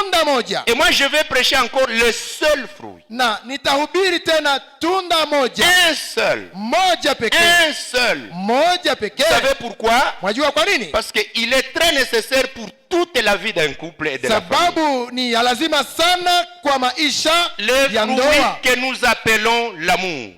tunda moja. Et moi je vais prêcher encore le seul fruit. Na nitahubiri tena tunda moja. Un seul. Moja pekee. Un seul. Moja pekee. Vous savez pourquoi? Mwajua kwa nini? Parce qu'il est très nécessaire pour toute la vie d'un couple et de la famille. Sababu ni ya lazima sana kwa maisha Le ya fruit ndoa. que nous appelons l'amour.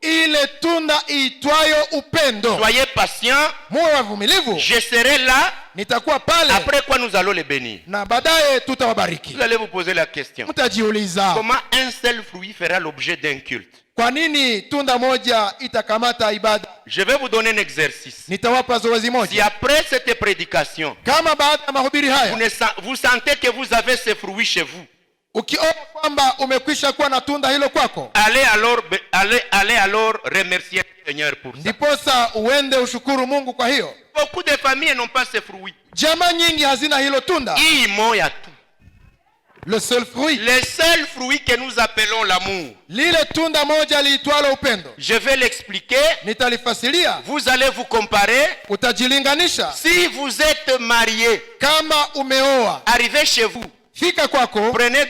Ile tunda iitwayo upendo. Soyez patient. Muwe wavumilivu. Je serai là. Nitakuwa pale. Après quoi nous allons les bénir. Na baadaye tutawabariki. Vous allez vous poser la question. Mtajiuliza. Comment un seul fruit fera l'objet d'un culte? Kwa nini tunda moja itakamata ibada? Je vais vous donner un exercice. Nitawapa zoezi Si moja. après cette prédication, Kama baada ya mahubiri haya vous sentez que vous avez ce fruit chez vous, ukiona kwamba umekwisha kuwa na tunda hilo kwako, allez alors remercier le Seigneur pour ça. ndiposa uende ushukuru Mungu kwa hiyo. Beaucoup de familles n'ont pas ce fruit. Jamaa nyingi hazina hilo tunda. Hii moya tu. Le seul fruit. Le seul fruit que nous appelons l'amour. Lile tunda moja liitwalo upendo. Je vais l'expliquer. Nitalifasiria. Vous allez vous comparer. Utajilinganisha. Si vous êtes marié, kama umeoa, arrivez chez vous. Fika kwako. Prenez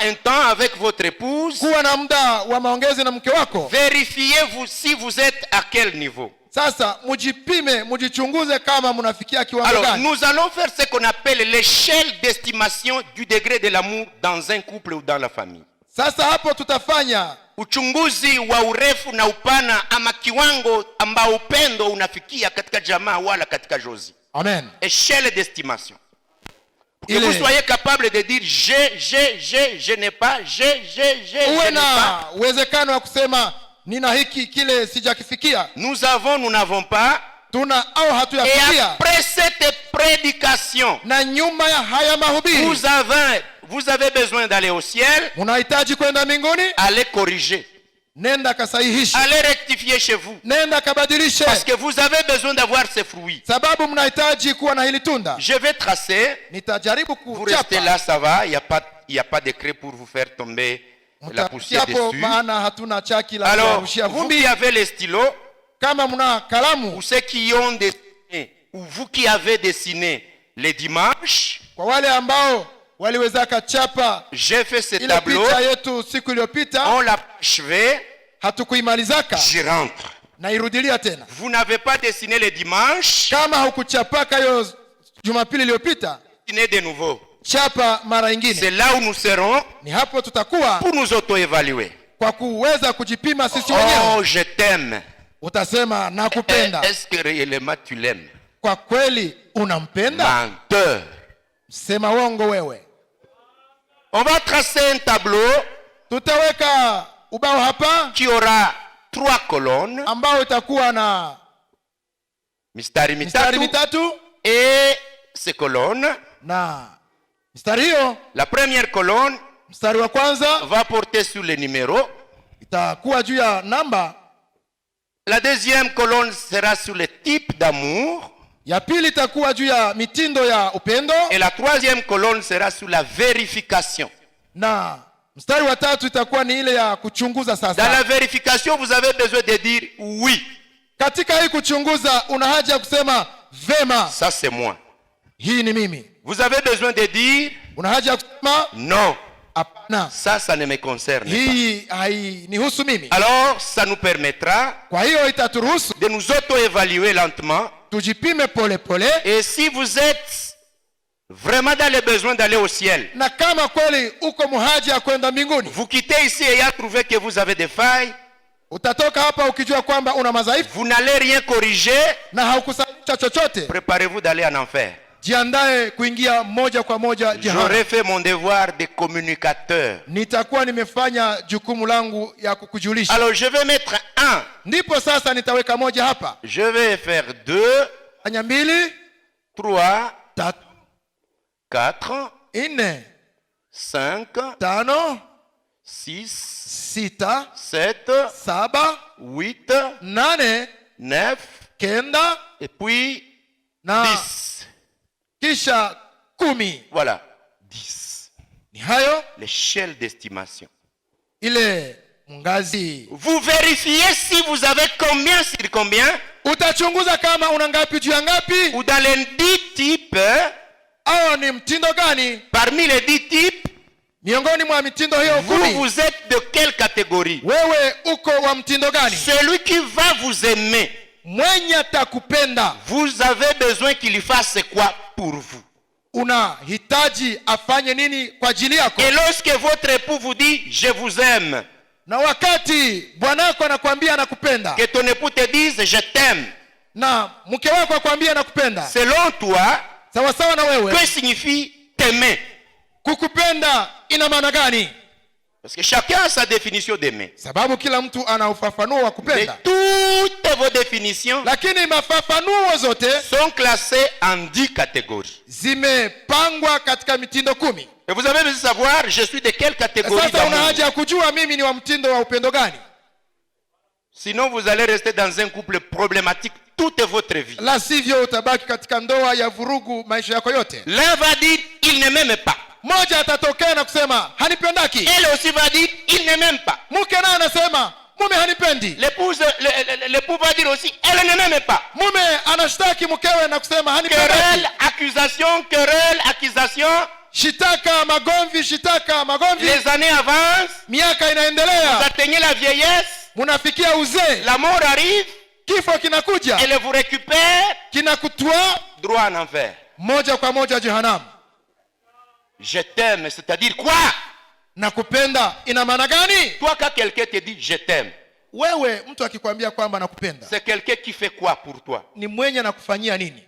un temps avec votre épouse. Kuwa na muda wa maongezi na mke wako. Vérifiez-vous si vous êtes à quel niveau. Sasa mujipime, mujichunguze kama mnafikia kiwango gani. Alors, nous allons faire ce qu'on appelle l'échelle d'estimation du degré de l'amour dans un couple ou dans la famille. Sasa hapo tutafanya uchunguzi wa urefu na upana ama kiwango ambao upendo unafikia katika jamaa wala katika jozi. Amen. Échelle d'estimation. Que vous soyez capable de dire je n'ai pas, je n'ai pas. Uwezekano wa kusema nina hiki kile sijakifikia. Nous avons, nous n'avons pas. Tuna au hatuyafikia. Et après cette prédication, na nyuma ya haya mahubiri, vous avez besoin d'aller au ciel. Unahitaji kwenda mbinguni. Allez corriger. Nenda kasahihisha. Allez rectifier chez vous. Nenda kabadilishe. Parce que vous avez besoin d'avoir ces fruits. Sababu mnahitaji kuwa na hili tunda. Je vais tracer. Nitajaribu kuchapa. Vous restez là, ça va. Il y a pas de craie pour vous faire tomber la poussière dessus. Maana hatuna chaki la alors, kurushia vous vumbi. qui avez les stylos, kama mna kalamu, ou ceux qui ont dessiné, ou vous qui avez dessiné les dimanches, kwa wale ambao waliweza kachapa, j'ai fait ce tableau. Ile picha yetu siku iliyopita, on l'a achevé. Hatukuimalizaka. Je rentre. Na irudilia tena. Vous n'avez pas dessiné les dimanches. Kama hukuchapaka hiyo Jumapili iliyopita, dessinez de nouveau. Chapa mara nyingine. C'est là où nous serons. Ni hapo tutakuwa pour nous auto-évaluer. Kwa kuweza kujipima sisi wenyewe. Oh, je t'aime. Utasema nakupenda. Est-ce que réellement tu l'aimes? Kwa kweli unampenda? Menteur. Sema uongo wewe. On va tracer un tableau. Tutaweka ubao hapa qui aura 3 colonnes ambao itakuwa na mistari mitatu et ces colonnes na mistari hiyo. La première colonne mstari wa kwanza va porter sur les numéros, itakuwa juu ya namba. La deuxième colonne sera sur le type d'amour. Ya pili itakuwa juu ya mitindo ya upendo. Et la troisième colonne sera sur la vérification. Na mstari wa tatu itakuwa ni ile ya kuchunguza sasa. Dans la vérification, vous avez besoin de dire oui. Katika hii kuchunguza una haja ya kusema vema. Ça c'est moi. Hii ni mimi. Vous avez besoin de dire una haja ya kusema non. Hapana. Ça ne me concerne hii pas. Hainihusu mimi. Alors, ça nous permettra kwa hiyo itaturuhusu de nous auto-évaluer lentement. Tujipime pole pole. Et si vous êtes vraiment dans le besoin d'aller au ciel, na kama kweli uko muhaja kwenda mbinguni, vous quittez ici et trouvé que vous avez des failles, utatoka hapa ukijua kwamba una madhaifu, vous n'allez rien corriger, na haukusaidia chochote, préparez-vous d'aller en enfer. Jiandae kuingia moja kwa moja jehanamu. J'aurais fait mon devoir de communicateur. Nitakuwa nimefanya jukumu langu ya kukujulisha. Alors je vais mettre 1. Ndipo sasa nitaweka moja hapa. Je vais faire 2. Fanya 2, 3, 3, 4, 4, 5, 5, 6, 6, 7, 7, 8, 8, 9, 9 et puis na 10. Kisha 10. Voilà, 10. Ni hayo l'échelle d'estimation. Ile ngazi. Vous vérifiez si vous avez combien sur combien. Utachunguza kama una ngapi juu ya ngapi. Ou dans les 10 types, au ni mtindo gani? Parmi les 10 types, Miongoni mwa mitindo hiyo vous, 10, vous êtes de quelle catégorie? wewe uko wa mtindo gani? Celui qui va vous aimer, Mwenye atakupenda, vous avez besoin qu'il fasse quoi pour vous? unahitaji afanye nini kwa ajili yako? Et lorsque votre époux vous dit « je vous aime », Na wakati bwanako anakuambia anakupenda, que ton époux te dise « je t'aime na mke wako akwambia anakupenda, », selon toi, sawa sawa na wewe, que signifie t'aimer? kukupenda ina maana gani? Parce que chacun a sa définition d'aimer. Sababu kila mtu ana ufafanuo wa Mais kupenda, toutes vos définitions lakini mafafanuo zote sont classées en 10 catégories. zimepangwa katika mitindo 10. Et vous avez besoin de savoir, je suis de quelle catégorie Sasa una d'amour. haja ya kujua mimi ni wa mtindo wa upendo gani, Sinon, vous allez rester dans un couple problématique toute votre vie. la sivyo utabaki katika ndoa ya vurugu maisha yako yote. L'un va dire, il ne m'aime pas. Mmoja atatokea na kusema hanipendaki, Elle aussi va dire, il ne m'aime pas. mke naye anasema mume hanipendi. L'époux va dire aussi, elle ne m'aime pas. Mume anashtaki mkewe na kusema Querelle, hanipendaki. querelle, accusation. Shitaka magomvi, Les années avancent, miaka vous inaendelea, atteignez la vieillesse, munafikia uzee, la mort arrive, kifo kinakuja, elle vous récupère, kinakutwaa droit en enfer. moja kwa moja jehanamu. Je t'aime, c'est-à-dire quoi? Na kupenda ina maana gani? Toi, quand quelqu'un te dit je t'aime, Wewe mtu akikwambia kwamba nakupenda, c'est quelqu'un qui fait quoi pour toi? ni mwenye nakufanyia nini?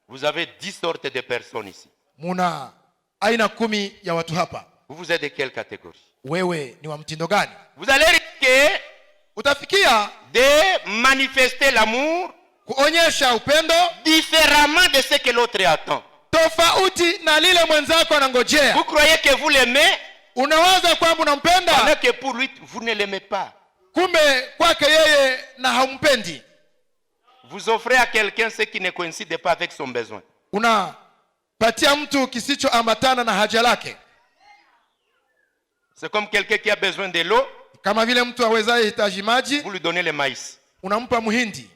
Vous avez 10 sortes de personnes ici. Muna aina 10 ya watu hapa. Vous êtes de quelle catégorie? Wewe ni wa mtindo gani? Vous allez risquer Utafikia de manifester l'amour kuonyesha upendo différemment de ce que l'autre attend. tofauti na lile mwenzako anangojea. Vous croyez que vous l'aimez, Unawaza kwamba unampenda, alors que pour lui, vous ne l'aimez pas. kumbe kwake yeye na haumpendi. Vous offrez à quelqu'un ce qui ne coïncide pas avec son besoin. Unapatia mtu kisichoambatana na haja lake. C'est comme quelqu'un qui a besoin de l'eau, Kama vile mtu awezaye hitaji maji, vous lui donnez le maïs. unampa muhindi.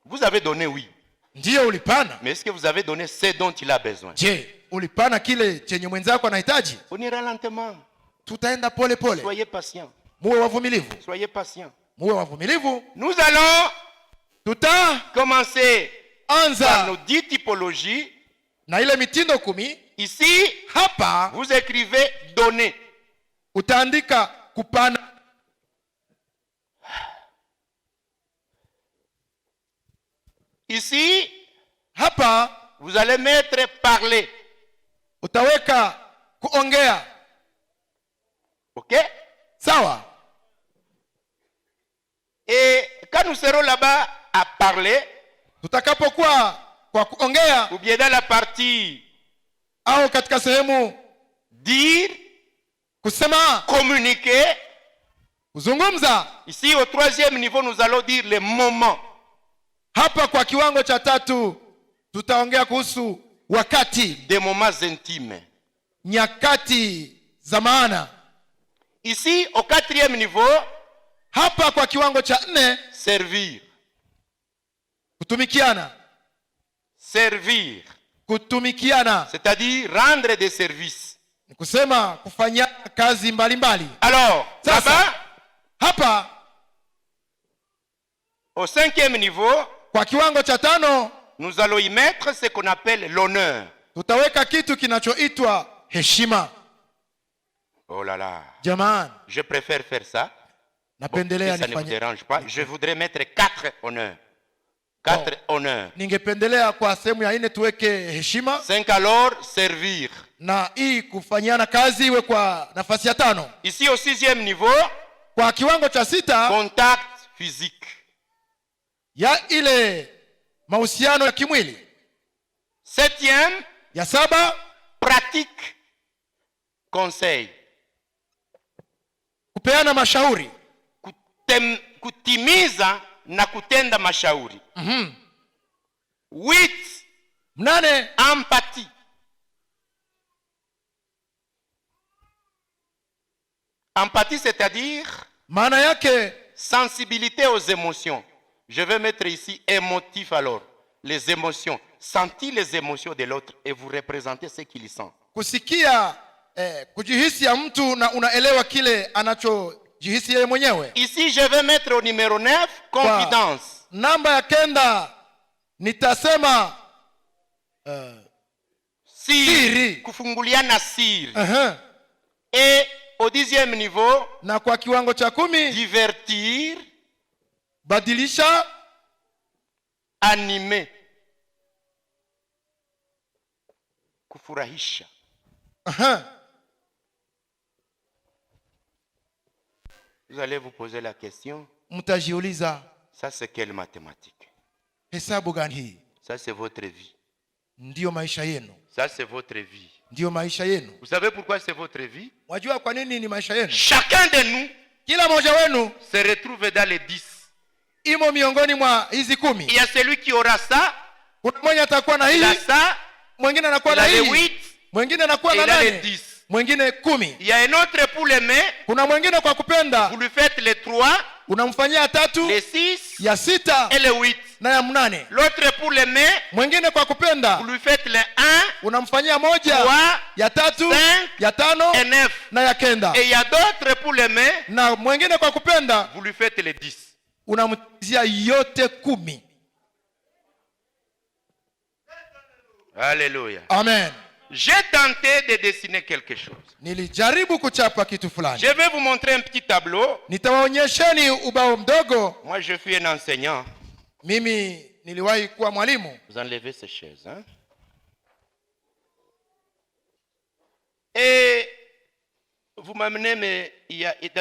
Vous avez donné, oui. Ndiyo ulipana. Mais est-ce que vous avez donné ce dont il a besoin? Je, ulipana kile chenye mwenzako anahitaji? On ira lentement. Tutaenda pole pole. Soyez patient. Muwe wavumilivu. Soyez patient. Muwe wavumilivu. Nous allons Tutaanza par nos 10 typologies. na ile mitindo 10. Ici, Hapa vous écrivez donner. utaandika kupana. Ici, Hapa vous allez mettre parler. utaweka kuongea. OK? Sawa? Et quand nous serons là-bas à parler, Tutakapokuwa kwa kuongea ou bien dans la partie au katika sehemu dire, kusema, communiquer, kuzungumza, ici au 3e niveau, nous allons dire les moments. hapa kwa kiwango cha 3 tutaongea kuhusu wakati, Des moments intimes. nyakati za maana. Ici, au 4e niveau, Hapa kwa kiwango cha 4 servir. kutumikiana. Servir. Kutumikiana C'est-à-dire rendre des services. ni kusema kufanya kazi mbalimbali. Alors, Sasa là-bas, hapa au 5e niveau, kwa kiwango cha 5 nous allons y mettre ce qu'on appelle l'honneur. tutaweka kitu kinachoitwa heshima. Oh là là. Jamani, Je préfère faire ça. Bon, si napendelea ça ne vous nifanye. dérange pas, je voudrais mettre 4 honneurs. 4 honneurs. Ningependelea kwa sehemu ya 4 tuweke heshima, 5 alors, servir. na hii kufanyana kazi iwe kwa nafasi ya 5. Ici au 6e niveau, Kwa kiwango cha 6 contact physique. ya ile mahusiano ya kimwili. 7e, Ya 7 pratique. Conseil. kupeana mashauri. Kutimiza na kutenda mashauri. 8, 8 empathie. Empathie, c'est-à-dire maana yake sensibilité aux émotions. Je vais mettre ici émotif alors. Les émotions. sentir les émotions de l'autre et vous représenter ce qu'il sent. Kusikia kujihisi ya mtu na unaelewa kile anachojihisi yeye mwenyewe. Ici, je vais mettre au numéro 9, confidence. Namba ya 9 nitasema siri. Kufunguliana siri. Et au 10e niveau, na kwa kiwango cha 10, divertir, badilisha, animer, kufurahisha. Vous allez vous poser la question. Mtajiuliza, ça c'est quelle mathématique? Hesabu gani hii? Ça c'est votre vie. Ndio maisha yenu. Ça c'est votre vie. Ndio maisha yenu. Vous savez pourquoi c'est votre vie? Wajua kwa nini ni maisha yenu? Chacun de nous, kila mmoja wenu, se retrouve dans les 10. Imo miongoni mwa hizi 10. Il y a celui qui aura ça. Kuna mmoja atakuwa na hii. Ça. Mwingine anakuwa na hii. 8. Mwingine anakuwa na 10. Mwingine 10. Il y a un autre pour l'aimer. Kuna mwingine kwa kupenda. Vous lui faites les 3. Unamfanyia 3. Les 6. Ya 6. Et le 8. Na ya 8. L'autre pour l'aimer. Mwingine kwa kupenda. Vous lui faites les 1. Unamfanyia 1. 3. Ya 3. 5. Ya 5. Et 9. Na ya 9. Et il y a d'autres pour l'aimer. Na mwingine kwa kupenda. Vous lui faites les 10. Unamtizia yote 10. Alléluia. Amen. J'ai tenté de dessiner quelque chose. Nilijaribu kuchapa kitu fulani. Je vais vous montrer un petit tableau. Nitawaonyesheni ubao mdogo. Moi je suis un enseignant. Mimi niliwahi kuwa mwalimu. Vous enlevez ces chaises, hein? Et vous m'amenez, mais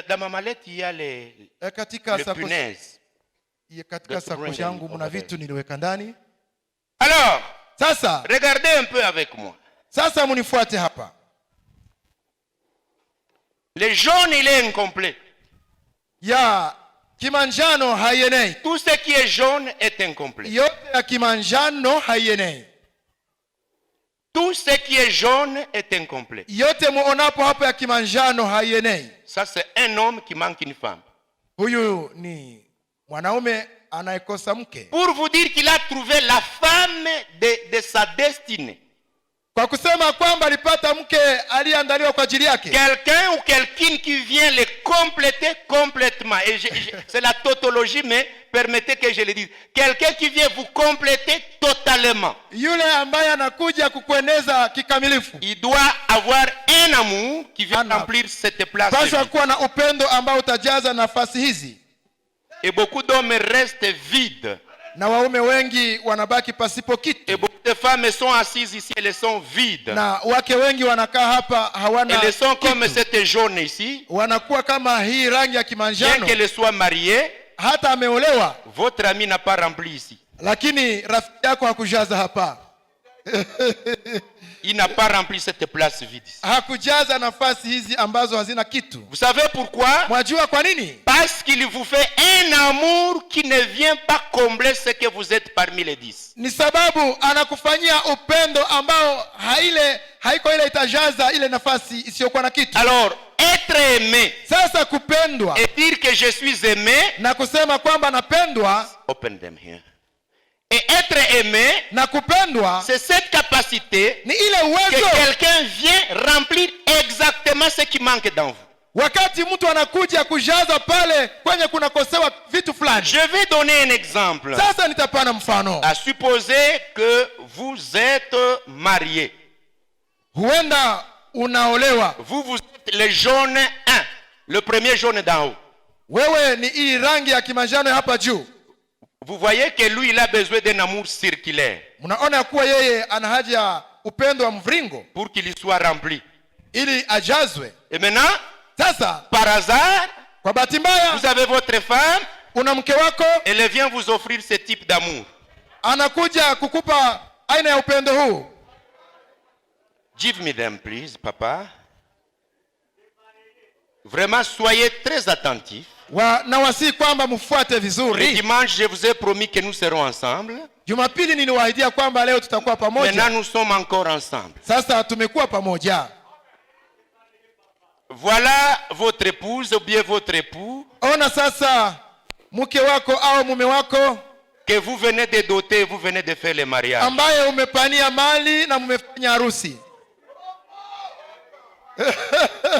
dans ma mallette il y a les punaises. Katika sakoshi yangu mna vitu niliweka ndani. Alors, sasa regardez un peu avec moi. Sasa munifuate hapa. Le jaune il est incomplet. Ya kimanjano haienei. Tout ce qui est jaune est incomplet. Yote ya kimanjano haienei. Tout ce qui est jaune est incomplet. Yote muonapo hapa ya kimanjano haienei. Ça c'est un homme qui manque une femme. Huyu ni mwanaume anayekosa mke. Pour vous dire qu'il a trouvé la femme de sa destinée. Kwa kusema kwamba alipata mke aliyeandaliwa kwa ajili yake. Quelqu'un ou quelqu'une qui vient les compléter complètement. Et c'est la tautologie, mais permettez que je le dise. Quelqu'un qui vient vous compléter totalement. Yule ambaye anakuja kukueneza kikamilifu. Il doit avoir un amour qui vient remplir cette place. Pasha kuwa na upendo ambao utajaza nafasi hizi. Et beaucoup d'hommes restent vides. Na waume wengi wanabaki pasipo kitu. Et beaucoup de femmes sont assises ici, elles sont vides. Na wake wengi wanakaa hapa hawana elles sont kitu. comme cette jaune ici. Wanakuwa kama hii rangi ya kimanjano. Bien qu'elle soit mariée, hata ameolewa. Votre ami n'a pas rempli ici. Lakini rafiki yako hakujaza hapa. Il n'a pas rempli cette place vide. Hakujaza nafasi hizi ambazo hazina kitu. Vous savez pourquoi? Mwajua kwa nini? Parce qu'il vous fait un amour qui ne vient pas combler ce que vous êtes parmi les 10. Ni sababu anakufanyia upendo ambao haiko ile itajaza ile nafasi isiyokuwa na kitu. Alors, être aimé. Sasa kupendwa. Et dire que je suis aimé. Na kusema kwamba napendwa. Open them here. Et être aimé, c'est cette capacité que quelqu'un vient remplir exactement ce qui manque dans vous. Wakati mtu anakuja kujaza pale kwenye kunakosewa vitu fulani. Je vais donner un exemple. Sasa nitapana mfano. À supposer que vous êtes marié. Huenda unaolewa. Vous êtes le jaune 1, le premier jaune d'en haut. Wewe ni hii rangi ya kimanjano hapa juu. Vous voyez que lui il a besoin d'un amour circulaire. Mnaona kuwa yeye ana haja upendo wa mviringo pour qu'il soit rempli. Ili ajazwe. Et maintenant, sasa par hasard, kwa bahati mbaya, vous avez votre femme, una mke wako, elle vient vous offrir ce type d'amour. Anakuja kukupa aina ya upendo huu. Give me them please, papa. Vraiment soyez très attentifs. Nawasi kwamba mfuate vizuri. Le dimanche, je vous ai promis que nous serons ensemble. Jumapili niliwaahidia kwamba leo tutakuwa pamoja. Maintenant nous sommes encore ensemble. Sasa tumekuwa pamoja. Voilà votre épouse ou bien votre époux. Ona sasa mke wako au mume wako. que vous venez de doter, vous venez de faire le mariage. ambaye umepania mali na mmefanya harusi.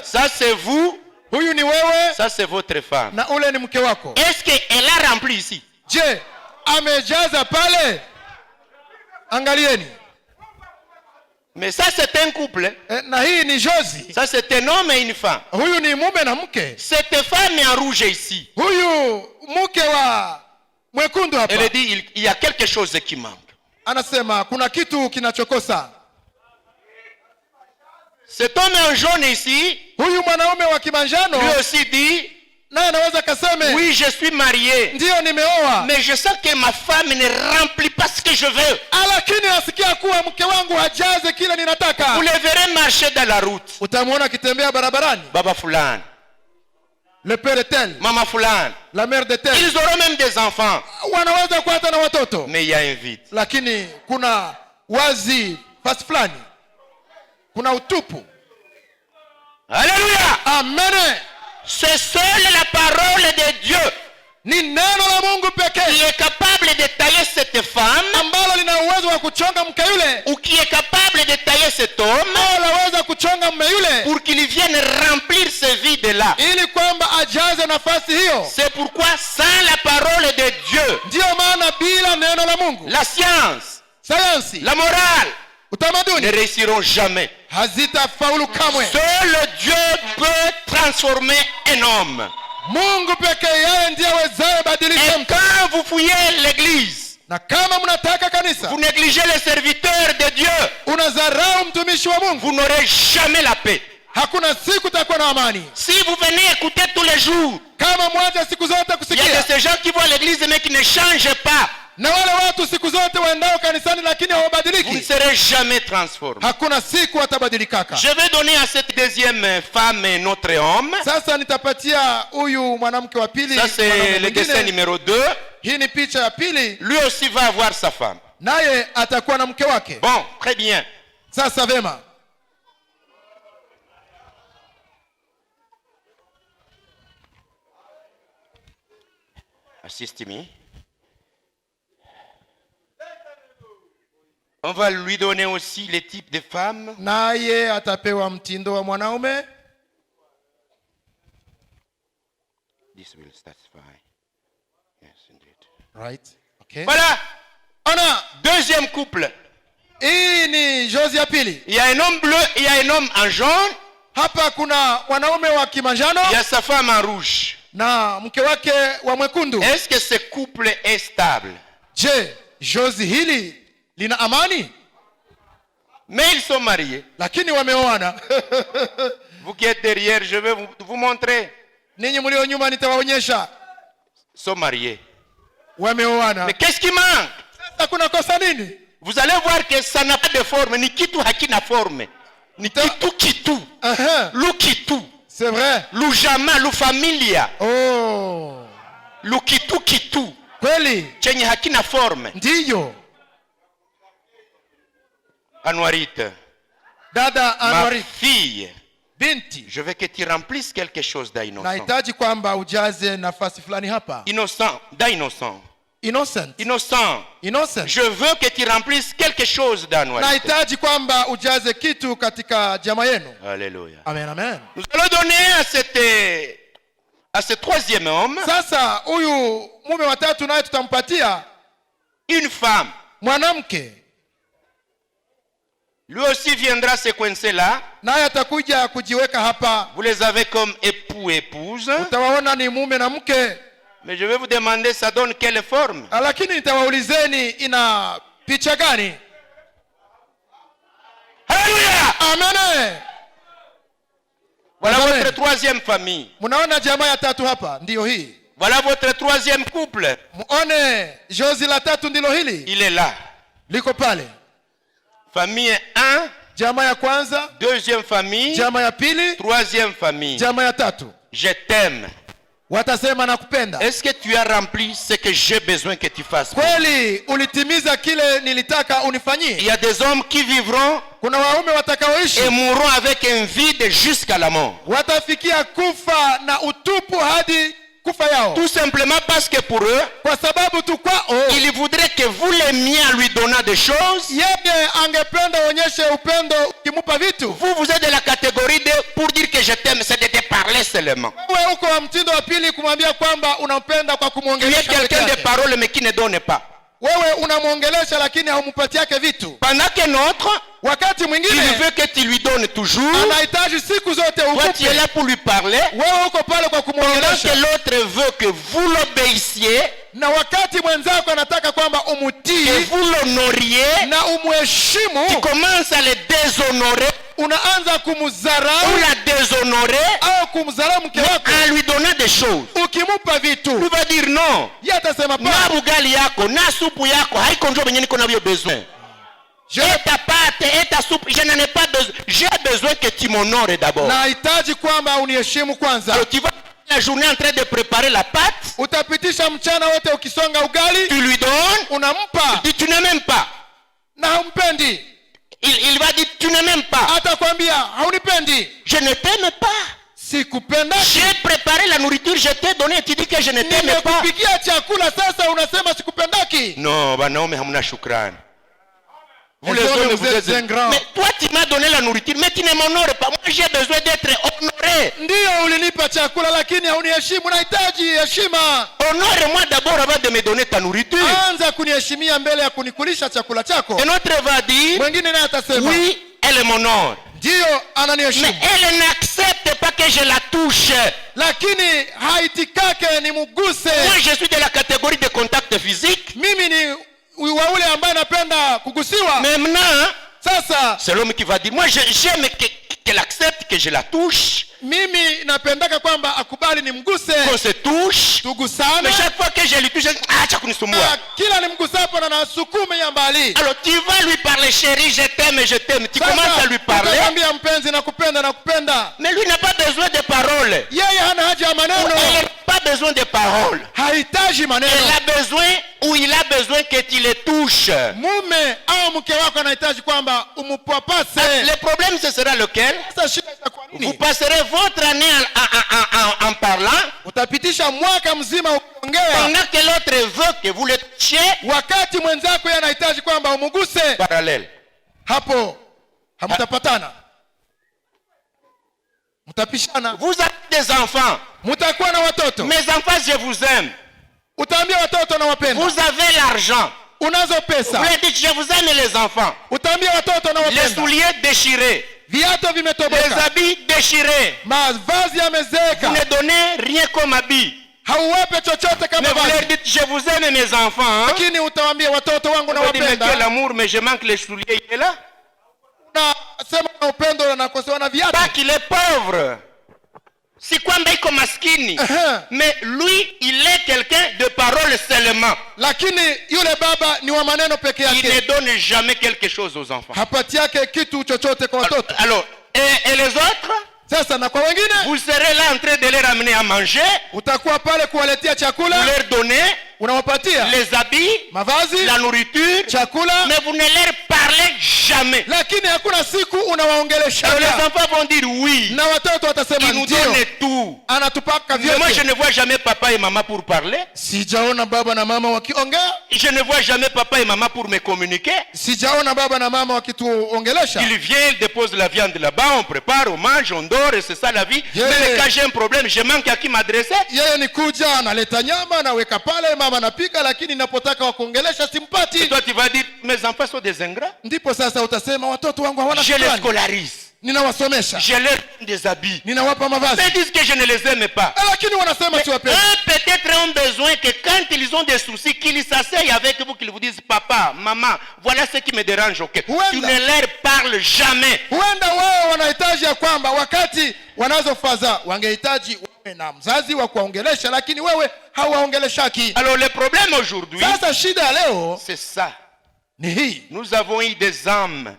Ça c'est vous. Huyu ni wewe. Ça c'est votre femme. Na ule ni mke wako. Est-ce qu'elle a rempli ici? Je, amejaza pale? Angalieni. Mais ça c'est un couple. Na hii ni Jozi. Ça c'est un homme et une femme. Huyu ni mume na mke. Cette femme est en rouge ici. Huyu mke wa mwekundu hapa. Elle dit il y a quelque chose qui manque. Anasema kuna kitu kinachokosa. Cet homme en jaune ici, huyu mwanaume wa kimanjano lui aussi dit, naye anaweza kaseme, oui, je suis marié, ndio nimeoa, mais je sens que ma femme ne remplit pas ce que je veux. Lakini nasikia kuwa mke wangu hajaze kile ninataka. Vous le verrez marcher dans la route. Utamwona akitembea barabarani. Baba fulani, le père est tel, mama fulani, la mère de tel. Ils auront même des enfants. Wanaweza kuwa hata na watoto. Mais il y a un vide. Lakini kuna wazi fasi fulani. Kuna utupu. Alléluia. Amen. C'est seule la parole de Dieu ni neno la Mungu pekee qui est capable de tailler cette femme, ambalo lina uwezo wa kuchonga mke yule, ou qui est capable de tailler cet homme, anaweza kuchonga mume yule, pour qu'il vienne remplir ce vide là, ili kwamba ajaze nafasi hiyo. C'est pourquoi sans la parole de Dieu, ndio maana bila neno la Mungu, la science, sayansi, la morale, utamaduni ne réussiront jamais. hazitafaulu kamwe. Seul Dieu peut transformer un homme. Mungu pekee yeye ndiye awezaye badilisha mtu. Quand vous fouillez l'église, na kama mnataka kanisa, vous négligez les serviteurs de Dieu, unadharau mtumishi wa Mungu, vous n'aurez jamais la paix. hakuna siku takuwa na amani. Si vous venez écouter tous les jours, kama mwaje siku zote kusikia, il y a de ces gens qui vont à l'église mais qui ne changent pas, na wale watu siku zote waendao kanisani lakini hawabadiliki, vous ne serez jamais transformés. hakuna siku watabadilikaka. Je vais donner à cette deuxième femme notre homme. Sasa nitapatia huyu mwanamke wa pili. Ça c'est le dessin numéro 2. Hii ni picha ya pili. Lui aussi va avoir sa femme. Naye atakuwa na mke wake. Bon, très bien. Sasa vema. Assiste-moi. On va lui donner aussi les types de femmes. Naye atapewa mtindo wa mwanaume. This will satisfy. Yes, indeed. Right. Okay. Voilà. On a deuxième couple. Hii ni Jozi ya pili. Il y a un homme bleu, il y a un homme en jaune. Hapa kuna mwanaume wa kimanjano. Il y a sa femme en rouge. Na mke wake wa mwekundu. Est-ce que ce couple est stable? Je, Jozi hili lina amani? Mais ils sont mariés. Lakini wameoana. Vous qui êtes derrière, je vais vous montrer. Ninyi mlio nyuma nitawaonyesha. Sont mariés. Wameoana. Mais qu'est-ce qui manque? Sasa kuna kosa nini? Vous allez voir que ça n'a pas de forme. Ni kitu hakina forme. Ni kitu kitu. Lu kitu. C'est vrai. Lu jama, lu familia. Oh. Lu kitu kitu. Kweli. Chenye hakina forme. Ndiyo. Anwarite. Dada Anwarite. Ma fille. Binti. Je veux que tu remplisses quelque chose d'innocent. Nahitaji kwamba ujaze nafasi fulani hapa. Innocent, d'innocent. Innocent. Innocent. Innocent. Je veux que tu remplisses quelque chose d'Anwarite. Nahitaji kwamba ujaze kitu katika jamaa yenu. Alléluia. Amen, amen. Nous allons donner à ce troisième homme. Sasa huyu mume wa tatu naye tutampatia une femme. Mwanamke. Lui aussi viendra se coincer là. Naye atakuja kujiweka hapa. Vous les avez comme époux et épouse. Utawaona ni mume na mke. Mais je vais vous demander ça donne quelle forme? Lakini nitawaulizeni ina picha gani? Alléluia. Amen. Voilà votre troisième famille. Mnaona jamaa ya tatu hapa ndio hii. Voilà votre troisième couple. Muone Jozi la tatu ndilo hili. Il est là. Liko pale. Famille 1. Jamaa ya kwanza. Deuxième famille. Jamaa ya pili. Troisième famille. Jamaa ya tatu. Je t'aime. Watasema nakupenda. Est-ce que tu as rempli ce que j'ai besoin que tu fasses? Kweli ulitimiza kile nilitaka unifanyie? Il y a des hommes qui vivront. Kuna waume watakaoishi et mourront avec un vide jusqu'à la mort. Watafikia kufa na utupu hadi kufa yao, tout simplement parce que pour eux, kwa sababu tu kwao ils voudraient que vous l'aimiez en lui donnant des choses. yeye angependa onyeshe upendo ukimupa vitu. Vous êtes de la catégorie de pour dire que je t'aime, c'est de te parler seulement. Wewe uko wa mtindo wa pili kumwambia kwamba unampenda kwa Tu es kumwongelesha. quelqu'un de parole mais qui ne donne pas. Wewe unamwongelesha lakini haumpatii yake vitu. Pendant que l'autre, Wakati il mwingine veut que tu lui donnes toujours. anahitaji siku zote Toi, tu es ukupe. là pour lui parler. Wewe uko pale kwa Pendant kumwongelesha, que l'autre veut que vous l'obéissiez, na wakati mwenzako anataka kwamba que umutii vous l'honoriez, na tu umuheshimu, commences à le déshonorer unaanza ou kumdharau la déshonorer au kumdharau mke wako en lui donnant des choses. ukimupa vitu. Tu vas dire non. Yeye atasema Na pa bugali yako, na supu yako, haiko njo benye niko navyo besoin. je Et ta pâte, et ta soupe, je n'en ai pas besoin. J'ai besoin que tu m'honores d'abord. nahitaji kwamba uniheshimu kwanza. Alors tu vas la journée en train de préparer la pâte, Utapitisha mchana wote ukisonga ugali, tu lui donnes, unampa tu ne m'aimes pas. na haumpendi. Il va dire tu ne m'aimes pas. Atakwambia haunipendi, Je ne t'aime pas. sikupenda. J'ai préparé la nourriture, je t'ai donné, tu dis que je ne t'aime pas. Nimekupikia chakula, sasa unasema sikupendaki. Non, banaume hamna shukrani. Vous les Les hommes, hommes, vous êtes ingrats. mais toi tu m'as donné la nourriture, mais tu ne m'honores pas. Moi j'ai besoin d'être honoré. Ndiyo ulinipa chakula lakini hauniheshimu, nahitaji heshima. Honore-moi d'abord avant de me donner ta nourriture. Anza kuniheshimia mbele ya kunikulisha chakula chako. Et notre va dire, Mwingine naye atasema oui, elle m'honore. ndiyo Mais ananiheshimu, elle n'accepte pas que je la touche. lakini haitikake nimuguse. Moi je suis de la catégorie de contact physique. Mimi ni wa ule ambaye anapenda kugusiwa. Maintenant, Sasa c'est l'homme qui va dire, moi j'aime qu'elle accepte que je la touche, mimi napendaka kwamba akubali nimguse, qu'on se touche. tugusane. Mais chaque fois que je lui touche, acha kunisumbua. Na kila nimgusapo na nasukume ya mbali. Alors tu vas lui parler, chérie, je t'aime, je t'aime. Tu commences à lui parler. utamwambia mpenzi nakupenda, nakupenda. Mais lui n'a pas besoin de paroles. Yeye hana haja ya Elle maneno, n'a pas besoin de paroles. hahitaji maneno. Elle a besoin ou il a besoin que tu le touches. Mume au mke wako anahitaji kwamba umupapase. Le problème ce sera lequel? Sasa shida itakuwa Vous nini? passerez votre année en parlant, Utapitisha mwaka mzima ukiongea, pendant que l'autre veut que vous le touchiez. wakati mwenzako yeye anahitaji kwamba umuguse. Parallèle. Hapo hamtapatana, mtapishana. Vous avez des enfants. Mtakuwa na watoto, Mes enfants, je vous aime. utaambia watoto na wapenda. Vous avez l'argent. Unazo Vous pesa, leur dites, je vous aime les enfants. utaambia watoto na Les wapenda. souliers déchirés. Viatu Les vimetoboka, habits déchirés. mavazi Vous yamezeeka, ne donnez rien comme habit. hauwape chochote Mais kama vous leur vazi, dites, je vous aime mes enfants. Hein? lakini utawaambia watoto wangu na Vous dites, mais quel wapenda. amour, mais je manque les souliers. Il est là. Na sema na upendo na nakosewa na viatu. Pas qu'il est pauvre. Si kwamba iko maskini. Mais lui, il est quelqu'un de parole seulement. Lakini yule baba ni wa maneno peke Il ne yake, donne jamais quelque chose aux enfants. hapati yake kitu chochote kwa watoto. Alors, et les autres, Sasa na kwa wengine vous serez là en train de les ramener à manger, utakuwa pale kuwaletea vous chakula, leur donnez unawapatia les habits, mavazi, la nourriture, chakula, mais vous ne leur parlez jamais. lakini hakuna siku Alors les unawaongelesha, enfants vont dire oui, na watoto watasema il nous ndio, donne tout. anatupaka Mais moi je vyote. ne vois jamais papa et maman pour parler. Sijaona baba na mama wakiongea, Je ne vois jamais papa et maman pour me communiquer. sijaona baba na mama wakituongelesha. Il vient, il dépose la viande là-bas, on prépare, on mange, on dort et c'est ça la vie. Yeah. Mais quand j'ai un problème, je manque à qui m'adresser. Yeye ni kuja analeta nyama anaweka pale, mama anapika, lakini napotaka wakuongelesha Et simpati. toi tu vas dire, mes enfants sont des ingrats. Ndipo sasa utasema watoto wangu hawana Je les shukrani, scolarise. ninawasomesha, Je leur donne des habits. ninawapa mavazi, Mais ils disent que je ne les aime pas. lakini wanasema siwapendi. Eux peut-être ont besoin que quand ils ont des soucis, qu'ils s'asseyent avec vous, qu'ils vous disent, papa, maman, voilà ce qui me dérange. Okay. Huenda. Tu ne leur parles jamais. Huenda wao wanahitaji ya kwamba wakati wanazo fadhaa wangehitaji wawe na mzazi wa kuwaongelesha, lakini wewe hawaongeleshaki. Alors le problème aujourd'hui, Sasa shida ya leo c'est ça. ni hii, Nous avons eu des âmes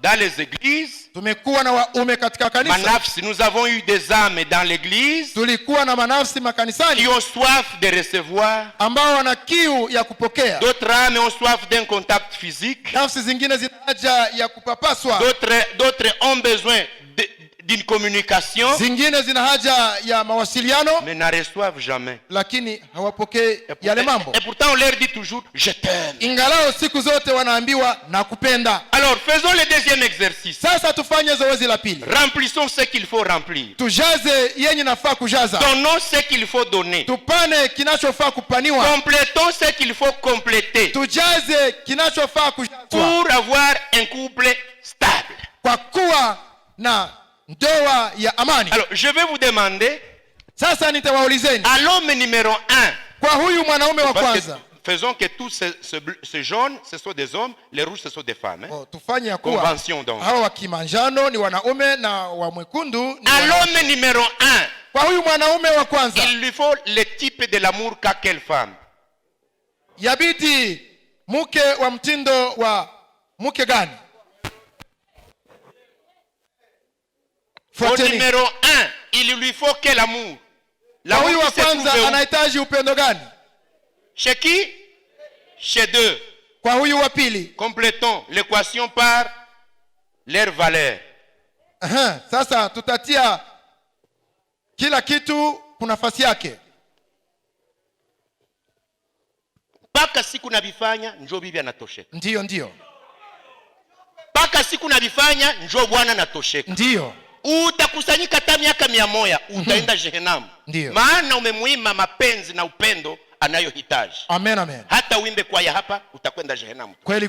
dans les églises. tumekuwa na waume katika kanisa, Manafs, nous avons eu des âmes dans l'église tulikuwa na manafsi qui makanisani ont soif de recevoir. ambao wana kiu ya kupokea. D'autres âmes ont soif d'un contact physique. Nafsi zingine zina haja ya kupapaswa, D'autres ont besoin d'une communication, zingine zina haja ya mawasiliano, mais ne reçoivent jamais. lakini hawapokei yale mambo. Et pourtant on leur dit toujours je t'aime. Ingalao siku zote wanaambiwa nakupenda. Alors faisons le deuxième exercice. Sasa tufanye zoezi la pili. Remplissons ce qu'il faut remplir. Tujaze yenye nafaa kujaza. Donnons ce qu'il faut donner. Tupane kinachofaa kupaniwa. Complétons ce qu'il faut compléter. Tujaze kinachofaa kujazwa. Pour avoir un couple stable. Kwa kuwa na ndoa ya amani. Alors je vais vous demander, sasa nitawaulizeni, à l'homme numéro 1, kwa huyu mwanaume wa kwanza, faisons que tous ces jaunes ce sont des hommes, les rouges ce sont des femmes, hein? Tufanye ya kuwa convention donc. Hawa wa kimanjano ni wanaume na wa mwekundu ni à l'homme numéro 1, kwa huyu mwanaume wa kwanza, il lui faut le type de l'amour qu'a quelle femme. Yabidi mke wa mtindo wa mke gani? Au numéro 1, il lui faut quel amour? Kwa huyu wa kwanza anahitaji upendo gani? Chez qui? Chez deux. Kwa huyu wa pili. Complétons l'équation par leur valeur. Sasa tutatia kila kitu kuna nafasi yake. Paka siku nabifanya njoo bibi anatosheka. Ndio. Paka siku nabifanya njoo bwana anatosheka. Ndio. Utakusanyika hata miaka 100 utaenda Jehanamu. Maana umemuima mapenzi na upendo anayohitaji. Amen. Hata uimbe kwaya hapa utakwenda Jehanamu. Kweli.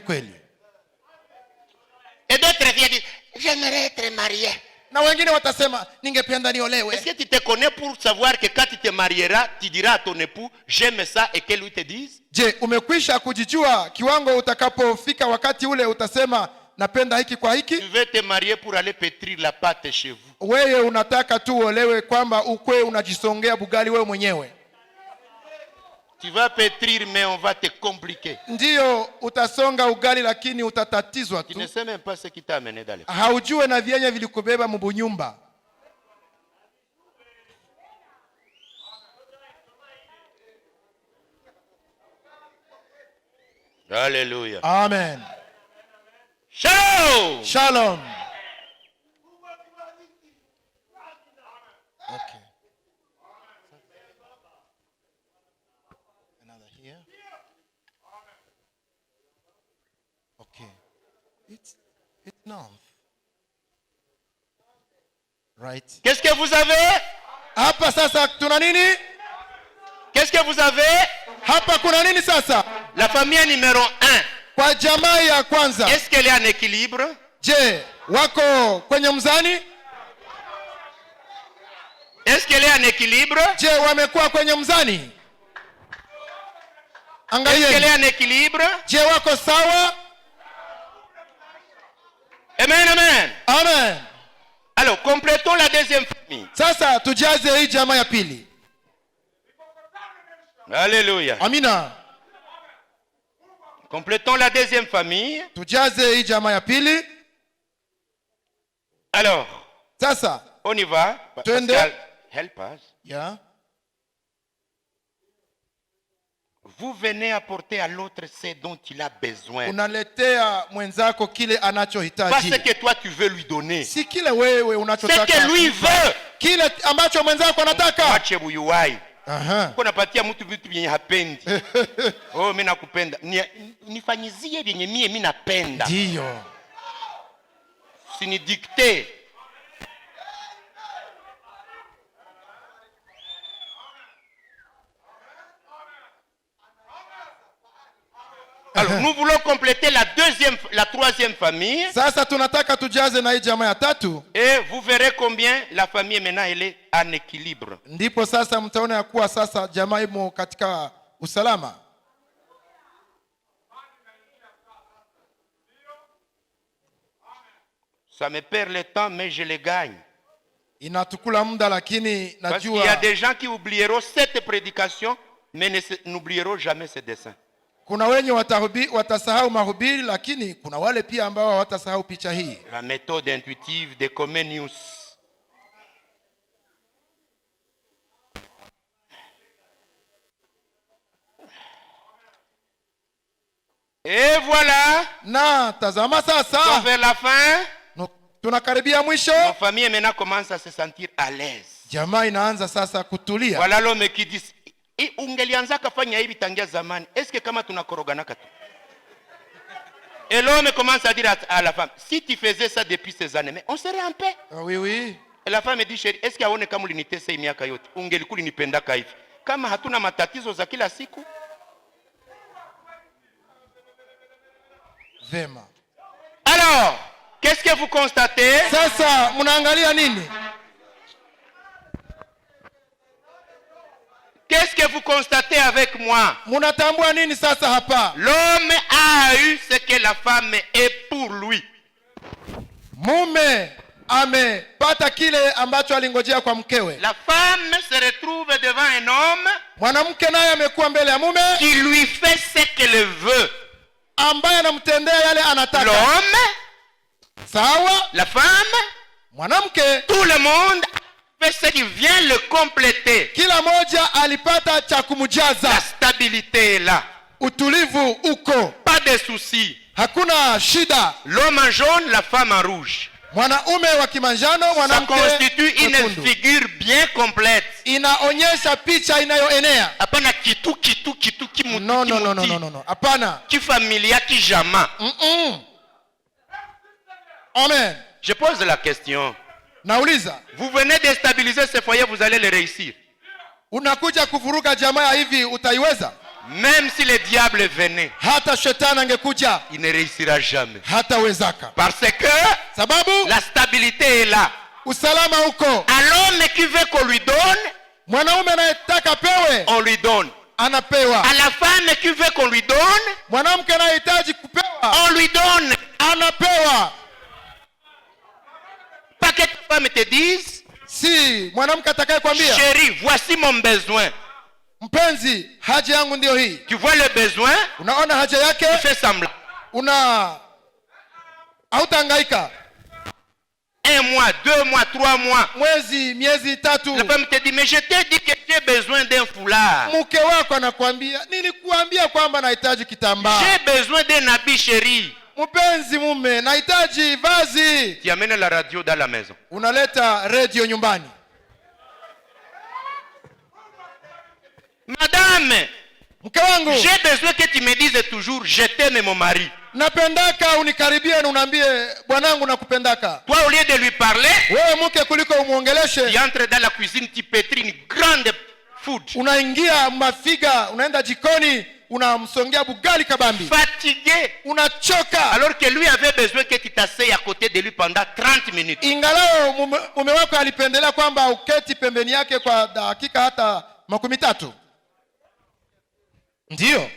Et d'autres viennent dire j'aimerais être marié. Na wengine watasema ningependa niolewe. Est-ce que tu te connais pour savoir que quand tu te marieras, tu diras à ton époux j'aime ça et que lui te dise? Je, umekwisha kujijua kiwango utakapofika wakati ule utasema napenda hiki kwa hiki? Tu veux te marier pour aller pétrir la pâte chez vous. Wewe unataka tu uolewe kwamba ukwe unajisongea bugali wewe mwenyewe. Tu vas pétrir mais on va te compliquer. Ndio utasonga ugali lakini utatatizwa tu. Tu ne sais même pas ce qui t'a amené dans le. Haujue na vyenye vilikubeba mbunyumba. Alléluia. Amen. Shalom. Okay. Another here. Okay. It's north. Right. Qu'est-ce que vous avez? Hapa sasa tuna nini? Qu'est-ce que vous avez? Hapa kuna nini sasa? La famille numéro 1. Kwa jamaa ya kwanza. Est-ce qu'elle est en équilibre? Je, wako kwenye mzani? Est-ce qu'elle est en équilibre? Je, wamekuwa kwenye mzani? Est-ce qu'elle est en équilibre? Je, wako sawa? Amen. Alors, complétons la deuxième famille. Sasa tujaze hii jamaa ya pili. Alléluia. Amina. Complétons la deuxième famille. Tujaze hii jamaa ya pili. Alors, sasa on y va. Pascal, help us. Yeah. Vous venez apporter à l'autre ce dont il a besoin. Unaletea mwenzako kile anachohitaji. Pas ce que toi tu veux lui donner. Si kile wewe unachotaka. Ce que lui veut. Kile ambacho mwenzako anataka. Wache buyuwai. Kuna patia mtu vitu vyenye hapendi. Oh, mimi nakupenda. Nifanyizie vyenye mimi napenda. Ndio. Usinidicte. Alors, nous voulons compléter la troisième famille. Sasa tunataka tujaze na hii jamaa ya tatu. Et vous verrez combien la famille maintenant elle est en équilibre. Ndipo sasa mtaona ya kuwa sasa jamaa imo katika usalama. Ça me perd le temps mais je le gagne. Inatukula muda lakini najua. Parce qu'il y a des gens qui oublieront cette prédication mais n'oublieront jamais ce dessin. Kuna wenye watasahau mahubiri lakini kuna wale pia ambao hawatasahau picha hii. La méthode intuitive de Comenius. Et voilà. Na tazama sasa. Vers la fin. tunakaribia mwisho. Ma famille maintenant commence à se sentir à l'aise. Jamaa inaanza sasa kutulia. Voilà l'homme qui dit ungelianza kafanya hivi tangia zamani. Est-ce que kama tunakoroganaka tu? Et l'homme commence à dire à la femme, si tu faisais ça depuis ces années, mais on serait en paix. Oui, oui. Et la femme dit, chérie, est-ce qu'il y a kama ulinitesa miaka yote? Ungelikuwa ulinipendaka hivi. Kama hatuna matatizo za kila siku. Vema. Alors, qu'est-ce que vous constatez? Sasa mnaangalia nini? Qu'est-ce que vous constatez avec moi? Mnatambua nini sasa hapa? L'homme a eu ce que la femme est pour lui. Mume amepata kile ambacho alingojea kwa mkewe. La femme se retrouve devant un homme. Mwanamke naye amekuwa mbele ya mume qui lui fait ce qu'elle veut. Ambaye anamtendea yale anataka. L'homme, sawa, la femme, mwanamke, tout le monde fait ce qui vient le compléter. Kila moja alipata cha kumjaza. La stabilité est là. Utulivu uko. Pas de soucis. Hakuna shida. L'homme en jaune, la femme en rouge. Mwanaume wa kimanjano, mwanamke. Ça constitue une figure bien complète. Inaonyesha picha inayoenea. Hapana kitu kimuti. No. Hapana. Ki familia ki jama. Amen. Je pose la question. Nauliza. Vous venez déstabiliser ce foyer, vous allez le réussir. Unakuja kuvuruga jamaa hivi utaiweza? Même si le diable venait, hata shetani angekuja, il ne réussira jamais. Hatawezaka. Parce que sababu la stabilité est là. Usalama uko. À l'homme qui veut qu'on lui donne, mwanaume anayetaka pewe, on lui donne. Anapewa. À la femme qui veut qu'on lui donne, mwanamke anayehitaji kupewa, on lui donne. Anapewa. Pas que ta femme te dise, si mwanamke atakayekwambia, chérie, voici mon besoin. Mpenzi, haja yangu ndio hii. Tu vois le besoin? Unaona haja yake? Tu fais semblant. Hautahangaika. 1 mois, 2 mois, 3 mois. Mwezi, miezi 3. La femme te dit, mais je t'ai dit que j'ai besoin d'un foulard. Mke wako anakuambia, nilikuambia kwamba nahitaji kitambaa. J'ai besoin d'un habit, chérie. Mpenzi mume, nahitaji vazi. Tu amènes la radio dans la maison. Unaleta radio nyumbani. Madame, j'ai besoin que tu me dises toujours je t'aime mon mari. Napendaka unikaribie na uniambie bwanangu nakupendaka. Toi au lieu de lui parler, wewe mke kuliko umuongeleshe, tu entres dans la cuisine, tu pétris une grande food. Unaingia mafiga, unaenda jikoni, unamsongea bugali kabambi. Fatigué, unachoka. Alors que lui avait besoin que tu t'asseyes à côté de lui pendant 30 minutes. Ingalao mume wako alipendelea kwamba uketi pembeni yake kwa dakika hata 30. Ndio.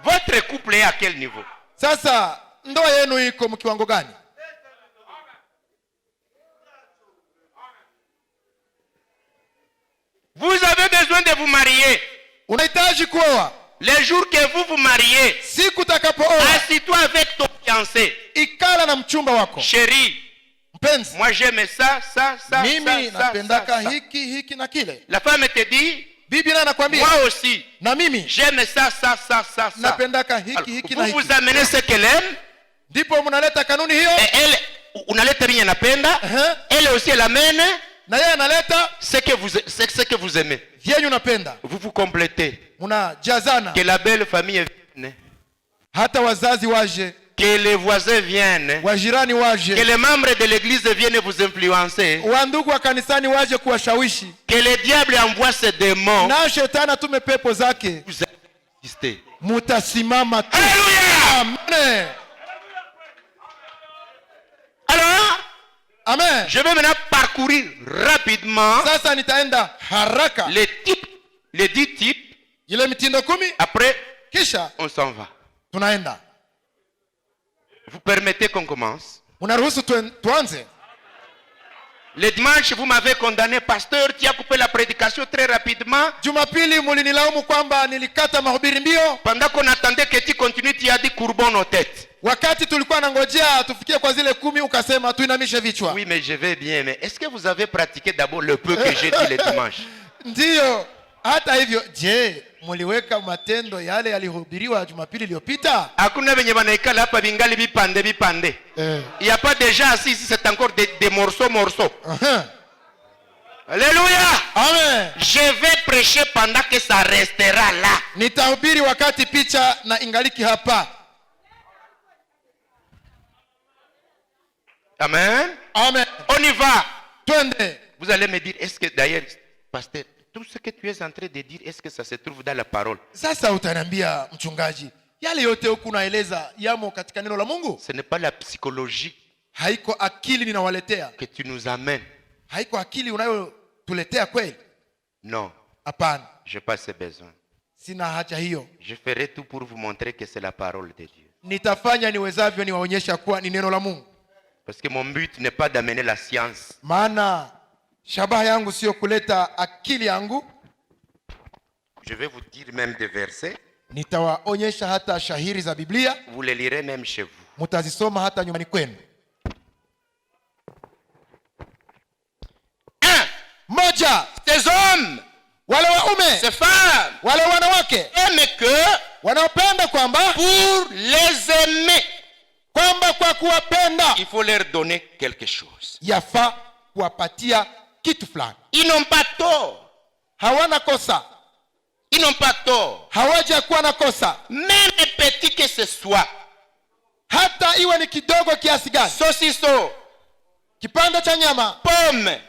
Votre couple est à quel niveau? Sasa ndoa yenu iko mkiwango gani? Vous avez besoin de vous marier. Unahitaji kuoa. Le jour que vous vous mariez, siku utakapooa, assis-toi avec ton fiancé. Ikala na mchumba wako. Chérie, mpenzi, moi j'aime ça. Mimi napendaka hiki na kile. La femme te dit, bibi na anakuambia, moi aussi, na mimi j'aime ça. Napendaka hiki na hiki. Vous amenez ce qu'elle aime. Ndipo mnaleta kanuni hiyo. Et elle, unaleta mimi anapenda. Elle aussi elle amène. Na yeye analeta ce que vous aimez. Vyenyu napenda. Vous vous complétez. Mnajazana. Que la belle famille vienne. Hata wazazi waje. Que les voisins viennent. Wajirani waje. Que les membres de l'église viennent vous influencer. Wandugu wa kanisani waje kuwashawishi. Que le diable envoie ses démons. Na shetani atume pepo zake. Vous existez. Mutasimama tu. Alléluia. Amen. Alors, amen. Je vais maintenant parcourir rapidement. Sasa nitaenda haraka. Les 10 types. Ile mitindo 10. Après, kisha on s'en va. Tunaenda. Vous permettez qu'on commence? Unaruhusu tuanze? Le dimanche, vous m'avez condamné, pasteur, tu as coupé la prédication très rapidement. Jumapili mulinilaumu kwamba nilikata mahubiri mbio. Pendant qu'on attendait que tu continues, tu as dit courbons nos têtes. Wakati tulikuwa nangojea tufikie kwa zile 10 ukasema tuinamishe vichwa. Oui, mais je vais bien, mais est-ce que vous avez pratiqué d'abord le peu que j'ai dit le dimanche? Ndio. Hata hivyo, je, muliweka matendo yale yalihubiriwa Jumapili iliyopita? Hakuna venye banaikala hapa bingali bipande. Il y a pas déjà assis ici, c'est encore des morceaux. Alléluia. Amen. Je vais prêcher pendant que ça restera là. Nitahubiri wakati picha na ingaliki hapa. Amen. Amen. On y va. Twende. Vous allez me dire, est-ce que d'ailleurs, pasteur, tout ce que tu es en train de dire, est-ce que ça se trouve dans la parole? Sasa utaniambia mchungaji, yale yote huku naeleza yamo katika neno la Mungu? Ce n'est pas la psychologie Haiko akili ninawaletea. que tu nous amènes. Haiko akili unayotuletea kweli? Non, Hapana. je n'ai pas ce besoin. Sina haja hiyo. Je ferai tout pour vous montrer que c'est la parole de Dieu. Nitafanya niwezavyo niwaonyesha kuwa ni neno la Mungu. Parce que mon but n'est pas d'amener la science. Maana shabaha yangu sio kuleta akili yangu. Je vais vous dire même des versets. Nitawaonyesha hata shahiri za Biblia. Vous les lirez même chez vous. Mutazisoma hata nyumbani kwenu. 1. Moja, Ces hommes, wale waume, ces femmes, wale wanawake aiment que wanaopenda kwamba pour les aimer, kwamba kwa kuwapenda il faut leur donner quelque chose. yafaa kuwapatia kitu fulani. Ils n'ont pas tort. Hawana kosa. Ils n'ont pas tort. Hawaja kuwa na kosa. Même petit que ce soit. Hata iwe ni kidogo kiasi gani. Saucisson, Kipande cha nyama, pomme,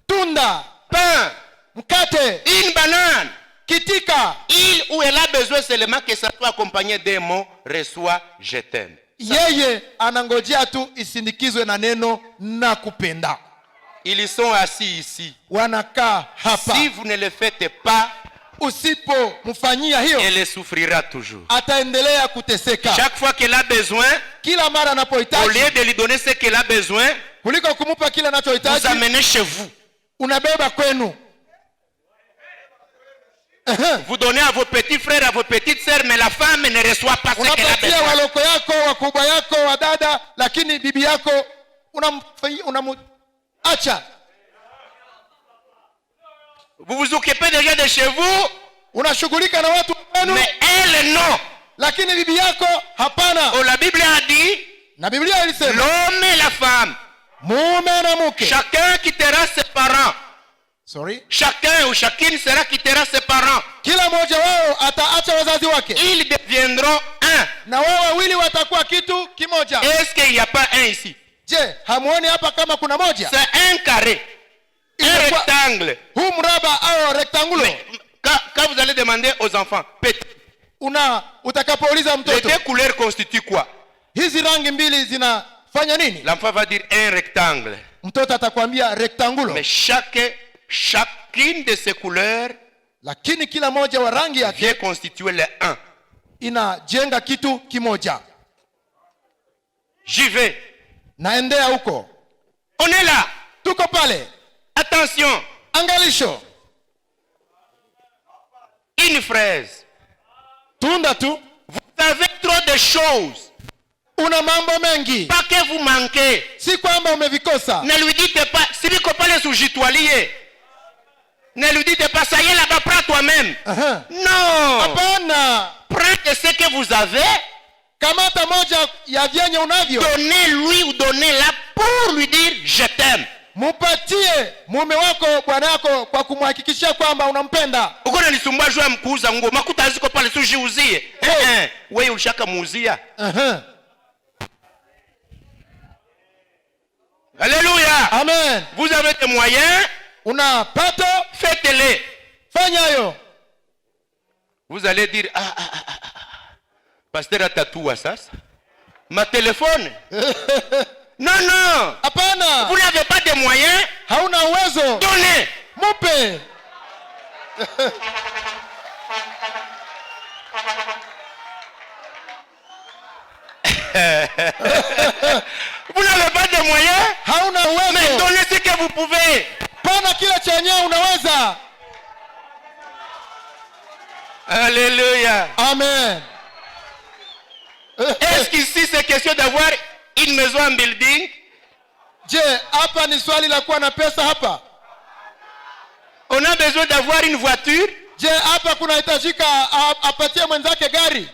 tunda, pain, mkate, une banane. kitika. Il ou elle a besoin seulement que ça soit accompagné d'un mot, reçois, je t'aime. Yeye anangojea tu isindikizwe na neno na kupenda. Ils sont assis ici. Wanakaa hapa. Si vous ne le faites pas, usipomfanyia hiyo, elle souffrira toujours. ataendelea kuteseka. Chaque fois qu'elle a besoin, Kila mara au anapohitaji, lieu de lui donner ce qu'elle a besoin, kuliko kumupa kile vous anachohitaji, amenez chez vous. unabeba kwenu. Vous donnez à vos petits frères, à vos petites sœurs, mais la femme ne reçoit pas ce qu'elle a Unapatia besoin. waloko yako, wakubwa yako, wadada, lakini bibi yako unamuacha. Vous vous occupez déjà de chez vous, Unashughulika na watu wenu, mais elle non. lakini bibi yako hapana. Oh, la Bible a dit, Na Biblia ilisema l'homme et la femme, mume na mke, chacun quittera ses parents. Chacun ou chacune quittera ses parents. kila mmoja wao ataacha wazazi wake, Ils deviendront un. na wao wawili watakuwa kitu kimoja. Est-ce qu'il n'y a pas un ici? Je, hamuoni hapa kama kuna moja? C'est un carré, un Ilikuwa- rectangle. Huu mraba au rectangulo. Mais, quand vous allez demander aux enfants, petit, Utakapouliza les mtoto, deux couleurs constituent quoi? hizi rangi mbili zinafanya nini? L'enfant va dire un rectangle. Mtoto atakwambia rectangulo. Mais chacune de ces couleurs Lakini kila moja wa rangi yake vient constituer le un. inajenga kitu kimoja. J'y vais. Naendea huko. On est là. Tuko pale. Attention. Angalisho. Une fraise. Tunda tu. Vous avez trop de choses. Una mambo mengi. Pas que vous manquez. Si kwamba umevikosa. Ne lui dites pas, si vous copains sous jitoilier. Ne lui dites pas, ça y est là-bas, prends toi-même. Non. Hapana. Prenez ce que vous avez. Kamata moja ya vyenye unavyo. Donnez-lui ou donnez-la pour lui dire je t'aime. Mupatie mume wako bwana yako kwa kumhakikishia kwamba unampenda. Uko unanisumbua juu ya mkuuza nguo. Makuta ziko pale usiuzie. Wewe ulishaka muuzia. Alléluia. Amen. Vous avez des moyens. Unapata, faites-les. Fanya hiyo. Vous allez dire pasteur atatua sasa. Ma téléphone. Non, non. Hapana. Vous n'avez pas de moyens. Hauna uwezo. Donnez. Mupe. Vous n'avez pas de moyens. Hauna uwezo. Mais donnez ce que vous pouvez. Pana kile chenye unaweza. Alléluia. Amen. Est-ce qu'ici c'est question d'avoir une maison en building? Je, hapa ni swali la kuwa na pesa hapa? On a besoin d'avoir une voiture? Je, hapa kunahitajika apatie mwenzake gari?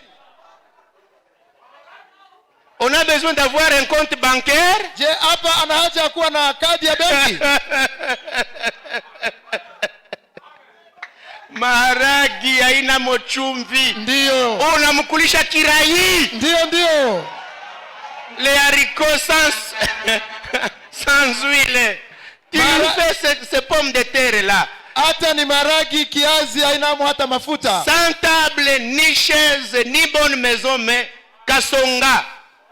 On a besoin d'avoir un compte bancaire? Je, hapa ana haja ya kuwa na kadi ya benki? Maharagi haina mochumvi. Ndio. Unamkulisha kirai. Ndio. Les haricots sans huile. Tu fais ces pommes de terre là. Hata ni maragi kiazi hainamo hata mafuta. Sans table, ni chaise, ni bonne maison, mais kasonga.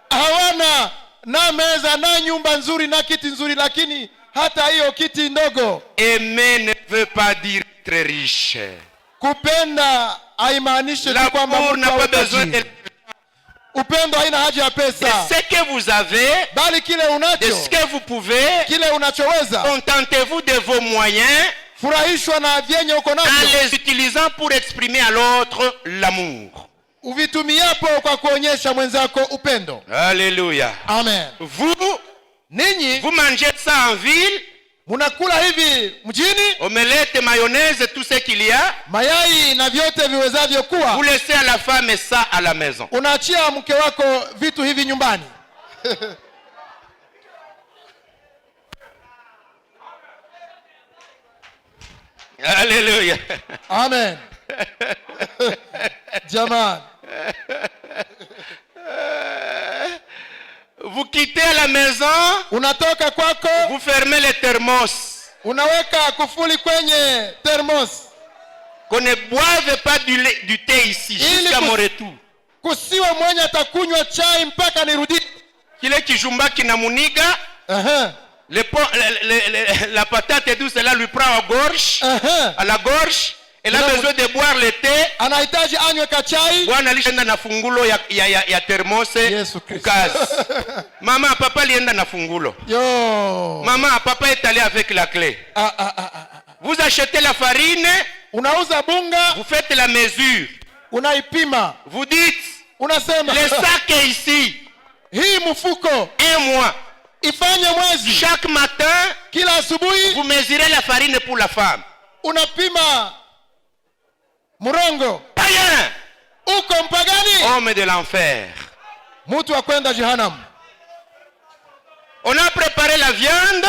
Hawana na meza na nyumba nzuri na kiti nzuri, lakini hata hiyo kiti ndogo. Aimer ne veut pas dire très riche. Kupenda haimaanishi tu kwamba mtu n'a pas besoin de... Upendo haina haja ya pesa. De ce que vous avez, bali kile unacho, de ce que vous pouvez, kile unachoweza. Contentez-vous de vos moyens, furahishwa na vyenye uko navyo, en les utilisant pour exprimer à l'autre l'amour. Uvitumiapo kwa kuonyesha mwenzako upendo. Alléluia. Amen. Ninyi vous mangez ça en ville, munakula hivi mjini, omelette, mayonnaise, tout ce qu'il y a, mayai na vyote viwezavyo kuwa. Vous laissez à la femme ça à la maison. Unaachia mke wako vitu hivi nyumbani. Alléluia. Amen. Jaman. Vous quittez la maison, unatoka kwako, vous fermez le thermos. Unaweka kufuli kwenye thermos. Qu'on ne boive pas du thé ici jusqu'à mon retour. Kusiwa mwenye atakunywa chai mpaka nirudi. Kile kijumba kinamuniga. La patate douce là lui prend à gorge, à la gorge. Elle a besoin de boire le thé. Anahitaji anywe kachai. Bwana alishaenda na fungulo ya thermose kukazi. Mama papa alienda na fungulo. Yo. Mama papa est allé avec la clé. Vous achetez la farine. Unauza bunga. Vous faites la mesure. Unaipima. Vous dites. Unasema. Le sac est ici. Hii mfuko. Un mois. Ifanye mwezi. Chaque matin. Kila asubuhi. Vous mesurez la farine pour la femme. Unapima. Murongo. Païen. Uko mpagani. Homme de l'enfer. Mtu wa kwenda jehanamu. On a préparé la viande.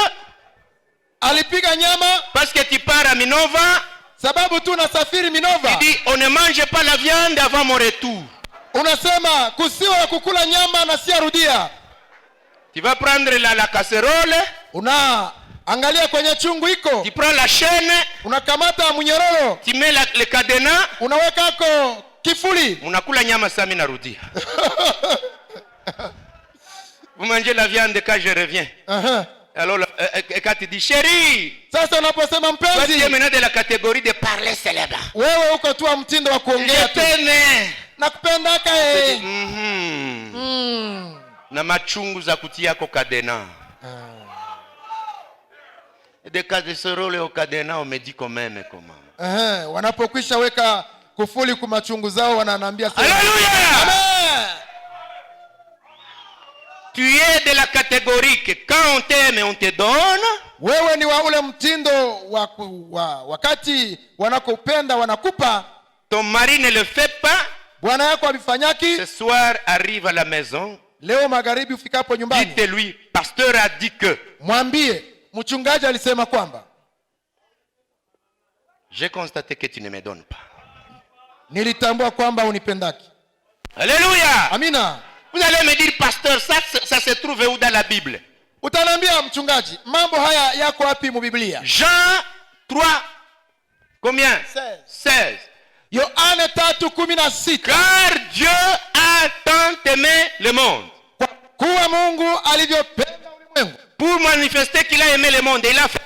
Alipiga nyama. Parce que tu pars à Minova. Sababu tu nasafiri Minova. Il dit on ne mange pas la viande avant mon retour. Unasema kusiwa kukula nyama na siarudia. Tu vas prendre la casserole. Angalia kwenye chungu iko. Tu prends la chaîne. Unakamata munyororo. Tu mets le cadenas. Unaweka ko kifuli. Unakula nyama sami narudia. Vous mangez la viande quand je reviens. Alors quand tu dis chérie. Sasa unaposema mpenzi. Tu es maintenant de la catégorie de parler célèbre. Wewe uko tu mtindo wa kuongea tu. Nakupendaka Na machungu za kutia kwa cadena. De casserole au cadena on me dit quand même comment. Wanapokwisha weka kufuli kwa machungu zao wananiambia sasa. Alléluia. Amen. Tu es de la catégorie que quand on t'aime on te donne. Wewe ni wa ule mtindo wa wakati wanakupenda wanakupa. Ton mari ne le fait pas. Bwana yako abifanyaki. Ce soir arrive à la maison. Leo magharibi ufikapo nyumbani. Dites-lui, pasteur a dit que. Mwambie, mchungaji alisema kwamba. J'ai constaté que tu ne me donnes pas. Nilitambua kwamba unipendaki. Alléluia. Amina. Vous allez me dire, pasteur, ça se trouve où dans la Bible? Utanambia mchungaji, mambo haya yako wapi mu Biblia? Jean 3, combien? 16. Yohane 3:16. Car Dieu a tant aimé le monde. Kuwa Mungu alivyopenda ulimwengu. Pour manifester qu'il a aimé le monde, il a fait.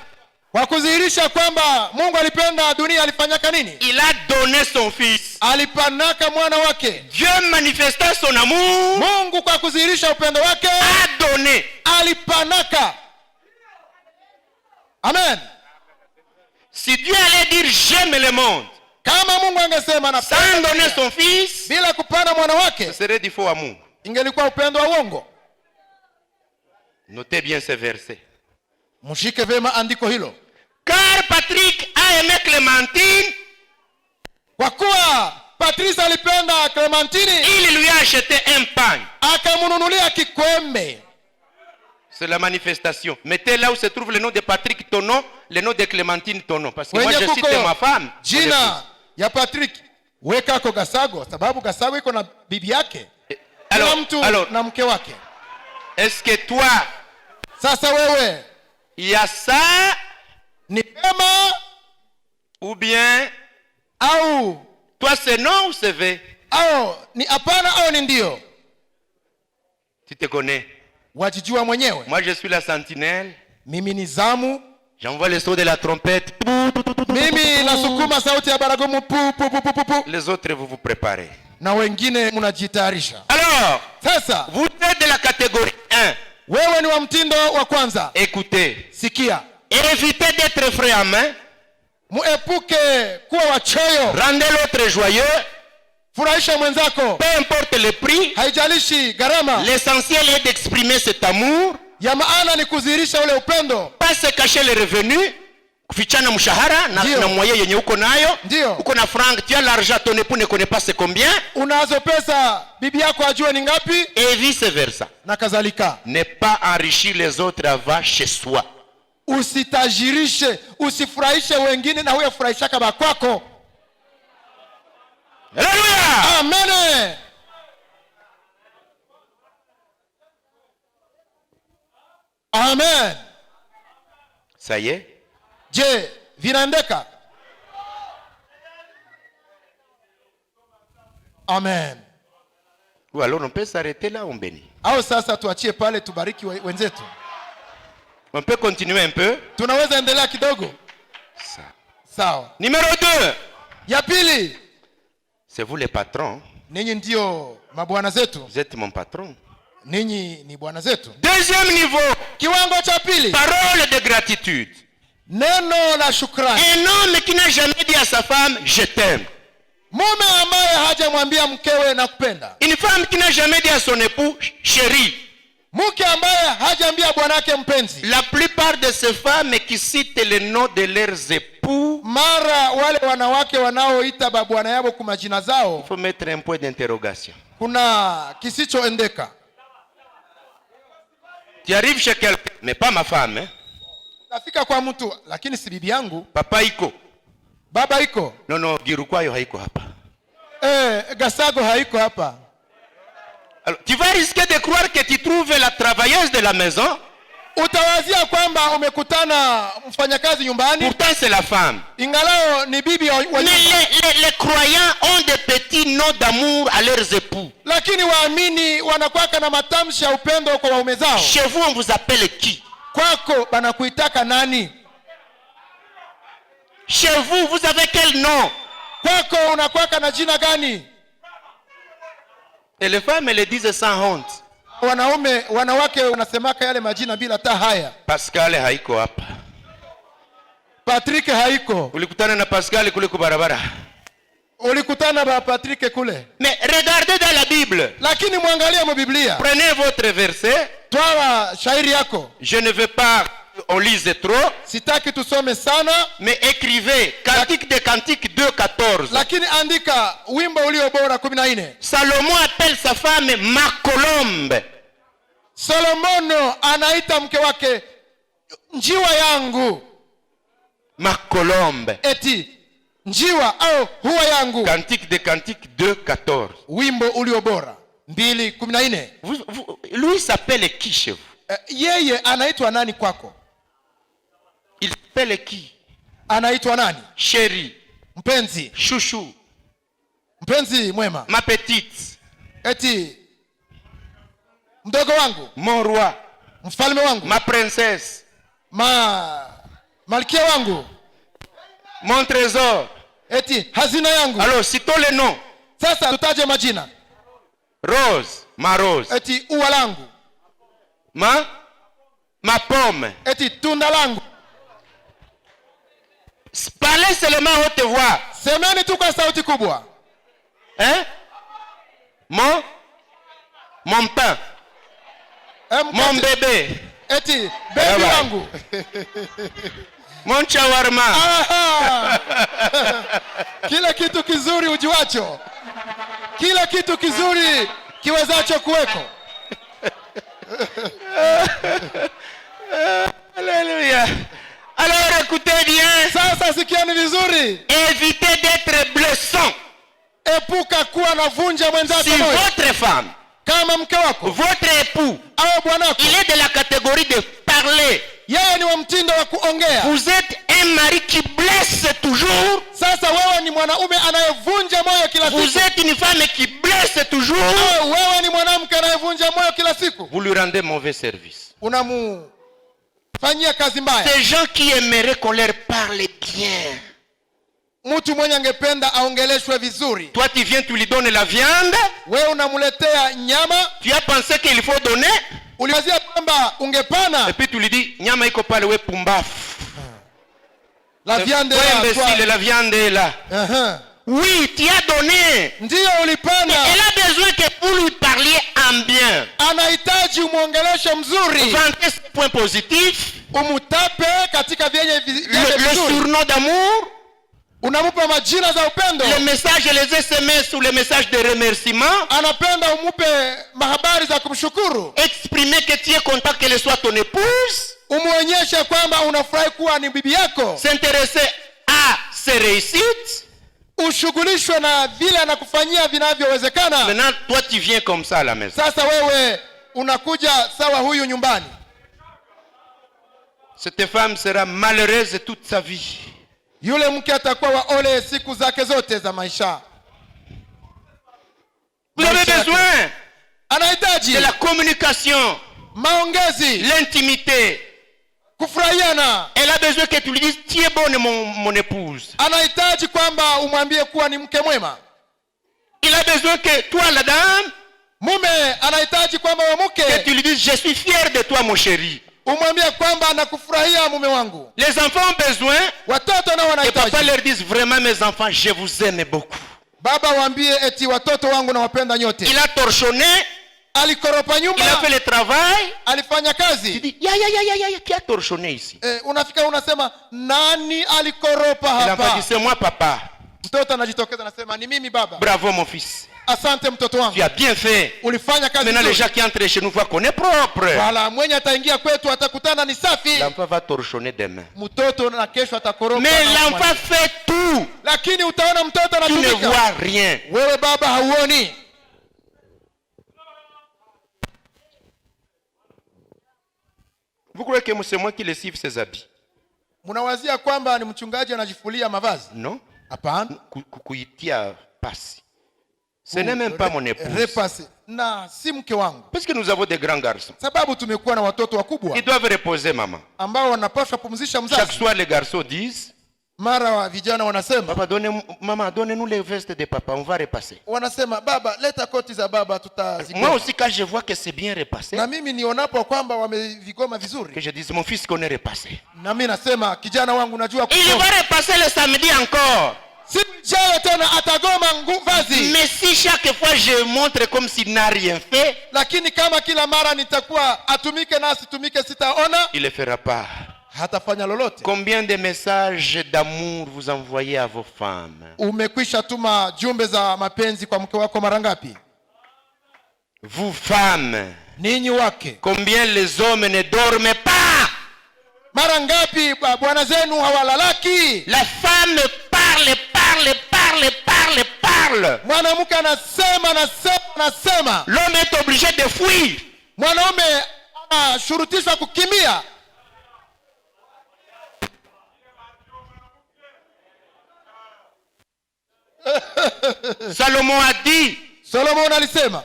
Kwa kudhihirisha kwamba Mungu alipenda dunia alifanyaka nini? Il a donné son fils. Alipanaka mwana wake. Dieu manifesta son amour. Mungu kwa kudhihirisha upendo wake a donné. Alipanaka. Amen. Si Dieu allait dire j'aime le monde. Kama Mungu angesema na sans donner son fils, bila kupana mwana wake, ce serait du faux amour. Ingelikuwa upendo wa uongo. Notez bien ce verset. Mshike vema andiko hilo. Car Patrick a aimé Clémentine Kwa kuwa Patrice alipenda Clementine, il lui a acheté un pain. akamnunulia kikombe. C'est la manifestation. Mettez là où se trouve le nom de Patrick ton nom, le nom de Clémentine ton nom. Parce que moi je cite ma femme. Jina ya Patrick weka ko Gasago, sababu Gasago iko na bibi yake. Alors, na mke wake. Est-ce que toi, sasa wewe, il y a ça ni pema ou bien au toi c'est non ou c'est vrai? Au ni hapana au ni ndio? Tu te connais? Wajijua mwenyewe. Moi je suis la sentinelle. Mimi ni zamu. J'envoie le son de la trompette. Mimi nasukuma sauti ya baragumu pu pu pu pu pu. Les autres vous vous préparez. Na wengine mnajitayarisha. Alors, sasa vous êtes de la catégorie 1. Wewe ni wa mtindo wa kwanza. Écoutez. Sikia. Évitez d'être frais à main. Muepuke kuwa wachoyo. Rendez l'autre joyeux. Furahisha mwenzako. Peu importe le prix. Haijalishi gharama. L'essentiel est d'exprimer cet amour. Ya maana ni kudhihirisha ule upendo. Pas se cacher les revenus. Kufichana mshahara na moyen yenye uko nayo. Uko na franc, tu as l'argent, ton époux ne connaît pas c'est combien. Unazo pesa, bibi yako ajue ni ngapi. Et vice versa. Na kadhalika. Ne pas enrichir les autres avant chez soi. Usitajirishe, usifurahishe wengine na wewe furahisha kama kwako. Alléluia. Amen. Amen. Ça y est? Je, vinaendeka? Amen. Ou alors on peut s'arrêter là, on bénit. Au sasa tuachie pale tubariki wenzetu. On peut continuer un peu? Tunaweza endelea kidogo? Sawa. Numéro 2. Ya pili. C'est vous les patrons. Ninyi ndio mabwana zetu. Vous êtes mon patron. Ninyi ni bwana zetu. Deuxième niveau. Kiwango cha pili. Parole de gratitude. Neno la shukrani. Un homme qui n'a jamais dit à sa femme je t'aime. Mume ambaye hajamwambia mkewe nakupenda. Une femme qui n'a jamais dit à son époux chéri. Mke ambaye hajambia bwanake mpenzi. La plupart de ces femmes qui citent le nom de leurs époux, mara wale wanawake wanaoita babwana yao kwa majina zao, il faut mettre un point d'interrogation. Kuna kisichoendeka. Tu arrives chez quelqu'un, mais pas ma femme, hein? Nafika kwa mtu lakini si bibi yangu. Papa iko. Baba iko. No, Girukwayo haiko hapa. Gasago haiko hapa. Alors, tu vas risquer de croire que tu trouves la travailleuse de la maison. Utawazia kwamba umekutana mfanyakazi nyumbani. Pourtant c'est la femme. Ingalao ni bibi wa Mais les croyants ont des petits noms d'amour à leurs époux. Lakini waamini wanakuwa na matamshi ya upendo kwa waume zao. Chez vous on vous appelle qui? Kwako banakuitaka nani? Chez vous vous avez quel nom? Kwako unakuwa na jina gani? Et les femmes elles le disent sans honte. Wanawake wanasemaka yale majina bila hata haya. Pascal haiko hapa. Patrick haiko. Ulikutana na Pascal kule kwa barabara. Ulikutana na Patrick kule. Mais regardez dans la Bible. Lakini muangalie mu Biblia. Prenez votre verset. Toa shairi yako. Je ne veux pas on lise trop. Sitaki tusome sana. Mais écrivez Cantique des Cantiques 2:14. Lakini andika wimbo ulio bora 14. Salomon appelle sa femme ma colombe. Solomono anaita mke wake njiwa yangu. Ma colombe. Eti njiwa au huwa yangu. Cantique des Cantiques 2:14. Wimbo ulio bora 2:14. Lui s'appelle qui chez vous? Yeye anaitwa nani kwako? Il s'appelle qui? Anaitwa nani? Chéri. Mpenzi. Chouchou. Mpenzi mwema. Ma petite. Eti mdogo wangu. Mon roi. Mfalme wangu. Ma princesse. Malkia wangu. Mon trésor. Eti hazina yangu. Alors citons les noms. Sasa tutaje majina. Rose. Ma rose. Eti ua langu. Ma pomme. Eti tunda langu. Parlez seulement à haute voix. Semeni tu kwa sauti kubwa. Hein? Mon pain. Mon bébé. Eti baby wangu. Mon shawarma. Aha. Kila kitu kizuri ujuacho, kila kitu kizuri kiwezacho kuweko. Alléluia. Alors écoutez bien. Sasa sikiani vizuri, Évitez d'être blessant. epuka kuwa na vunja mwenzako Si moyo. votre femme, Kama mke wako votre époux, au bwanako il est de la catégorie de parler, yeye ni wa mtindo wa kuongea, vous êtes un mari qui blesse toujours, sasa wewe ni mwanaume anayevunja moyo kila vous siku, êtes une femme qui blesse toujours, au wewe ni mwanamke anayevunja moyo kila siku, vous lui rendez mauvais service. unamufanyia kazi mbaya. Ces gens qui aimeraient qu'on leur parle bien. Mtu mwenye angependa aongeleshwe vizuri, Toi tu viens, tu lui donnes la viande, wewe unamletea nyama, tu as pensé qu'il faut donner, uliwazia kwamba ungepana et puis tu lui dis, nyama iko pale, we pumbaf. la viande Ouais, ya imbécile, kwa- la viande est là. Aha. Oui, tu as donné. Ndiyo ulipana, Elle a besoin que vous lui parliez en bien. anahitaji umwongeleshe mzuri, Vantez ses points positifs, umutape katika vyenye vyake le vizuri, surnom d'amour, unamupa majina za upendo, les messages, les SMS ou les messages de remerciement. anapenda umupe mahabari za kumshukuru, Exprimer que tu es content qu'elle soit ton épouse. umuonyeshe kwamba unafurahi kuwa ni bibi yako, S'intéresser à ses réussites. ushughulishwe na vile anakufanyia vinavyowezekana. Maintenant, toi, tu viens comme ça à la maison. Sasa wewe unakuja sawa huyu nyumbani, Cette femme sera malheureuse toute sa vie. yule mke atakuwa waole siku zake zote za maisha. Vous avez besoin Anahitaji de la communication, maongezi, l'intimité. kufurahiana. Elle a besoin que tu lui dises, tu es bonne mon épouse. Anahitaji kwamba umwambie kuwa ni mke mwema. Il a besoin que toi, la dame, Mume anahitaji kwamba wa que mke tu lui dises, je suis fier de toi mon chéri. umwambie kwamba nakufurahia mume wangu. Les enfants ont besoin Watoto nao que papa wanahitaji leur dise, vraiment mes enfants, je vous aime beaucoup. baba waambie eti watoto wangu nawapenda nyote. Il a torchonné, Alikoropa il a nyumba, fait le travail. alifanya Tu kazi. dis, qui a torchonné ici? Unafika unasema nani alikoropa Il a pas dit, hapa? c'est moi papa. Mtoto anajitokeza anasema ni mimi baba. Bravo mon fils. Asante mtoto wangu, Tu as bien fait. ulifanya kazi Maintenant les nzuri. gens qui entrent chez nous voient qu'on est propre. Wala mwenye ataingia kwetu atakutana ni safi. L'enfant va torchonner demain. Mtoto na kesho atakoropa. Mais na l'enfant kumaliza. fait tout. Lakini utaona mtoto Tu ne anatumika, vois rien. wewe baba hauoni. Vous croyez que c'est moi qui lessive ses habits? Mnawazia kwamba ni mchungaji anajifulia mavazi? Non. Hapana. Kuitia pasi. Ce n'est même pas mon épouse. Repasi na si mke wangu, Parce que nous avons des grands garçons. sababu tumekuwa na watoto wakubwa Ils doivent reposer maman. ambao wanapaswa pumzisha Chaque mzazi. soir les garçons disent, Mara wa vijana wanasema, maman, donnez-nous les vestes de papa, on va repasser. baba leta koti za baba Moi tutazigoma. aussi quand je vois que c'est bien repassé, Na mimi nionapo kwamba wamevigoma que vizuri, je dise mon fils qu'on est repassé. na mimi nasema kijana wangu najua Il kusoma. va repasser le samedi encore. Si mjayo tena atagoma vazi. Mais si chaque fois je montre comme s'il n'a rien fait, Lakini kama kila mara nitakuwa atumike na asitumike sitaona, il ne le fera pas. hatafanya lolote. Combien de messages d'amour vous envoyez à vos femmes? Umekwisha tuma jumbe za mapenzi kwa mke wako mara ngapi? Vous femmes, Ninyi wake, combien les hommes ne dorment pas? mara ngapi bwana zenu hawalalaki? La femme parle. Mwanamke anasema. L'homme est obligé de fuir. Mwanaume anashurutishwa kukimbia. Salomon a dit Solomon alisema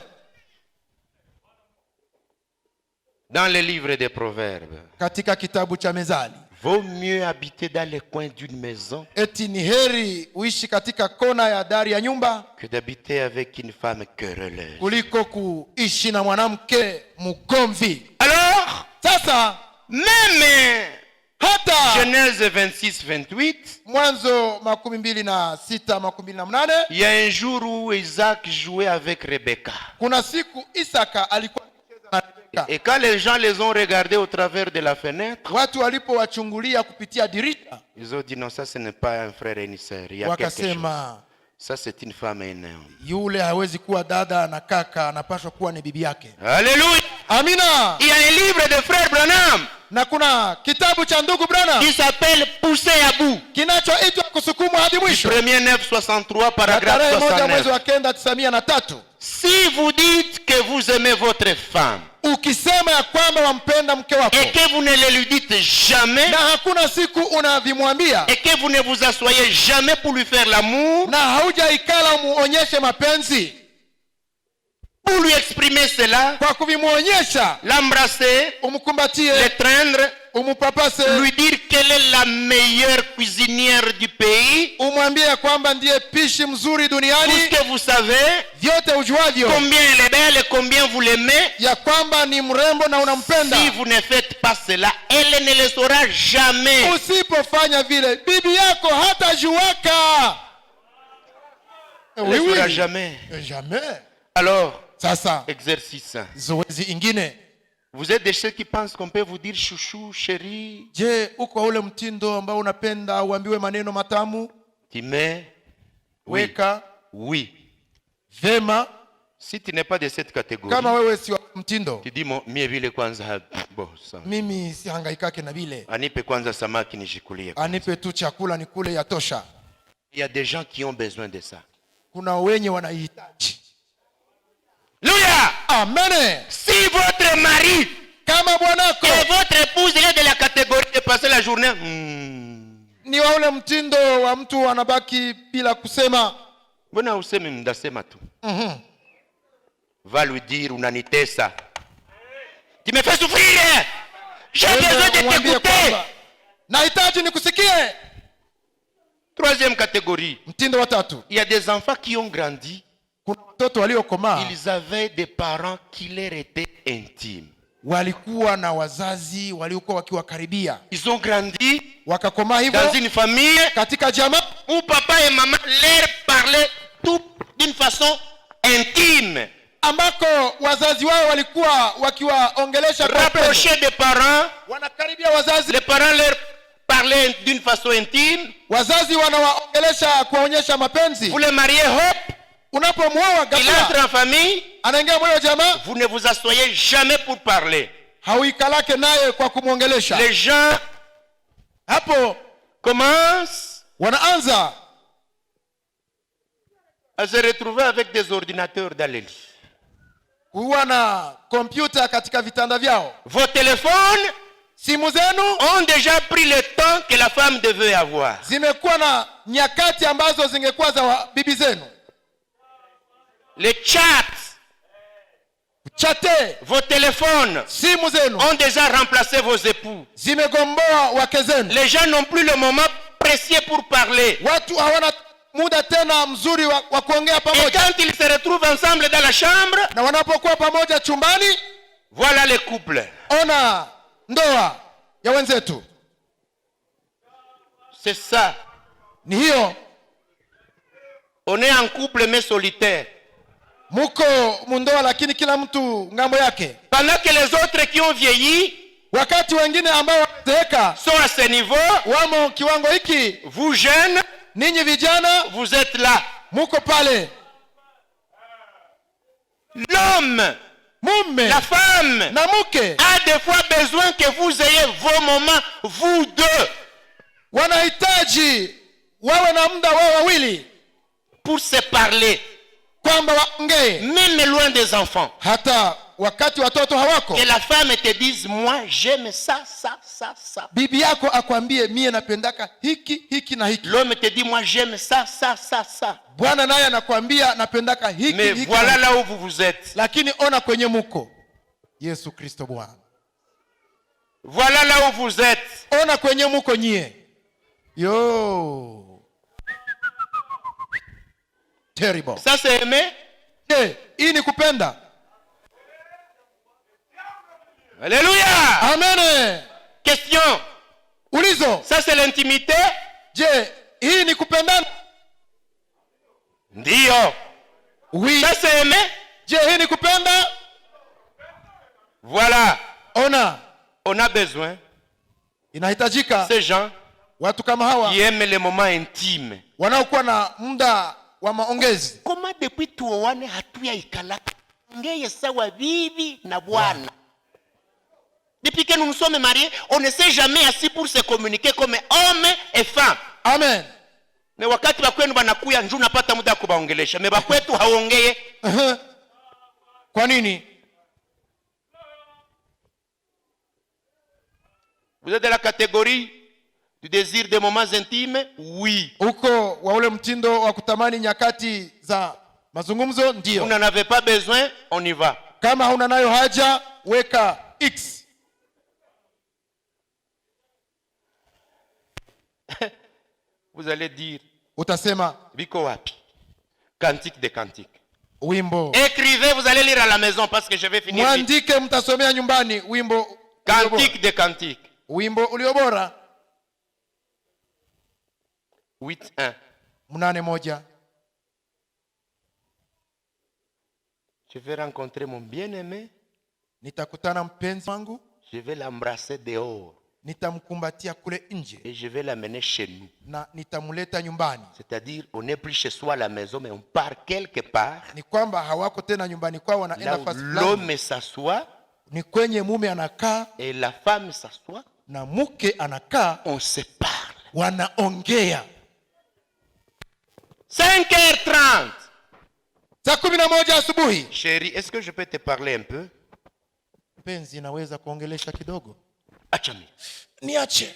dans le livre des Proverbes, katika kitabu cha Mezali, vaut mieux habiter dans les coins d'une maison eti ni heri uishi katika kona ya dari ya nyumba que d'habiter avec une femme querelleuse. kuliko kuishi na mwanamke mgomvi. Alors, Sasa même hata Genèse 26-28, Mwanzo 26:28, il y a un jour où Isaac jouait avec Rebecca. kuna siku Isaka alikuwa akicheza na Rebeka. Et quand les gens les ont regardés au travers de la fenêtre, watu walipowachungulia kupitia dirisha, ils ont dit non, ça ce n'est pas un frère et une sœur, il y a quelque chose. wakasema Ça c'est une femme et un homme. yule hawezi kuwa dada na kaka, anapaswa kuwa ni bibi yake. Alléluia. Amina. Il y a un livre de frère Branham Na kuna kitabu cha ndugu Branham qui s'appelle Pousser à bout. kinachoitwa kusukumwa hadi mwisho. 1er paragraphe Tarehe 1 mwezi 69. wa 903. Si vous dites que vous aimez votre femme Ukisema ya kwamba wampenda mke wako et que vous ne le lui dites jamais na hakuna siku unavimwambia et que vous ne vous asseyez jamais pour lui faire l'amour, na haujaikala umuonyeshe mapenzi pour lui exprimer cela, kwa kuvimuonyesha, l'embrasser, umkumbatie, l'étreindre, umupapase, lui dire quelle est la meilleure cuisinière du pays, umwambie ya kwamba ndiye pishi mzuri tout duniani, ce que vous savez, vyote ujuavyo combien elle est belle et combien vous l'aimez. ya kwamba ni mrembo na unampenda. Si vous ne faites pas cela, elle ne le saura jamais. Usipofanya vile, bibi yako hatajuaka. Elle ne le saura jamais. Jamais. Alors, Sasa exercice. zoezi ingine. Vous êtes de ceux qui pensent qu'on peut vous dire chouchou, chérie, Je, uko ule mtindo ambao unapenda uambiwe maneno matamu? tu m'aimes? Oui. Weka Oui. vema. Si tu n'es pas de cette catégorie, Kama wewe si wa mtindo, tu dis mie vile kwanza bon ça. mimi sihangaikake na vile, Anipe kwanza samaki nijikulie. anipe tu chakula nikule yatosha. Il y a des gens qui ont besoin de ça. Kuna wenye wanahitaji. Alléluia. Amen. Si votre mari Kama bwanako et votre épouse il est de la catégorie de passer la journée, ni wa ule mtindo wa mtu anabaki bila kusema, mbona useme ndasema tu? Va lui dire unanitesa. Tu me fais souffrir. J'ai besoin de mwambie t'écouter. kwamba nahitaji nikusikie. Troisième catégorie. Mtindo wa tatu, Il y a des enfants qui ont grandi. kuna watoto waliokomaa, Ils avaient des parents qui leur étaient intimes. walikuwa na wazazi waliokuwa wakiwakaribia, Ils ont grandi wakakomaa dans hivyo une famille katika jamaa où papa et maman leur parlaient tout d'une façon intime. ambako wazazi wao walikuwa wakiwaongelesha kwa upendo. Rapprochés des parents, Wanakaribia wazazi, les parents leur parlaient d'une façon intime. wazazi wanawaongelesha kuwaonyesha mapenzi. Vous les mariez, hop, Unapomwoa il entre ghafla en famille, anaingia moyo jamaa, vous ne vous asseyez jamais pour parler. hauikalake naye kwa kumwongelesha. Les gens Hapo commencent wanaanza à se retrouver avec des ordinateurs dans les lits. kuwa na kompyuta katika vitanda vyao. Vos téléphones Simu zenu ont déjà pris le temps que la femme devait avoir. zimekuwa na nyakati ambazo zingekuwa za bibi zenu. Les chats, Chate, vos téléphones simu zenu ont déjà remplacé vos époux. zimegomboa wake zenu. Les gens n'ont plus le moment précieux pour parler. Watu hawana muda tena mzuri wa kuongea Et pamoja, quand ils se retrouvent ensemble dans la chambre, na wanapokuwa pamoja chumbani, voilà les couples. ona ndoa ya wenzetu. C'est ça. Ni hiyo, On est en couple mais solitaire. muko mundoa lakini kila mtu ngambo yake, Pendant que les autres qui ont vieilli wakati wengine ambao wamezeeka sont à ce niveau, wamo kiwango hiki. vous jeunes, Ninyi vijana vous êtes là. muko pale. L'homme, Mume la femme na mke a des fois besoin que vous ayez vos moments, vous deux, wanahitaji wawe na muda wao wawili, pour se parler, kwamba waongee même loin des enfants. hata wakati watoto hawako. Que la femme te dise, moi j'aime ça, ça, ça, ça. Bibi yako akwambie mie napendaka hiki hiki na hiki. L'homme te dit, moi j'aime ça, ça, ça, ça. Bwana naye anakwambia napendaka hiki Mais hiki voilà na hiki. là où vous êtes. Lakini ona kwenye muko. Yesu Kristo Bwana. Voilà là où vous êtes. Ona kwenye muko nyie. Yo. Terrible. Ça c'est aimer. Je, hii ni kupenda? Alléluia. Amen. Question. Ulizo. Ça c'est l'intimité. Je, hii ni kupendana? Ndio. Oui. Ça c'est aimer. Je, hii ni kupenda? Voilà. Ona, On a besoin inahitajika ces gens watu kama hawa qui aiment les moments intimes. wanaokuwa na muda wa maongezi. Comment depuis tuoane hatuya ikala ngeye sawa bibi na bwana. Depuis que nous nous sommes mariés, on ne s'est jamais assis pour se communiquer comme homme et femme. Amen. Mais wakati wakwenu banakuya njoo napata muda kubaongelesha. Mais bakwetu haongee. Kwa nini? Vous êtes de la catégorie du désir des moments intimes? Oui. Uko wa ule mtindo wa kutamani nyakati za mazungumzo? Vous Ndio. n'en avez pas besoin, on y va. Kama huna nayo haja, weka X. Vous allez dire, Utasema biko wapi? Cantique des cantiques. wimbo. Écrivez, vous allez lire à la maison parce que je vais finir vite. Mwandike, mtasomea nyumbani wimbo. Cantique des cantiques. Wimbo ulio bora. 8-1. 8:1. Je vais rencontrer mon bien-aimé. Nitakutana mpenzi wangu, Je vais l'embrasser dehors. nitamkumbatia kule nje Et je vais l'amener chez nous. na nitamleta nyumbani. C'est-à-dire, on n'est plus chez soi à la maison, mais on part quelque part. Ni kwamba hawako tena nyumbani kwao, Là wanaenda où fasi fulani. l'homme s'assoit Ni kwenye mume anakaa et la femme s'assoit, na mke anakaa, on se parle. wanaongea. 5h30. Saa 11 asubuhi. Chérie, est-ce que je peux te parler un peu? Mpenzi, naweza kuongelesha kidogo? Achami. Niache.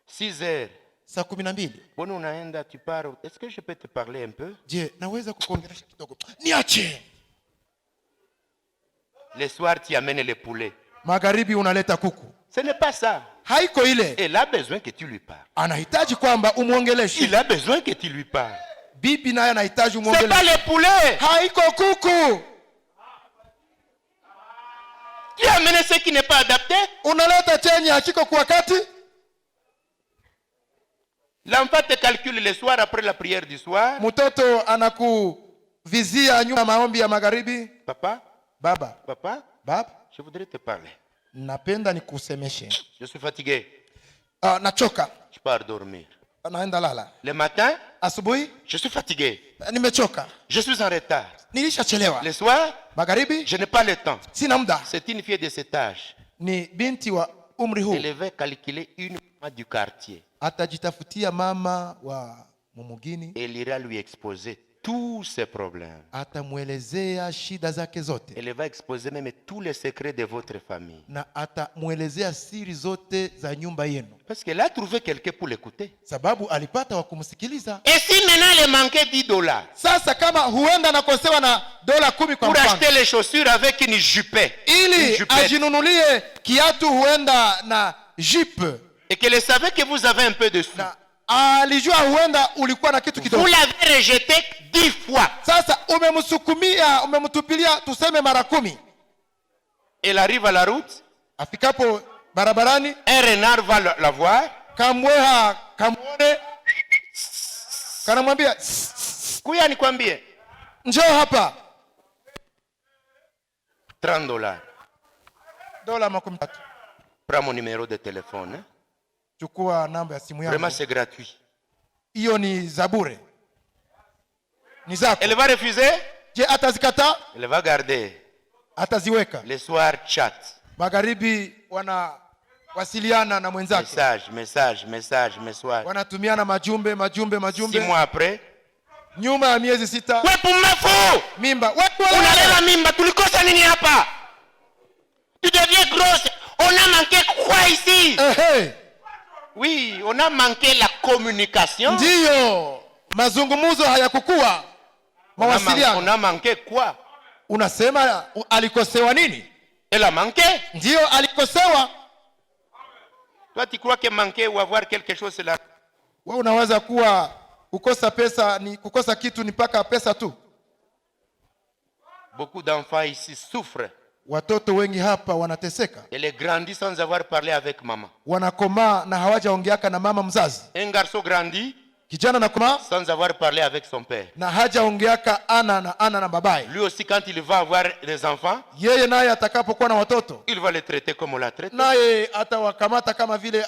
6h. Saa 12. Bon, unaenda, tu parles. Est-ce que je peux te parler un peu? Je, naweza kukuongelesha kidogo? Niache. Le soir, tu amènes le poulet. Magharibi unaleta kuku. Ce n'est pas ça. Haiko ile. Elle a besoin que tu lui parles. Anahitaji kwamba umuongeleshe. Il a besoin que tu lui parles. Bibi naye anahitaji C'est pas umuongeleshe. le poulet. Haiko kuku. Tu amènes ce qui n'est pas adapté. Unaleta chenye hakiko kwa wakati. L'enfant te calcule le soir après la prière du soir. Mtoto anakuvizia nyuma maombi ya magharibi. Papa, Baba, papa, baba, je voudrais te parler. napenda nikusemeshe. Je suis fatigué. Nachoka. Je pars dormir. Naenda lala. Le matin, Asubuhi je suis fatigué. nimechoka. Je suis en retard. Nilishachelewa. Le soir, Magharibi je n'ai pas le temps. sina muda. C'est une fille de cet âge. Ni binti wa umri huu. Elle va calculer une maman du quartier. Atajitafutia mama wa mumugini. Elle ira lui exposer tous ses problèmes. Atamwelezea shida zake zote. Elle va exposer même tous les secrets de votre famille. Na atamwelezea siri zote za nyumba yenu. Parce qu'elle a trouvé quelqu'un pour l'écouter. Sababu alipata wa kumsikiliza. Et si maintenant elle manquait $10 Sasa kama huenda nakosewa na dola 10 kwa pour mfano, acheter les chaussures avec une jupette, ili ajinunulie kiatu huenda na jipe, et qu'elle savait que vous avez un peu de sous, na alijua huenda ulikuwa na kitu vous kidogo. l'avez rejeté 10 fois. Sasa umemsukumia, umemtupilia tuseme mara 10. Elle arrive à la route, Afikapo barabarani, un renard va la voir, kamweha kamuone, kanamwambia kuya nikwambie, njoo hapa. $30. Dola 30. Prends mon numéro de téléphone. Hein? Chukua namba ya simu Vraiment, yangu. c'est gratuit. Hiyo ni za bure. Ni zako. Elle va refuser, Je, atazikata? elle va garder. Ataziweka. Le soir, chat. Magharibi wanawasiliana na mwenzake. Message. Wanatumiana majumbe. 6 mois après, Nyuma ya miezi 6, wewe pumbafu, mimba. Wewe unalela mimba, tulikosa nini hapa? Tu deviens grosse. On a manqué quoi ici? Oui, on a manqué la communication. Ndiyo, mazungumzo hayakukua. Mawasiliano. On a manqué quoi? Unasema alikosewa nini? Elle a manqué. Ndiyo, alikosewa. Toi, tu crois que manquer ou avoir quelque chose, c'est là? Wewe unaweza kuwa kukosa pesa ni kukosa kitu ni paka pesa tu. Beaucoup d'enfants ici souffrent. Watoto wengi hapa wanateseka. Elle grandit sans avoir parlé avec maman. Wanakomaa na hawajaongeaka na mama mzazi. Un garçon grandit. kijana na koma sans avoir parlé avec son père. na hajaongeaka ana na babaye. Lui aussi, quand il va avoir des enfants, Yeye naye atakapokuwa na watoto, il va les traiter comme on l'a traité. naye atawakamata kama vile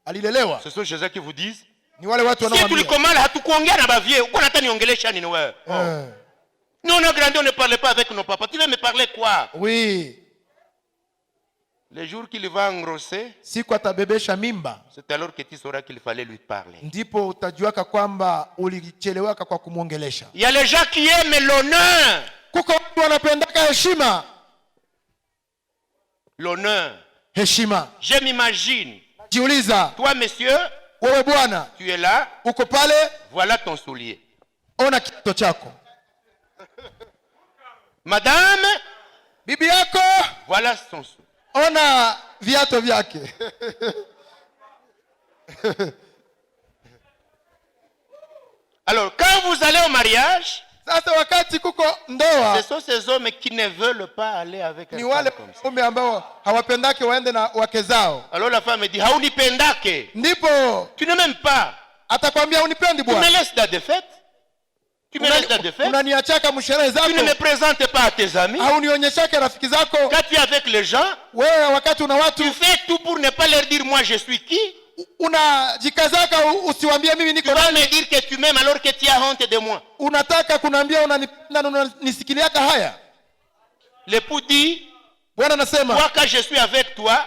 alilelewa. Ce sont ceux qui vous disent, Ni wale watu si wanaoambia tulikomala hatukuongea na bavie, uko nataka niongelesha nini wewe? Nous on a grandi, on ne parlait pas avec nos papas. Tu veux me parler quoi? oui, Le jour qu'il va engrosser, siku atabebesha mimba, c'est alors que tu sauras qu'il fallait lui parler. ndipo utajuaka kwamba ulichelewaka kwa kumwongelesha. Il y a les gens qui aiment l'honneur. Kuko watu wanapendaka heshima. L'honneur. Heshima. Je m'imagine, Jiuliza, toi monsieur, wewe bwana, tu es là, uko pale, voilà ton soulier. ona kiato chako. Madame, Bibi yako, voilà son soulier. ona viato vyake. Alors, quand vous allez au mariage, Sasa wakati kuko ndoa, ce sont ces hommes qui ne veulent pas aller avec un ni femme wale comme ça. waume ambao hawapendake waende na wake zao. Alors la femme dit, haunipendake. Ndipo Tu ne m'aimes pas. atakwambia unipendi Tu me bwana. laisses dans des fêtes. Tu me laisses dans des fêtes. Unaniachaka msherehe Tu ne me zako, présentes pas à tes amis. haunionyeshake rafiki zako. Quand tu es avec les gens, Wewe wakati una watu tu fais tout pour ne pas leur dire moi je suis qui. unajikazaka usiwaambie mimi Tu niko vas nani. me dire que tu m'aimes alors que tu as honte de moi. Unataka kuniambia unanipenda na unanisikiliaka haya. L'époux dit, Bwana anasema, toi quand je suis avec toi,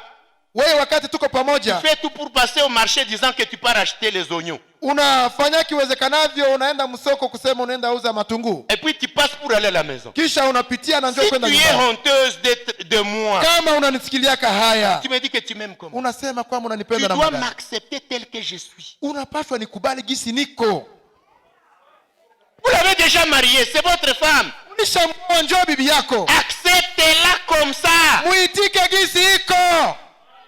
wewe wakati tuko tu pamoja, fais tout pour passer au marché disant que tu pars acheter les oignons. unafanya kiwezekanavyo, unaenda msoko kusema unaenda uza matunguu, Et puis tu passes pour aller à la maison. kisha unapitia na njoo Si kwenda tu es nyumbani. honteuse de moi, Kama unanisikiliaka haya, tu me dis que tu m'aimes comme moi. unasema kwamba Tu unanipenda na dois magani. m'accepter tel que je suis. Unapaswa nikubali gisi niko. Vous l'avez déjà mariée, c'est votre femme. Ulishamwoa, njoo bibi yako, Acceptez-la comme ça. muitike gisi iko.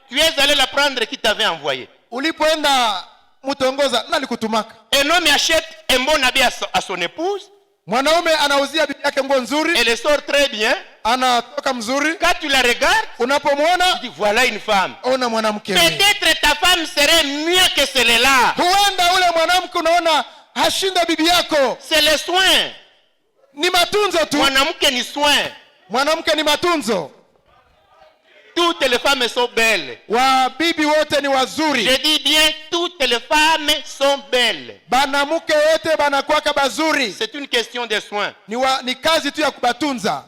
Tu es allé la prendre qui t'avait envoyé. Ulipoenda mtongoza na alikutumaka. Un homme achète un bon habit à son épouse. Mwanaume anauzia bibi yake nguo nzuri, Elle sort très bien. anatoka mzuri. Quand tu la regardes, Unapomwona, tu dis voilà une femme. ona mwanamke huyu. Peut-être ta femme serait mieux que celle-là. Huenda ule mwanamke unaona hashinda bibi yako. C'est le soin. Ni matunzo tu. Mwanamke ni soin. Mwanamke ni matunzo. Toutes les femmes sont belles. Wabibi wote ni wazuri. Je dis bien, toutes les femmes sont belles. Banamuke wote banakuwaka bazuri. C'est une question de soin. Ni kazi tu ya kubatunza.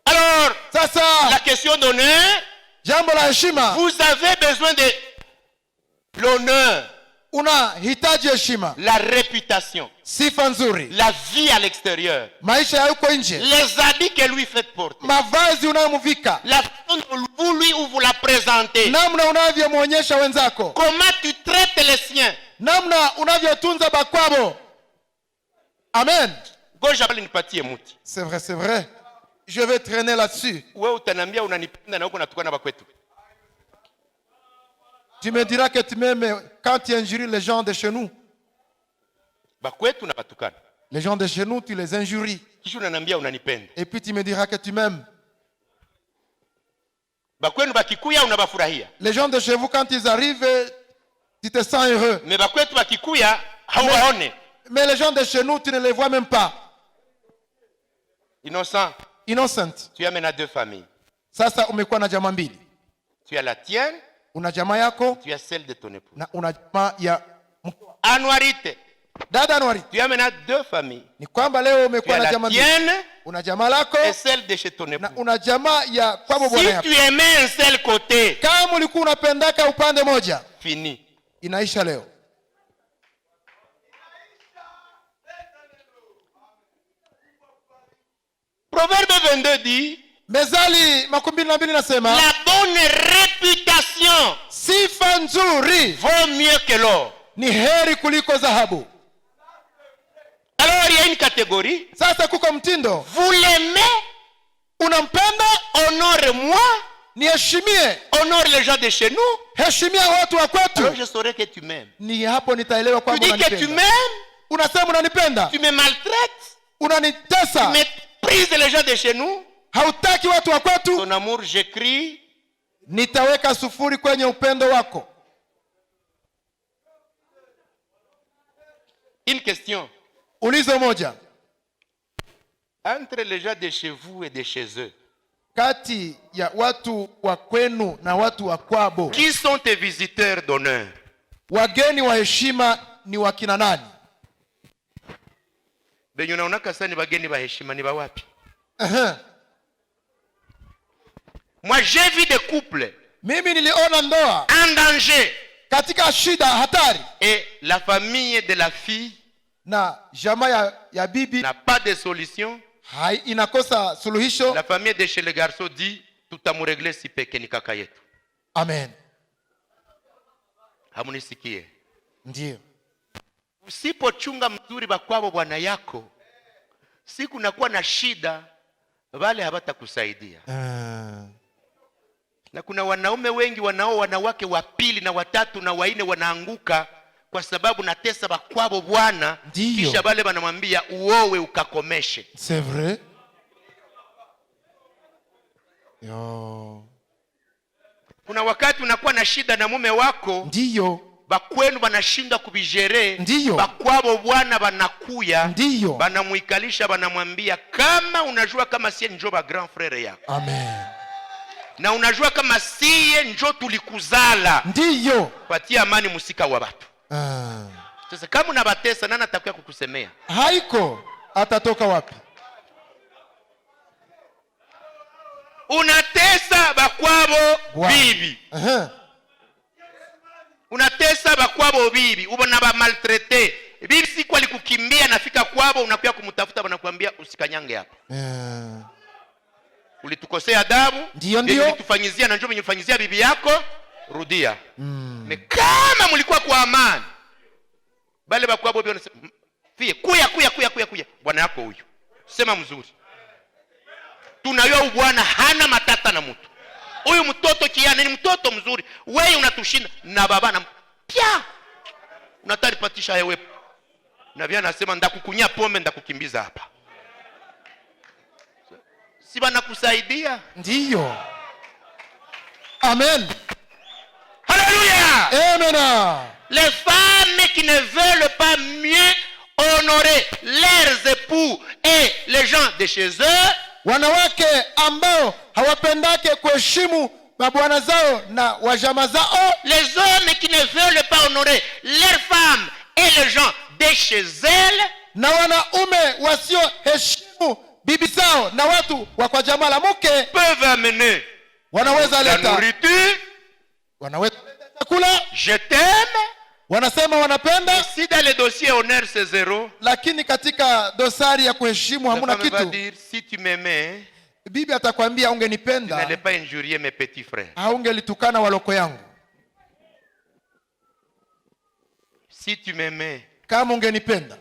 Alors, Sasa la question d'honneur, jambo la heshima, vous avez besoin de l'honneur, unahitaji heshima, la réputation, sifa nzuri, la vie à l'extérieur, maisha ya huko nje, les habits que lui fait porter, mavazi unayomvika, la façon dont vous lui ou vous la présentez, namna unavyomwonyesha wenzako, comment tu traites les siens. namna unavyotunza bakwabo. Amen. Goja nipatie muti. C'est vrai, c'est vrai. Je vais traîner là-dessus. Wewe utanambia unanipenda na huko natukana bakwetu. Tu me diras que tu m'aimes quand tu injuries les gens de chez nous. Bakwetu na batukana. Les gens de chez nous, tu les injuries. Kisha unanambia unanipenda. Et puis tu me diras que tu m'aimes. Bakwenu bakikuya unabafurahia. Les gens de chez vous, quand ils arrivent, tu te sens heureux. Mais bakwetu bakikuya hauwaone. Mais les gens de chez nous, tu ne les vois même pas. Innocent, Innocent. tu as maintenant deux familles. Sasa umekuwa na jamaa mbili. Tu as la tienne, Una jamaa yako tu as celle de ton épouse. na una jamaa ya Anuarite, dada Anwari. tu as maintenant deux familles. Ni kwamba leo Tu umekuwa as na la jamaa mbili. tienne Una jamaa lako et celle de chez ton na épouse. una jamaa ya kwabo bwana Si yako. tu aimais un seul côté, Kama ulikuwa unapendaka upande moja, fini. inaisha leo. Proverbe 22 dit, Mezali 22 nasema, la bonne réputation sifa nzuri vaut mieux que l'or. ni heri kuliko dhahabu. Alors il y a une catégorie. Sasa kuko mtindo, Vous l'aimez, unampenda, honore-moi, niheshimie, honore les gens de chez nous. heshimia watu wa Alors kwetu. je saurai que tu m'aimes. Ni hapo nitaelewa Tu kwamba dis que tu unanipenda. m'aimes, Unasema unanipenda, tu me maltraites, tu unanitesa, méprises les gens de chez nous. hautaki watu wa kwetu. Ton amour, j'écris, Nitaweka sufuri kwenye upendo wako. Une question. Ulizo moja. Entre les gens de chez vous et de chez eux, Kati ya watu wa kwenu na watu wa kwabo, qui sont tes visiteurs d'honneur? wageni wa heshima ni wakina nani? Benye unaonaka sana ni wageni wa heshima ni wapi? Moi j'ai vu des couples Mimi niliona ndoa en danger katika shida, hatari, et la famille de la fille na jamaa ya bibi n'a pas de solution. inakosa suluhisho. La famille de chez le garçon dit tutamuregle si peke ni kaka yetu. Amen. Hamunisikie? Ndio. Usipochunga mzuri bakwabo bwana yako, siku nakuwa na shida, wale hawatakusaidia. Na kuna wanaume wengi wanao wanawake wa pili na watatu na waine wanaanguka kwa sababu natesa bakwabo bwana, kisha wale wanamwambia uowe ukakomeshe. C'est vrai? Yo. Kuna wakati unakuwa na shida na mume wako, Ndio. bakwenu banashinda kubijere, Ndio. bakwabo bwana banakuya, Ndio. banamuikalisha, banamwambia kama unajua kama sie njo ba grand frère yako. Amen. Na unajua kama siye njo tulikuzala. Ndio. Patia amani musika wa batu. Sasa kama unabatesa nani atakuya kukusemea? Haiko, atatoka wapi? Unatesa bakwabo bibi. Unatesa bakwabo bibi, ubona ba maltraité. Bibi siku alikukimbia nafika kwabo unakuya kumtafuta wanakuambia usikanyange hapa. Ulitukosea adabu, ndio ulitufanyizia na njoo mnyefanyizia bibi yako, rudia. Kama mlikuwa kwa amani, bale bakwabo bibi wanasema fie kuya bwana yako huyu. Sema mzuri. Tunayua bwana hana matata na mtu. Huyu mtoto kiana ni mtoto mzuri. Wewe unatushinda na baba na pia. Unataka patisha yewe. Na vya nasema ndakukunya pombe ndakukimbiza hapa. Si bana kusaidia? Ndio. Amen. Alléluia. Amen. Les femmes qui ne veulent pas mieux honorer leurs époux et les gens de chez eux, wanawake ambao hawapendake kuheshimu mabwana zao na wajama zao, les hommes qui ne veulent pas honorer leurs femmes et les gens de chez elles, na wanaume wasio heshimu bibi zao na watu wa kwa jamaa la mke, peuvent amener wanaweza la leta nourriture, wanaweza chakula, je t'aime, wanasema wanapenda. Si dans le dossier honneur c'est zéro, lakini katika dosari ya kuheshimu hamuna kitu. Va dire, si tu m'aimais, bibi atakwambia ungenipenda, tu n'allais pas injurier mes petits frères. haungelitukana waloko yangu. Si tu m'aimais, kama ungenipenda.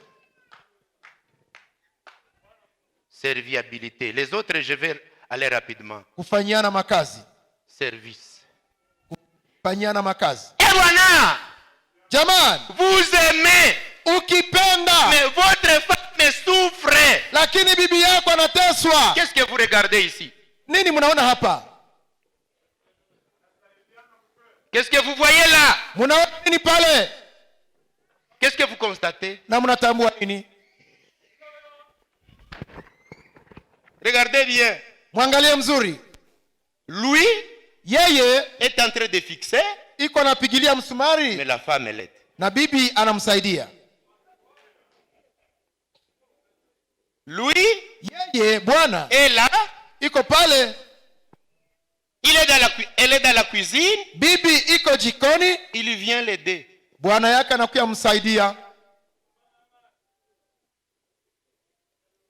Serviabilité. Les autres, je vais aller rapidement. Kufanyiana makazi. Service. Kufanyiana makazi. Eh bwana! Jamani, vous aimez, ukipenda, mais votre femme souffre. Lakini bibi yako anateswa. Qu'est-ce que vous regardez ici? Nini mnaona hapa? Qu'est-ce que vous voyez là? Mnaona nini pale? Qu'est-ce que vous constatez? Na mnatambua nini? Regardez bien. Mwangalie mzuri. Lui, yeye est en train de fixer, iko anapigilia msumari, mais la femme elle est. Na bibi anamsaidia. Lui, yeye bwana, est là, iko pale, elle est dans la cuisine, bibi iko jikoni, il vient l'aider. Bwana yake anakuja msaidia.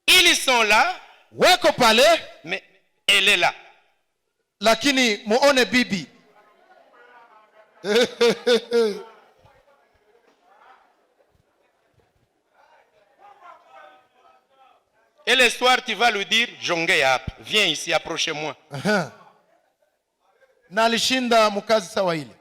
Ils sont là, wako pale, mais elle est là. Lakini muone bibi. Et le soir, tu vas lui dire, Jongeap, viens ici, approchez-moi. Na alishinda mkazi sawa ile.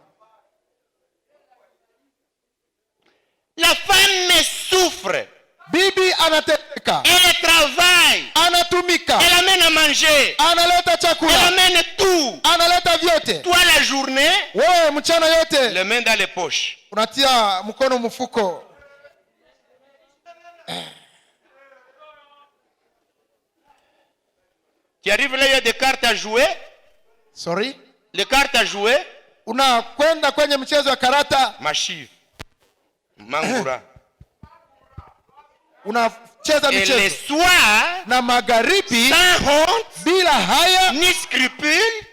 La femme souffre. Bibi anateseka. Elle travaille. Anatumika. Elle amène à manger. Analeta chakula. Elle amène tout. Analeta vyote. Toi la journée, mchana yote, les mains dans les poches. Unatia mkono mfuko. Tu arrives là, il y a des cartes à jouer. Sorry? Les cartes à jouer. Unakwenda kwenye mchezo wa karata. Machive. Mangura. Unacheza Et michezo. le soir, Na magharibi sans honte, bila haya, ni scrupule,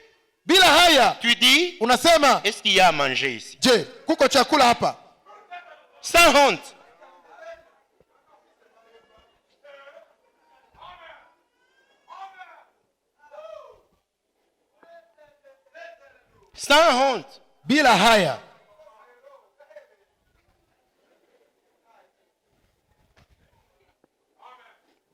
bila haya tu dis, unasema, est-ce qu'il y a à manger ici? je, kuko chakula hapa? Sans honte. Sans honte. Bila haya.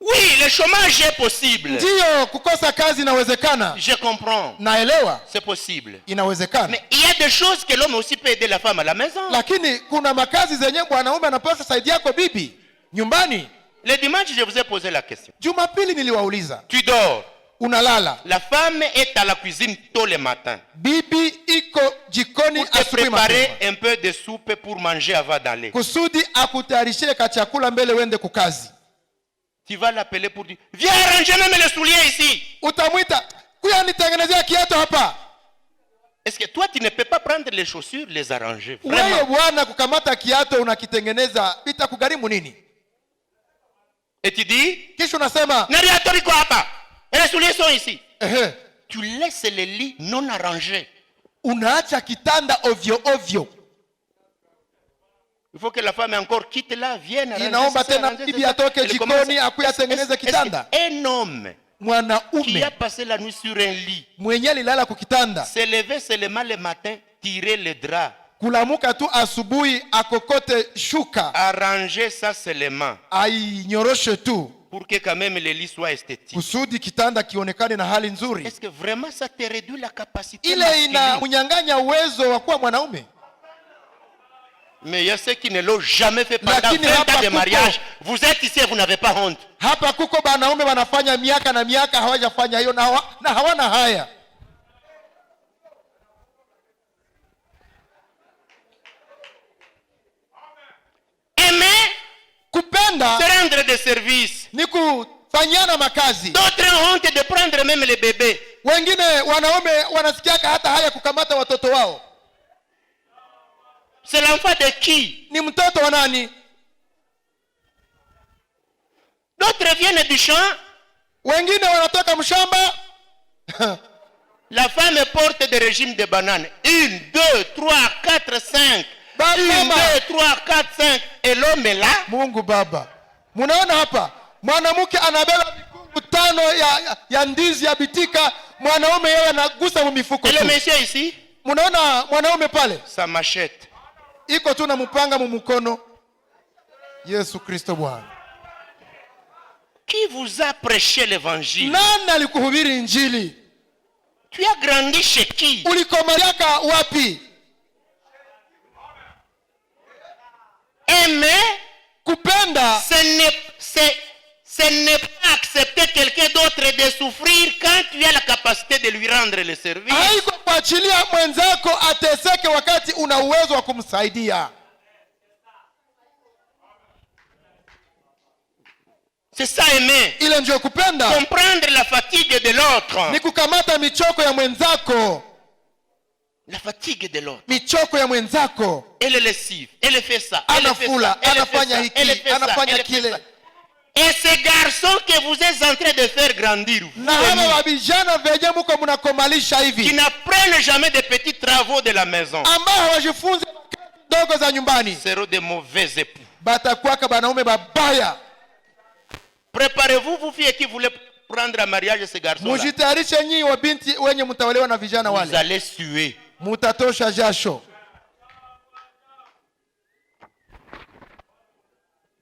Oui, le chômage est possible. Ndiyo, kukosa kazi inawezekana. Je comprends. Naelewa, C'est possible. inawezekana. Mais il y a des choses que l'homme aussi peut aider la femme à la maison. Lakini kuna makazi zenye mwanaume anapaswa saidia yako bibi nyumbani. Le dimanche, je vous ai posé la question. Jumapili niliwauliza, Tu dors. unalala, La femme est à la cuisine tôt le matin. bibi iko jikoni Pour te asubuhi préparer mapema un peu de soupe pour manger avant d'aller. kusudi akutayarishie ka chakula mbele uende kukazi. Tu vas l'appeler pour dire, viens arranger même les souliers ici. Utamwita, kuya nitengenezea kiatu hapa. Est-ce que toi, tu ne peux pas prendre les chaussures, les arranger? Wewe Vraiment. bwana, kukamata kiatu unakitengeneza itakugharimu nini? Et tu dis, Kisha unasema Nariatori quoi hapa? Et les souliers sont ici. ehe, Tu laisses les lits non arrangés. unaacha kitanda ovyo ovyo. Il faut que la femme encore quitte là, vienne arranger Inaomba ça, tena arranger bibi ça. atoke Elle commence- jikoni akuya atengeneze kitanda. Un homme qui Mwanaume a passé la nuit sur un lit, mwenye alilala kukitanda, se lever seulement le matin, tirer le drap, kulamuka tu asubuhi akokote shuka arranger ça seulement, ainyoroshe tu pour que quand même le lit soit esthétique. kusudi kitanda kionekane na hali nzuri. Est-ce que vraiment ça te réduit la capacité Ile masculine? inamunyang'anya uwezo wa kuwa mwanaume. Mais il y a ceux qui ne l'ont jamais fait pendant Lakini 20 ans hapa de kuko- mariage. Vous êtes ici et vous n'avez pas honte. Hapa kuko banaume wanafanya miaka na miaka hawajafanya hiyo na hawana haya. Aimer, Kupenda se rendre des services. ni kufanyiana makazi. D'autres ont honte de prendre même les bébés. Wengine wanaume wanasikiaka hata haya kukamata watoto wao. C'est l'enfant de qui? Ni mtoto wa nani? D'autres viennent du champ. Wengine wanatoka mshamba. La femme porte des régimes de bananes. 1, 2, 3, 4, 5. 1, 2, 3, 4, 5. Et l'homme est là. Mungu Baba, munaona hapa mwanamke anabeba mikungu 5 ya ndizi ya bitika, mwanaume yeye anagusa mifuko Et le tu. monsieur ici, Munaona mwanaume pale sa machette. iko tu na mpanga mumukono. Yesu Kristo Bwana, Qui vous a prêché l'évangile? nani alikuhubiri injili? Tu as grandi chez qui? Ulikomaliaka wapi? Aimer, Kupenda ce n'est pas accepter quelqu'un d'autre de souffrir quand tu as la capacité de lui rendre le service. haiko kuachilia mwenzako ateseke wakati una uwezo wa kumsaidia. C'est ça aimer. Ile ndio kupenda, Comprendre la fatigue de l'autre. ni kukamata michoko ya mwenzako, La fatigue de l'autre. michoko ya mwenzako. Elle est lessive. Elle fait ça. Elle fait Anafula, ça. Elle fait anafanya ça. hiki, Elle fait ça. anafanya Elle fait kile. ça. Et ces garçons que vous êtes en train de faire grandir, vous Na hawa wabijana venye muko mnakomalisha qui hivi, n'apprennent jamais des petits travaux de la maison, ambao hawajifunzi kazi ndogo za nyumbani, seront de mauvais époux. batakuwaka banaume babaya. Préparez-vous, vous filles qui voulez prendre en mariage ces garçons-là. Mujitayarishe nyinyi wa binti wenye mtaolewa na vijana Vous wale, allez suer. mutatosha jasho.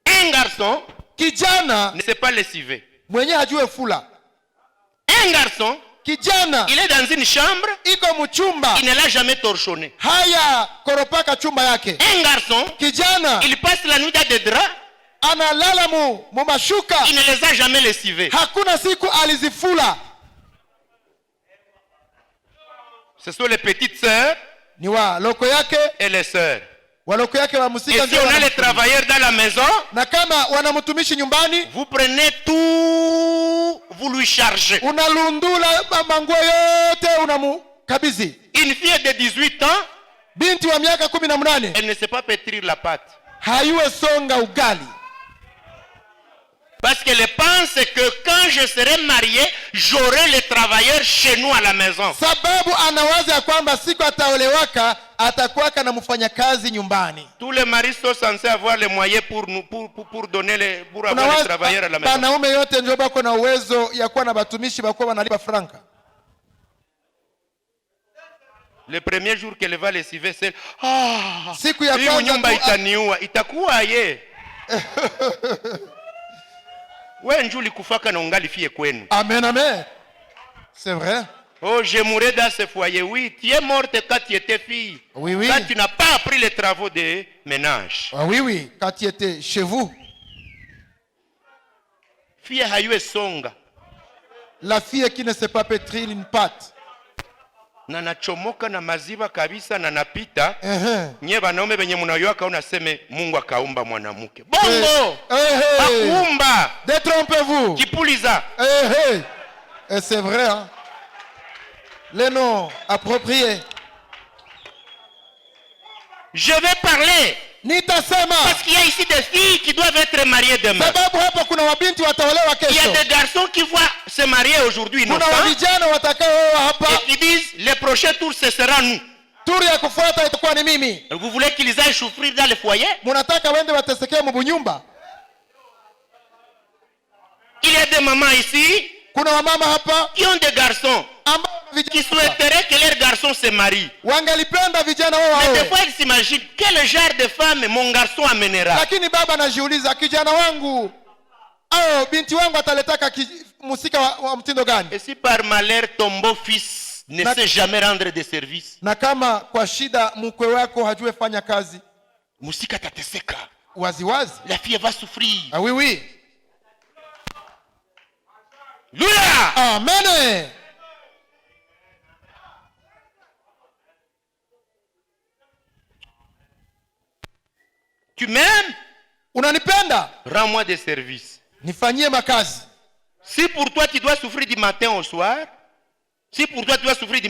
Un garçon Kijana ne sait pas lessiver. mwenye hajue fula, Un garçon, kijana il est dans une chambre, iko mchumba, il ne l'a jamais torchonné. haya koropaka chumba yake. Un garçon, Kijana il passe la nuit dans des draps, analala mu mashuka, il ne les a jamais lessivés. hakuna siku alizifula. Ce sont les petites sœurs Ni wa loko yake et les sœurs. waloko yake wa Et musika si ndio on a les wanamtumishi. travailleurs dans la maison, Na kama wanamtumishi nyumbani, vous prenez tout, vous lui chargez. unalundula manguo yote unamukabidhi. Une fille de 18 ans, Binti wa miaka 18 elle ne sait pas pétrir la pâte. hayuwe songa ugali, Parce qu'elle pense que quand je serai marié, j'aurai les travailleurs chez nous à la maison. sababu anawaza ya kwamba siku ataolewaka atakuwaka na mfanyakazi nyumbani. Tous les maris sont censés avoir les moyens pour donner pour avoir les Unawaza travailleurs à la maison. banaume yote ndio bako na uwezo ya kuwa na batumishi bakuwa wanalipa franka. Le premier jour qu'elle va lessiver, c'est Siku ya hii kwanza nyumba tu- itaniua, itakuwa ye. Wewe njuli kufaka na ungali fie kwenu. Amen, amen. C'est vrai. Oh, je mourrais dans ce foyer. Oui, tu es morte quand tu étais fille. Oui, oui. Quand tu n'as pas appris les travaux de ménage. Ah, oui, oui. Quand tu étais chez vous, Fille hayue songa. la fille qui ne sait pas pétrir une pâte. Na nachomoka na maziwa kabisa na napita. Uh-huh. Nye banaume benye munayoaka unaseme Mungu akaumba mwanamke. Bongo! Hey. Akuumba! Détrompez-vous. Kipuliza! Hey. Et c'est vrai, hein? Les noms appropriés. Je vais parler. Nitasema. Parce qu'il y a ici des filles qui doivent être mariées demain. Sababu hapa kuna wabinti wataolewa Il y a kesho. des garçons qui voient se marier aujourd'hui Kuna innocents wavijana watakaooa hapa. et qui disent le prochain tour ce sera nous. Turi ya kufuata itakuwa ni mimi. Vous voulez qu'ils aillent souffrir dans le foyer? Munataka wende watesekee mubunyumba. Il y a des mamans ici Kuna wamama hapa qui ont des garçons ambao qui vijana hapa souhaiteraient que leurs garçons se marient. wangalipenda vijana wao Mais des waoe. fois ils s'imaginent quel genre de femme mon garçon amènera. Lakini baba anajiuliza kijana wangu au binti wangu ataletaka musika wa mtindo gani? Et si par malheur ton beau-fils ne sait jamais rendre des services, Na kama kwa shida mkwe wako hajue fanya kazi musika tateseka. waziwazi. La fille va souffrir. Ah oui oui. Louia! Amen. Tu m'aimes? Unanipenda? Rends-moi des services. Nifanyie makazi. Si pour toi tu dois souffrir du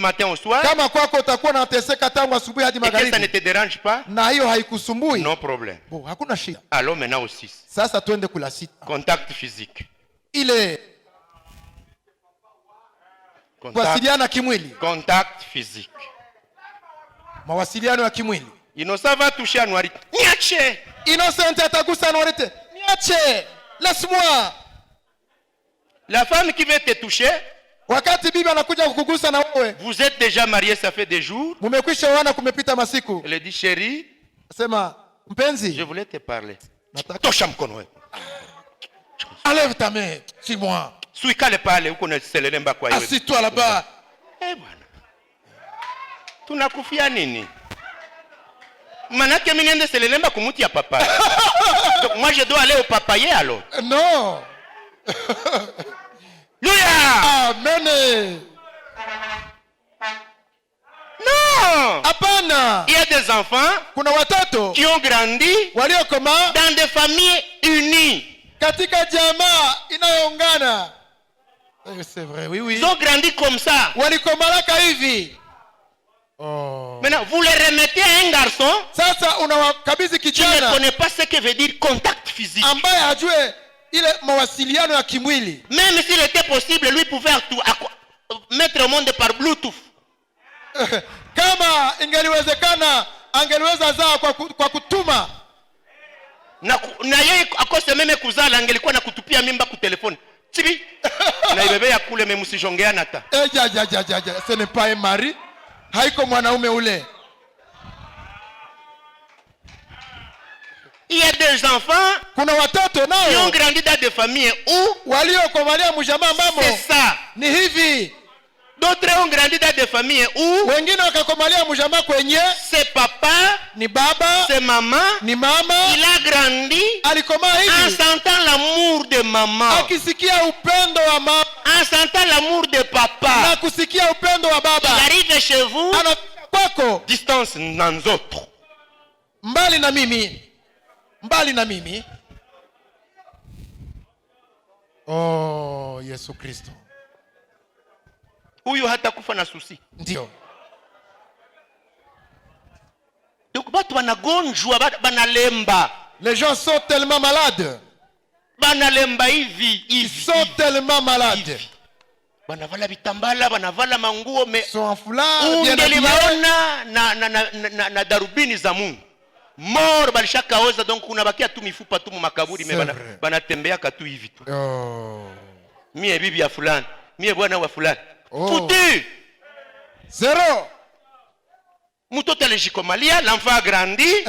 matin au soir, Kama kwako utakuwa unateseka tangu asubuhi hadi et que ça ne magharibi te dérange pas, na hiyo haikusumbui, non problème. bo, hakuna shida. Allons maintenant au 6. Sasa twende kula sita. Contact physique. Ile kuwasiliana kimwili, Contact physique. mawasiliano ya kimwili. Innocent va toucher à Noirite. Niache! Innocent atagusa Anuarite. Niache, laisse-moi. La femme qui veut te toucher, Wakati bibi anakuja kukugusa na wewe, vous êtes déjà mariés, ça fait des jours. mumekwisha wana kumepita masiku. Elle dit, chérie, Sema, je mpenzi, voulais te parler. nataka Tosha mkono wewe. enlève ta main, si moi. Suikale pale huko na selelemba kwa hiyo. Assis-toi là-bas. Eh bwana. Tunakufia nini? Manake mimi niende selelemba kumuti ya papa. Donc moi je dois aller au papayer alors. Non. Louia! Amen. Non! Hapana. Il y a des enfants Kuna watoto qui ont grandi waliokoma dans des familles unies. katika jamaa inayoungana. C'est vrai, oui, oui. Ils ont grandi comme ça. Walikomalaka hivi. Oh. Maintenant, vous les remettez à un garçon Sasa unawakabidhi qui ne kijana connaît pas ce que veut dire contact physique. ambaye hajue ile mawasiliano ya kimwili. Même s'il était possible, lui pouvait mettre au monde par Bluetooth. Kama ingeliwezekana angeliweza zaa kwa kutuma. Na yeye akose meme kuzala angelikuwa na kutupia mimba ku telefone. Chibi. Na ibebe ya kule meme msijongea hata. Ja, ce n'est pas un mari. Haiko mwanaume ule. Il y a des enfants Kuna watoto qui ont nao grandi dans des familles où waliokomalia mjamaa ambamo c'est ça. ni hivi. D'autres ont grandi dans des familles où Wengine wakakomalia mjamaa kwenye c'est papa, ni baba, c'est maman. ni mama, Il a grandi alikomaa en hivi sentant l'amour de maman, akisikia upendo wa mama en sentant l'amour de na papa. kusikia upendo wa Il baba. arrive chez vous, Anafika kwako distance dans autres. mbali na mimi, mbali na mimi. Oh, Yesu Kristo. Huyu hata kufa na susi. Ndio. Donc batu banagonjwa, banalemba. Les gens sont tellement malades. Banalemba hivi. Ils sont tellement malades. Banavala bitambala, banavala manguo me. Sont en foulard, bien habillés. na darubini za Mungu. Mort balishaka oza, donc unabakia tu mifupa tu makaburi, me banatembea katu hivi tu. Oh. Mie bibi ya fulani, mie bwana wa fulani. Oh. Foutu. Zéro. Moutoto alejikomalia, l'enfant a grandi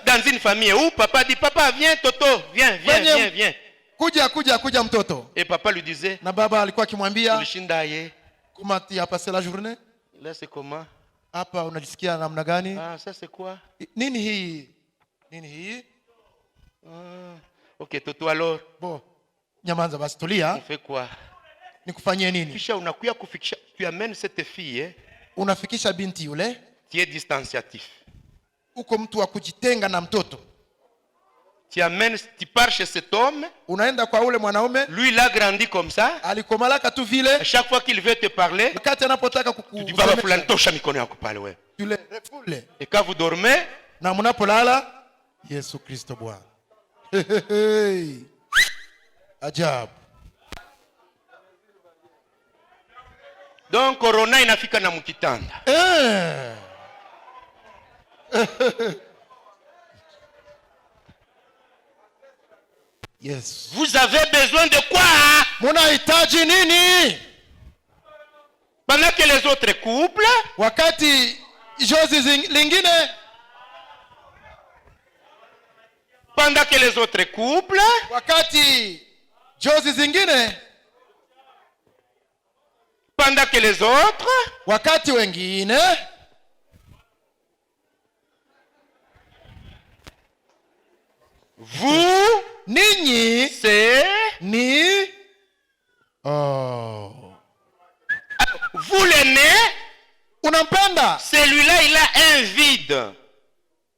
dans une famille où papa dit papa viens Toto, viens. Kuja mtoto. Et papa lui disait na baba alikuwa akimwambia ulishinda ye. Comment tu as passé la journée? Là c'est comment? Hapa unajisikia namna gani? Ah, ça c'est quoi? Nini hii? Ah, OK Toto alors. Bon. Nyamanza basi tulia. On fait quoi? Nikufanyie nini? Kisha unakuya kufikisha, tu amènes cette fille, unafikisha binti yule. Tu es distanciatif. Uko mtu wa kujitenga na mtoto. Tu pars chez cet homme. Unaenda kwa ule mwanaume. Lui il a grandi comme ça. Alikomalaka tu vile. À chaque fois qu'il veut te parler, wakati anapotaka tu dis baba fulani tosha mikono yako pale wewe. Tu le refoules. Et quand vous dormez, na mnapolala, Yesu Kristo Bwana. Ajabu. Donc corona inafika na mkitanda. Yes. Vous avez besoin de quoi? Munahitaji nini? Pendant que les autres couples, wakati jozi lingine, pendant que les autres couples, wakati jozi zingine, pendant que les autres, wakati wengine, vous, ninyi, c'est ni, oh. Vous l'aimez, unampenda, celui-là il a un vide.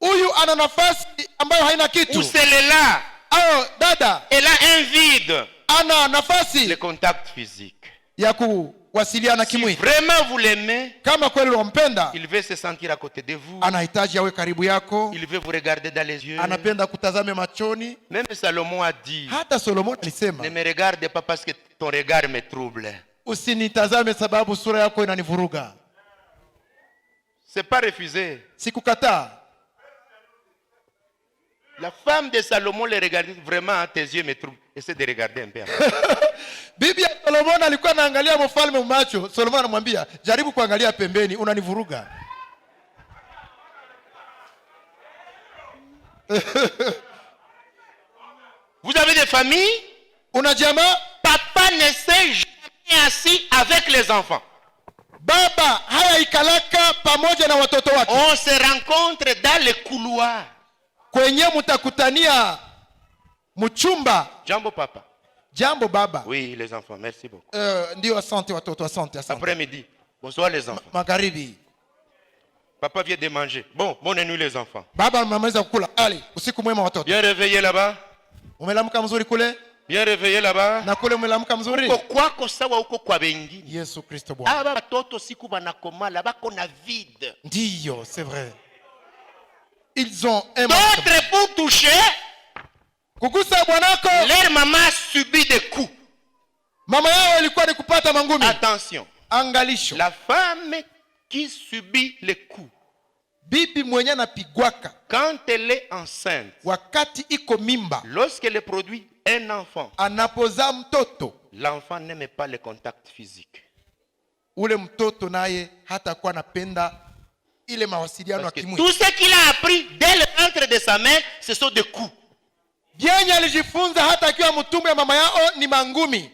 Huyu ana nafasi ambayo haina kitu. Ou celle-là, au dada, elle a un vide. Ana nafasi. Le contact physique. Ya kuwasiliana kimwili. Si vraiment vous l'aimez, kama kweli unampenda, il veut se sentir à côté de vous. Anahitaji awe karibu yako. Il veut vous regarder dans les yeux. Anapenda kutazame machoni. Même Salomon a dit, hata Solomon alisema, ne me regarde pas parce que ton regard me trouble. Usinitazame sababu sura yako inanivuruga. C'est pas refusé. Sikukataa. La femme de Salomon le regardait vraiment, tes yeux me troublent. Essaie de regarder un peu. Bibi ya Solomon alikuwa anaangalia mfalme macho. Solomon anamwambia, jaribu kuangalia pembeni, unanivuruga. Vous avez des familles? Una jamaa? Papa ne s'est jamais assis avec les enfants. Baba haya ikalaka pamoja na watoto wake. On se rencontre dans les couloirs. Kwenye mutakutania mchumba. Jambo papa. Jambo baba. Oui, les enfants, merci beaucoup. Ndio asante watoto, asante. Après-midi. Bonsoir les enfants. Magharibi. Papa vient de manger. Bon, bonne nuit les enfants. Baba amemaliza kukula. Ali, usiku mwema watoto. Bien réveillé là-bas. Umelamka mzuri kule? Bien réveillé là-bas. Na kule umelamka mzuri? Uko kwako sawa uko kwa wengine. Yesu Kristo Bwana. Aba watoto siku banakomala bako na vide. Ndio, c'est vrai. Ils ont un d'autres pour toucher. Kugusa bwanako. Leur maman a subi des coups. Mama yao ilikuwa ni kupata mangumi. Attention. Angalisho. La femme qui subit les coups. Bibi mwenye anapigwaka. Quand elle est enceinte. Wakati iko mimba. Lorsqu'elle produit un enfant. Anapoza mtoto. L'enfant n'aime pas le contact physique. Ule mtoto naye hata kuwa napenda ile mawasiliano ya kimwili. Tout ce qu'il a appris dès le ventre de sa mère, ce sont des coups. Yenye alijifunza hata akiwa mtumbo ya mama yao ni mangumi.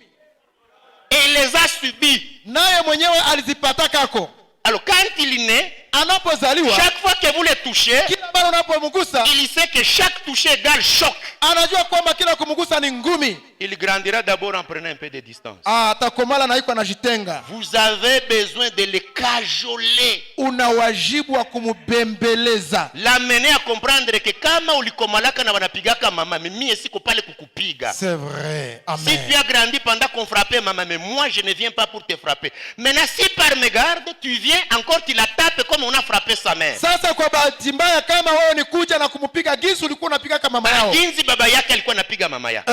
Et il les a subis. Naye mwenyewe alizipata kako. Alors quand il naît, anapozaliwa, chaque fois que vous le touchez, kila mara unapomgusa, il sait que chaque toucher égale choc. anajua kwamba kila kumgusa ni ngumi. Il grandira d'abord en prenant un peu de distance. Atakomala na iko anajitenga. Vous avez besoin de le cajoler. Una wajibu wa kumubembeleza. L'amener à comprendre que kama ulikomalaka na wanapigaka mama, mimi siko pale kukupiga. C'est vrai. Amen. Si tu as grandi pendant qu'on frappait maman, mais moi je ne viens pas pour te frapper. Maintenant si par mégarde tu viens encore tu la tapes comme on a frappé sa mère. Sasa kwa bahati mbaya kama wewe ni kuja na kumupiga gisu ulikuwa unapiga kama mama yao. Jinsi baba yake alikuwa anapiga mama yake.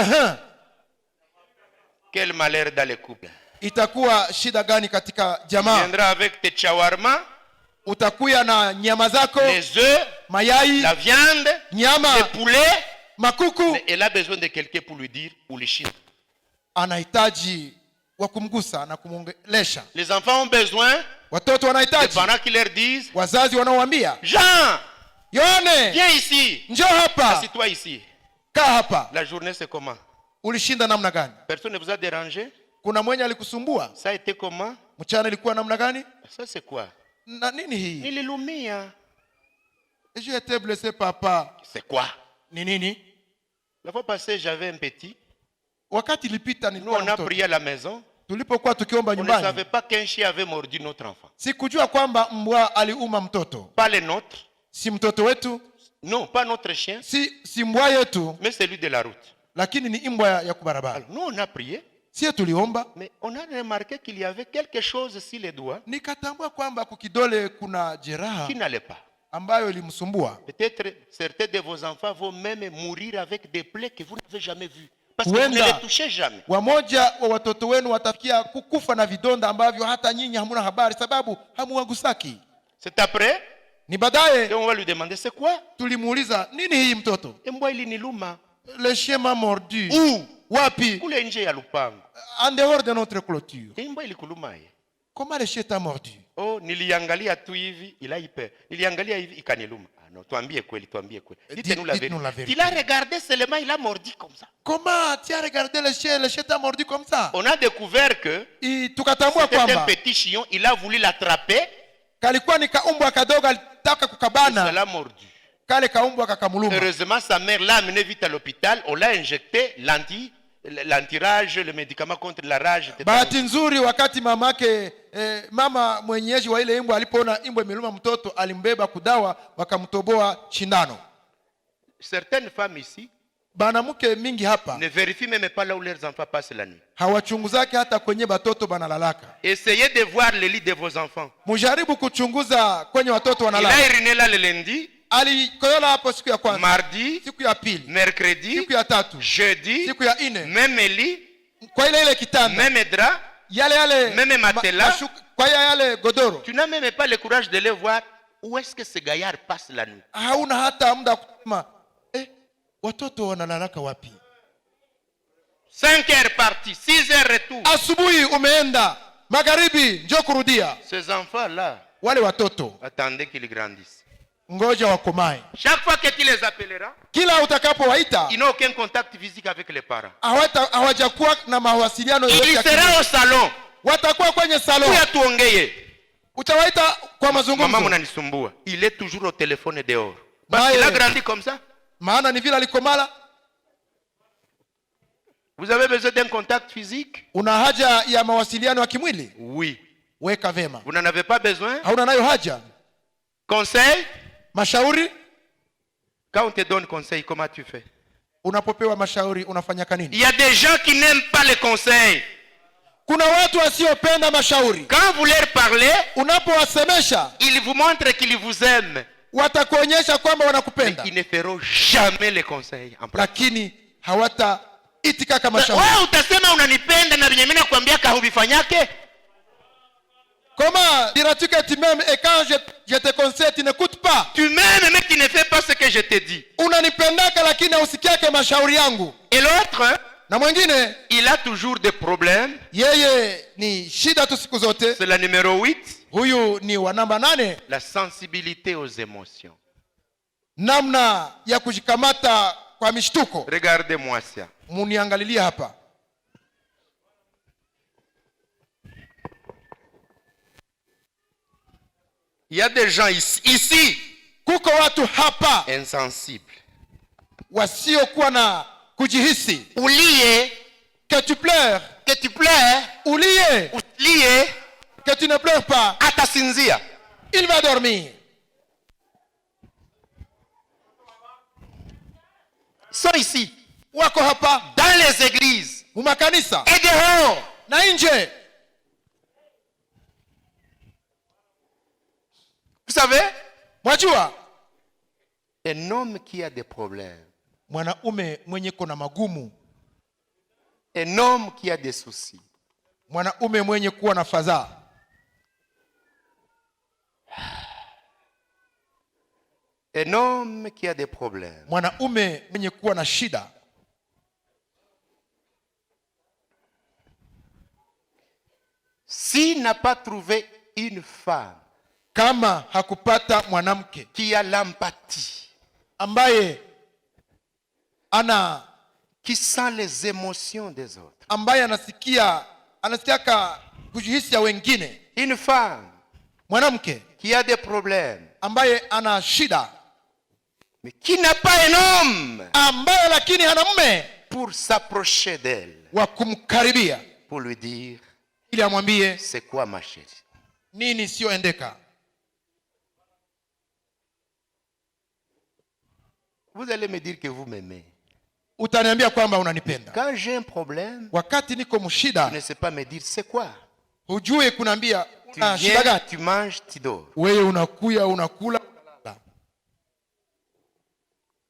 Quel malheur dans le couple. Itakuwa shida gani katika jamaa? Viendra avec tes shawarma, utakuya na nyama zako, les œufs, mayai, la viande, nyama, le poulet, makuku. mais elle a besoin de quelqu'un pour lui dire ou le chine. Anahitaji wa kumgusa na kumongelesha. Les enfants ont besoin, watoto les wanahitaji parents qui leur disent, wazazi wanaowaambia, Jean, Yone, viens ici, njoo hapa, assis-toi ici. kaa hapa. La journée c'est comment? Ulishinda namna gani? Personne ne vous a dérangé? Kuna mwenye alikusumbua? Ça a été comment? Mchana ilikuwa namna gani? Ça c'est quoi? Na nini hii? Nililumia. J'ai été blessé papa. C'est quoi? Ni nini? La fois passée j'avais un petit. Wakati ilipita Nous nilikuwa on na a mtoto. prié à la maison. Tulipokuwa tukiomba On ne nyumbani, savait pas qu'un chien avait mordu notre enfant. sikujua kwamba mbwa aliuma mtoto. Pas le nôtre. Si mtoto wetu, Non, pas notre chien, si mbwa yetu, mais celui de la route. lakini ni mbwa ya kubarabara. Alors, nous on a prié, Sie tuliomba, mais on a remarqué qu'il y avait quelque chose sur les doigts nikatambua kwamba kukidole kuna jeraha qui n'allait pas. ambayo ilimsumbua. Peut-être certains de vos enfants vont même mourir avec des plaies que vous n'avez jamais vues. Parce que vous ne Huenda les touchez jamais. wamoja wa watoto wenu watafikia kukufa na vidonda ambavyo hata nyinyi hamuna habari, sababu hamuwagusaki. C'est après Ni baadaye qu'on va lui demander c'est quoi? tulimuuliza, nini hii mtoto? Et moi il niluma. Le chien m'a mordu. Où? Wapi? Kule nje ya lupango. En dehors de notre clôture. Et mbwa ilikuluma ye. Comment le chien t'a mordu? Oh, niliangalia tu hivi ila ipe. Niliangalia hivi ikaniluma. Ah non, tuambie kweli, tuambie kweli. Dites-nous la vérité. Il a regardé seulement, il a mordu comme ça. Comment tu as regardé le chien t'a mordu comme ça? On a découvert que Tukatambua c'était un kwamba petit chion, il a voulu l'attraper, kalikuwa ni kaumbwa kadogo alitaka ça kukabana, l'a mordu. kale kaumbwa kakamuluma. Heureusement, sa mère l'a amené vite à l'hôpital, on l'a injecté l'anti-rage, le médicament contre la rage. Bahati nzuri wakati mamake mama mwenyeji wa ile imbwa alipoona imbwa imeluma mtoto, alimbeba kudawa, wakamtoboa shindano. Certaines femmes ici Banamuke mingi hapa ne vérifient même pas là où leurs enfants passent la nuit. hawachunguzake hata kwenye batoto banalalaka. Essayez de voir le lit de vos enfants. Mujaribu kuchunguza kwenye watoto Il a wanalala. uriné là le lundi, Alikoyola hapo siku ya kwanza, mardi, siku ya pili, mercredi, siku ya tatu, jeudi, siku ya ine, même lit, kwa ile kitanda, même drap, yale même matelas. kwa yale godoro. Tu n'as même pas le courage de les voir. Où est-ce que ce gaillard passe la nuit? Hauna hata muda kusema watoto wanalalaka wapi? 5 heures parti, 6 heures retour. Asubuhi umeenda, magharibi njoo kurudia. Ces enfants-là, Wale watoto attendez qu'ils grandissent. ngoja wakomae. Chaque fois que tu les appelleras, Kila utakapowaita ils n'ont aucun contact physique avec les parents. hawajakuwa na mawasiliano Il yoyote ya sera kimwili. au salon. Watakuwa kwenye salon, Où tuongeye? utawaita kwa Maman mazungumzo, mnanisumbua. Il est toujours au téléphone dehors. Parce Maye. qu'il a grandi comme ça. maana ni vile alikomala. Vous avez besoin d'un contact physique? Una haja ya mawasiliano ya kimwili? Oui. Weka vema. Vous n'en avez pas besoin? Hauna nayo haja? Conseil? Mashauri? Quand on te donne conseil, comment tu fais? Unapopewa mashauri unafanyaka nini? Il y a des gens qui n'aiment pas les conseils. Kuna watu wasiopenda mashauri. Quand vous leur parlez, Unapowasemesha ils vous montrent qu'ils vous aiment. watakuonyesha kwamba Mais wanakupenda, ils ne feront jamais les conseils en pratique. lakini hawataitika kama mashauri. Wewe utasema unanipenda na mimi nakwambia kahuvifanyake? Comment diras-tu que tu m'aimes et quand je te conseille tu n'écoutes pas? Tu m'aimes mais tu ne fais pas ce que je te dis. Unanipendaka lakini hausikiake mashauri yangu. Et l'autre, Na mwingine il a toujours des problèmes. yeye ni shida tu siku zote. C'est la numéro 8. Huyu ni wa namba 8, La sensibilité aux émotions. namna ya kujikamata kwa mishtuko. Regardez-moi ça. Muniangalilie hapa. Il y a des gens ici kuko watu hapa insensibles. wasiokuwa na kujihisi. Oubliez Que tu pleures, oubliez que tu ne pleures pas, atasinzia. il va dormir. Sont ici, Wako hapa dans les églises mumakanisa et dehors. na nje. Vous savez, Mwajua un homme qui a des problèmes, mwanaume mwenye kona magumu, un homme qui a des soucis, mwanaume mwenye kuwa na fadhaa, un homme qui a des problèmes, mwanaume mwenye kuwa na shida, s'il n'a pas trouvé une femme kama hakupata mwanamke qui a l'empathie, ambaye qui sent les émotions des autres, ambaye anasikiaka kujihisi ya wengine, une femme mwanamke qui a des problèmes, ambaye ana shida, mais qui n'a pas un homme ambaye lakini hana mume pour s'approcher d'elle, wa kumkaribia pour lui dire, ili amwambie c'est quoi ma chérie? nini sioendeka. Vous allez me dire que vous m'aimez. Utaniambia kwamba unanipenda. Quand j'ai un problème, Wakati niko tu mshida, ne sais pas me dire c'est quoi. hujui kunaambia Tu una shida viens, gani. tu manges, tu dors. Wewe unakuya unakula.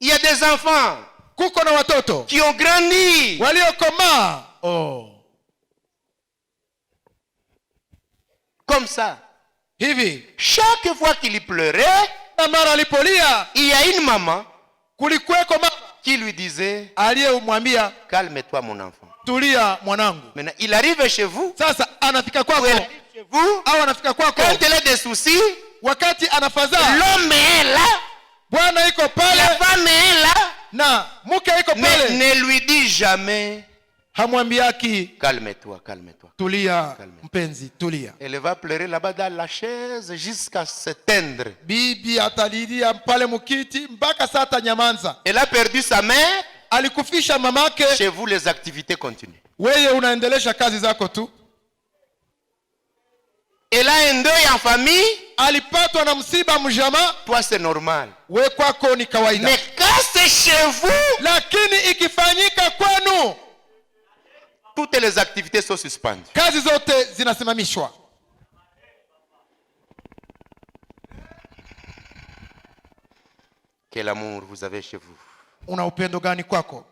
Il y a des enfants Kuko na watoto qui ont grandi waliokomaa comme ça. hivi. Chaque fois qu'il pleurait, Na mara alipolia il y a une maman kulikuweko mama qui lui disait, aliyemwambia calme-toi mon enfant. tulia mwanangu. Maintenant, il arrive chez vous, Sasa anafika ou kwako elle arrive chez vous, au anafika kwako quand elle a des soucis, wakati anafadhaa, l'homme est là, bwana iko la pale femme est là, na mke iko mais pale, ne lui dit jamais, hamwambiaki calme-toi, calme-toi. tulia mpenzi, tulia. Elle va pleurer là-bas dans la chaise jusqu'à s'éteindre. Bibi atalilia pale mukiti mpaka saa atanyamanza. Elle a perdu sa mère. Alikufisha mamake, Chez vous, les activités continuent. wewe unaendelesha kazi zako tu. Elle a un deuil en famille. Alipatwa na msiba mjama, Toi, c'est normal. we kwako ni kawaida. Mais quand c'est chez vous, Lakini ikifanyika kwenu, toutes les activités sont suspendues. kazi zote zinasimamishwa. Quel amour vous avez chez vous. Una upendo gani kwako?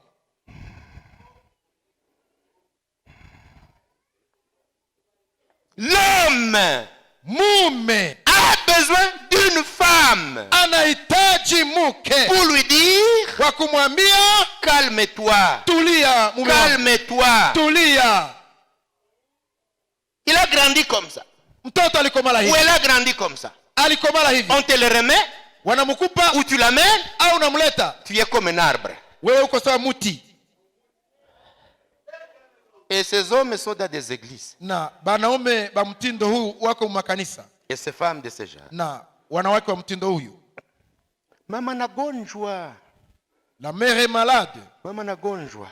L'homme Mume a besoin d'une femme anahitaji mke pour lui dire, wa kumwambia calme-toi, tulia, mume wangu, calme-toi. tulia. Il a grandi comme ça. Mtoto alikomala Ou hivi, elle a grandi comme ça. alikomala hivi, On te le remet, wanamkupa ou tu l'amènes, au unamleta, tu es comme un arbre. wewe uko sawa muti. Et ces hommes sont dans des églises. Na banaume ba mtindo huu wako makanisa, Et ces femmes de ce genre. na wanawake wa mtindo huyu. Mama nagonjwa. La mère est malade, Mama nagonjwa.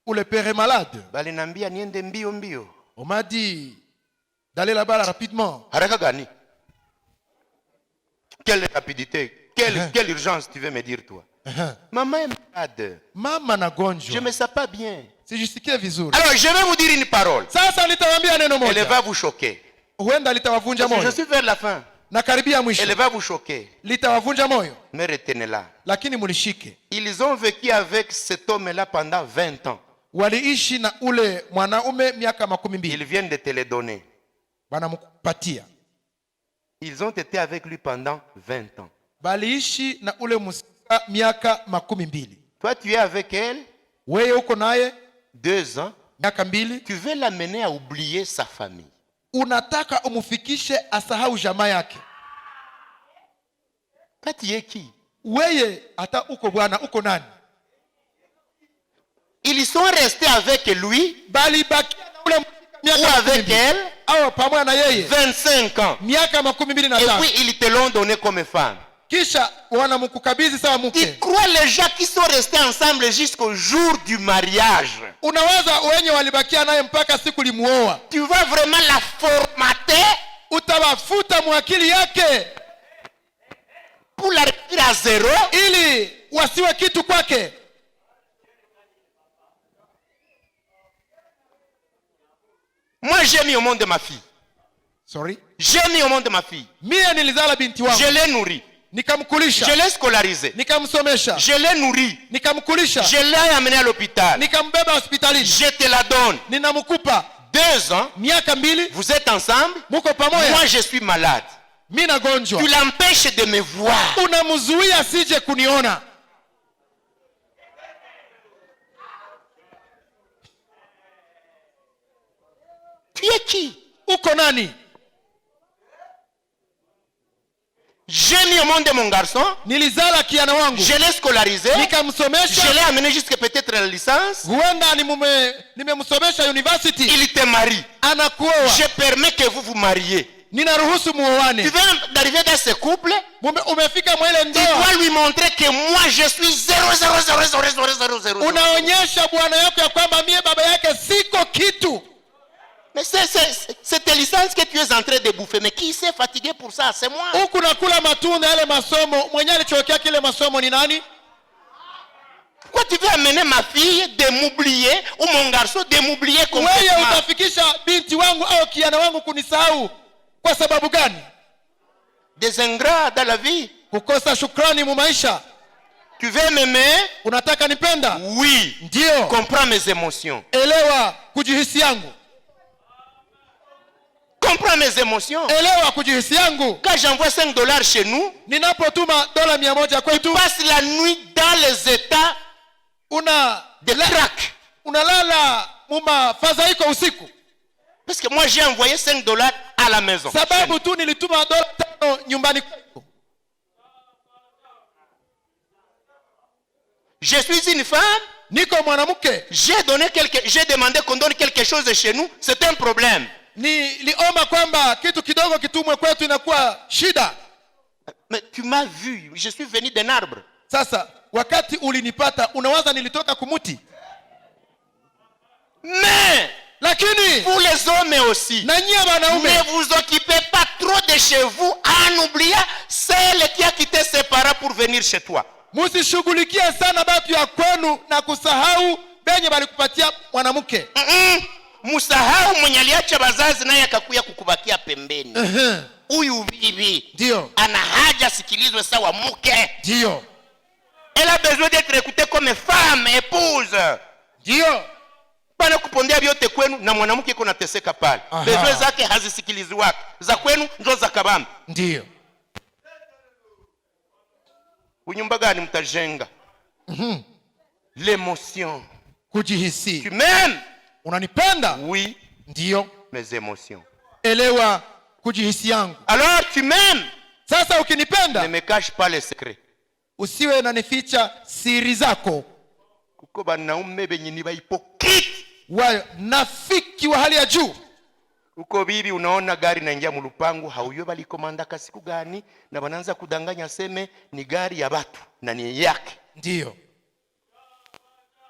ou le père est malade. Balinambia niende mbio mbio. On m'a dit d'aller là-bas rapidement. Haraka gani? Quelle rapidité? Quelle urgence tu veux me dire toi? Maman est malade. Mama na Je gonjwa, me sens pas bien. sijisikie vizuri. Alors je vais vous dire une parole. Sasa nitawaambia neno Elle moja, va vous choquer. huenda litawavunja Parce que je moyo, suis vers la fin. na karibia mwisho Elle va vous choquer. litawavunja moyo, Mais retenez-la. lakini mulishike. Ils ont vécu avec cet homme-là pendant 20 ans. Waliishi na ule mwanaume miaka 12, Ils viennent de te le donner. wanampatia. Ils ont été avec lui pendant 20 ans. Baliishi na ule musika miaka 12. Toi, tu es avec elle Wewe uko naye 2 ans. miaka 2, Tu veux l'amener à oublier sa famille. unataka umufikishe asahau jamaa yake. Toi, tu es qui? Wewe hata uko bwana, uko nani? Ils sont restés avec lui Bali bakia na ule musika ou miaka avec 12, elle au pamoja na yeye 25 ans. miaka Et 25, puis ils te l'ont donné comme femme. kisha wanamkukabidhi sawa Tu mke. crois les gens qui sont restés ensemble jusqu'au jour du mariage? Unawaza wenye walibakia naye mpaka siku limuoa, Tu vas vraiment la formater utawafuta mwakili yake pour la réduire à zéro? ili wasiwe kitu kwake. Moi j'ai mis au monde ma fille. J'ai mis au monde ma fille. Mie nilizala binti wangu, Je l'ai nourrie. nikamkulisha, Je l'ai scolarisée. nikamsomesha, Je l'ai nourrie. nikamkulisha, Je l'ai amenée à l'hôpital. nikambeba hospitalini, Je te la donne. ninamkupa 2 ans. miaka 2, Vous êtes ensemble. muko pamoja, Moi je suis malade. mimi nagonjwa, Tu l'empêches de me voir. unamzuia asije kuniona. Tu es qui? Uko nani? J'ai mis au monde mon garçon. Nilizala kiana wangu, Je l'ai scolarisé. nikamsomesha, Je l'ai amené jusqu'à peut-être la licence. huenda nimemsomesha university, Il te marie. anakuoa, Je permets que vous vous mariez. ninaruhusu Tu muoane. viens d'arriver dans ce couple. Umefika mwa ile Tu ndoa, dois lui montrer que moi je suis 0,0000000. unaonyesha bwana yako ya kwamba mie baba yake siko kitu. Mais c'est tes licences que tu es en train de bouffer. Mais qui s'est fatigué pour ça? C'est moi. Huku nakula matunda yale masomo, mwenye alichokea kile masomo ni nani? Pourquoi tu veux amener ma fille de m'oublier ou mon garçon de m'oublier Wewe complètement? utafikisha binti wangu au kiana wangu kunisahau kwa sababu gani? Des ingrats dans la vie. Kukosa shukrani mu maisha. Tu veux m'aimer? Unataka nipenda? Oui. Ndio. Comprends mes émotions. Elewa kujihisi yangu. Comprends mes émotions. Elewa kujihisi yangu. Quand j'envoie $5 chez nous, Ninapotuma dola 100 kwetu, passe la nuit dans les états de crack. unalala muma fadhaiko usiku. Parce que moi j'ai envoyé $5 à la maison. Sababu tu nilituma dola 5 nyumbani kwetu. Je suis une femme. Niko mwanamke. J'ai demandé qu'on donne quelque chose chez nous. C'est un problème. Niliomba kwamba kitu kidogo kitumwe kwetu inakuwa shida. Mais tu m'as vu, je suis venu d'un arbre. Sasa wakati ulinipata unawaza nilitoka kumuti? Mais lakini vous les hommes aussi, na nyie wanaume, ne vous occupez pas trop de chez vous en oubliant celle qui a quitté ses parents pour venir chez toi. Musishughulikie sana batu ya kwenu na kusahau benye balikupatia mwanamke. Musahau mwenye aliacha bazazi naye akakuya kukubakia pembeni. Huyu bibi ndio ana haja sikilizwe sawa mke. Ndio. Elle a besoin d'être écoutée comme femme, épouse. Ndio. Bana kupondea vyote kwenu na mwanamke iko nateseka pale. Besoin zake hazisikilizwi wake. Za kwenu ndio za kabambi. Ndio. Unyumba gani mtajenga? L'émotion. Kujihisi. Tu m'aimes? Unanipenda? Oui. Ndio. Mes émotions. Elewa kujihisi yangu. Alors tu m'aimes? Sasa ukinipenda, ne me cache pas les secrets. Usiwe unanificha siri zako. Kuko banaume benye ni hypocrite. Wa nafiki wa hali ya juu. Uko bibi unaona gari naingia mu lupangu, hauyo balikomanda kasiku gani na banaanza kudanganya seme ni gari ya watu na ni yake. Ndio.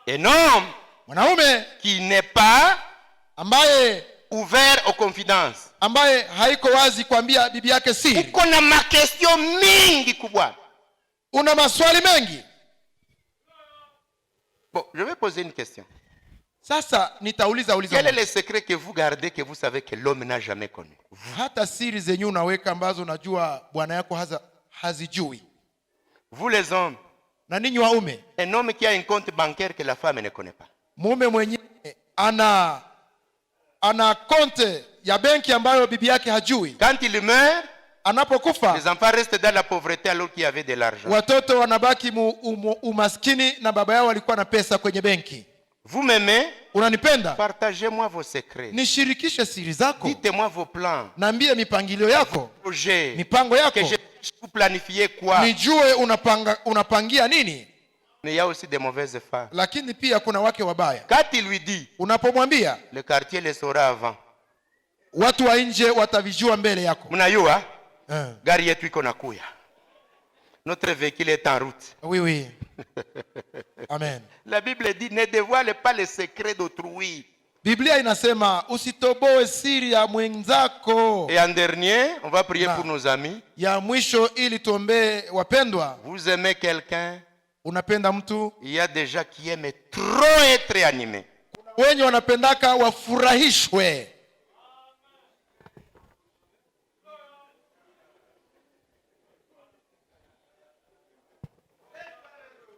Un homme mwanaume qui n'est pas ambaye ouvert aux confidences, ambaye haiko wazi kuambia bibi yake siri. Uko na makestio mingi kubwa. Una maswali mengi. Bon, je vais poser une question. Sasa nitauliza Quel est le secret que vous gardez que vous savez que l'homme n'a jamais connu? Hata siri zenyu unaweka ambazo unajua bwana yako hazijui. Vous les hommes, na ninyi waume, un homme qui a un compte bancaire que la femme ne connaît pas. Mume mwenyewe ana compte ya benki ambayo bibi yake hajui. Quand il meurt, anapokufa, les enfants restent dans la pauvreté alors qu'il y avait de l'argent. Watoto wanabaki umaskini na baba yao walikuwa na pesa kwenye benki. Vous m'aimez? Unanipenda? Partagez-moi vos secrets. Nishirikishe siri zako. Dites-moi vos plans. Naambie mipangilio yako. Projet. Mipango yako. Que je vous planifiez quoi? Nijue unapangia nini? Mais il y a aussi des mauvaises femmes. Lakini pia kuna wake wabaya. Quand il lui dit, unapomwambia, le quartier le saura avant. watu wa nje watavijua mbele yako. Mnayua gari yetu iko nakuya, notre véhicule est en route. Oui, oui. Amen. La Bible dit ne dévoile pas les secrets d'autrui. Biblia inasema usitoboe siri ya mwenzako. Et en dernier, on va prier pour nos amis. Ya mwisho ili tuombee wapendwa. Vous aimez quelqu'un? Unapenda mtu? Il y a des gens qui aiment trop être animés. Wenye wanapendaka wafurahishwe.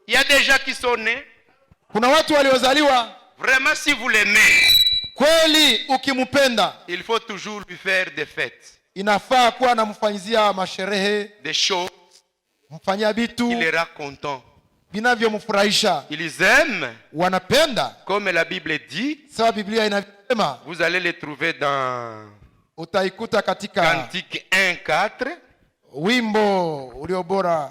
Il y a des gens qui sont nés. Kuna watu waliozaliwa. Vraiment, si vous l'aimez, kweli ukimupenda, il faut toujours lui faire des fêtes. Inafaa kuwa namfanyizia masherehe, des choses mfanyia vitu qui les rend content. Vinavyomfurahisha. Ils aiment. Wanapenda. Comme la Bible dit. Sawa Biblia inasema. Vous allez les trouver dans utaikuta katika Cantique 1:4. Wimbo ulio bora.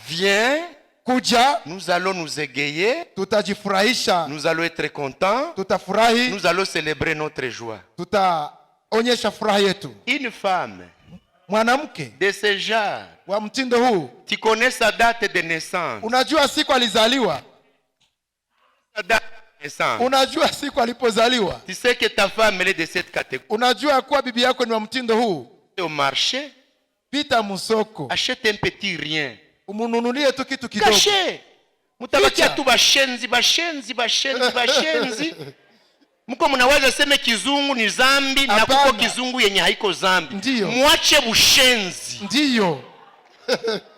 Viens, kuja, nous allons nous égayer, tutajifurahisha, nous allons être contents, tutafurahi, nous allons célébrer notre joie. Tutaonyesha furaha yetu. Une femme, mwanamke de ce genre, wa mtindo huu, tu connais sa date de naissance? Unajua siku alizaliwa? Sa date de naissance. Unajua siku alipozaliwa? Tu sais que ta femme elle est de cette catégorie. Unajua kuwa bibi yako ni wa mtindo huu? Au marché, pita musoko, achète un petit rien, umununulie tu kitu kidogo. Caché. Mutabakia tu bashenzi bashenzi bashenzi bashenzi. Mko mnaweza sema kizungu ni zambi. Apana. Na kuko kizungu yenye haiko zambi. Ndiyo. Mwache bushenzi. Ndiyo.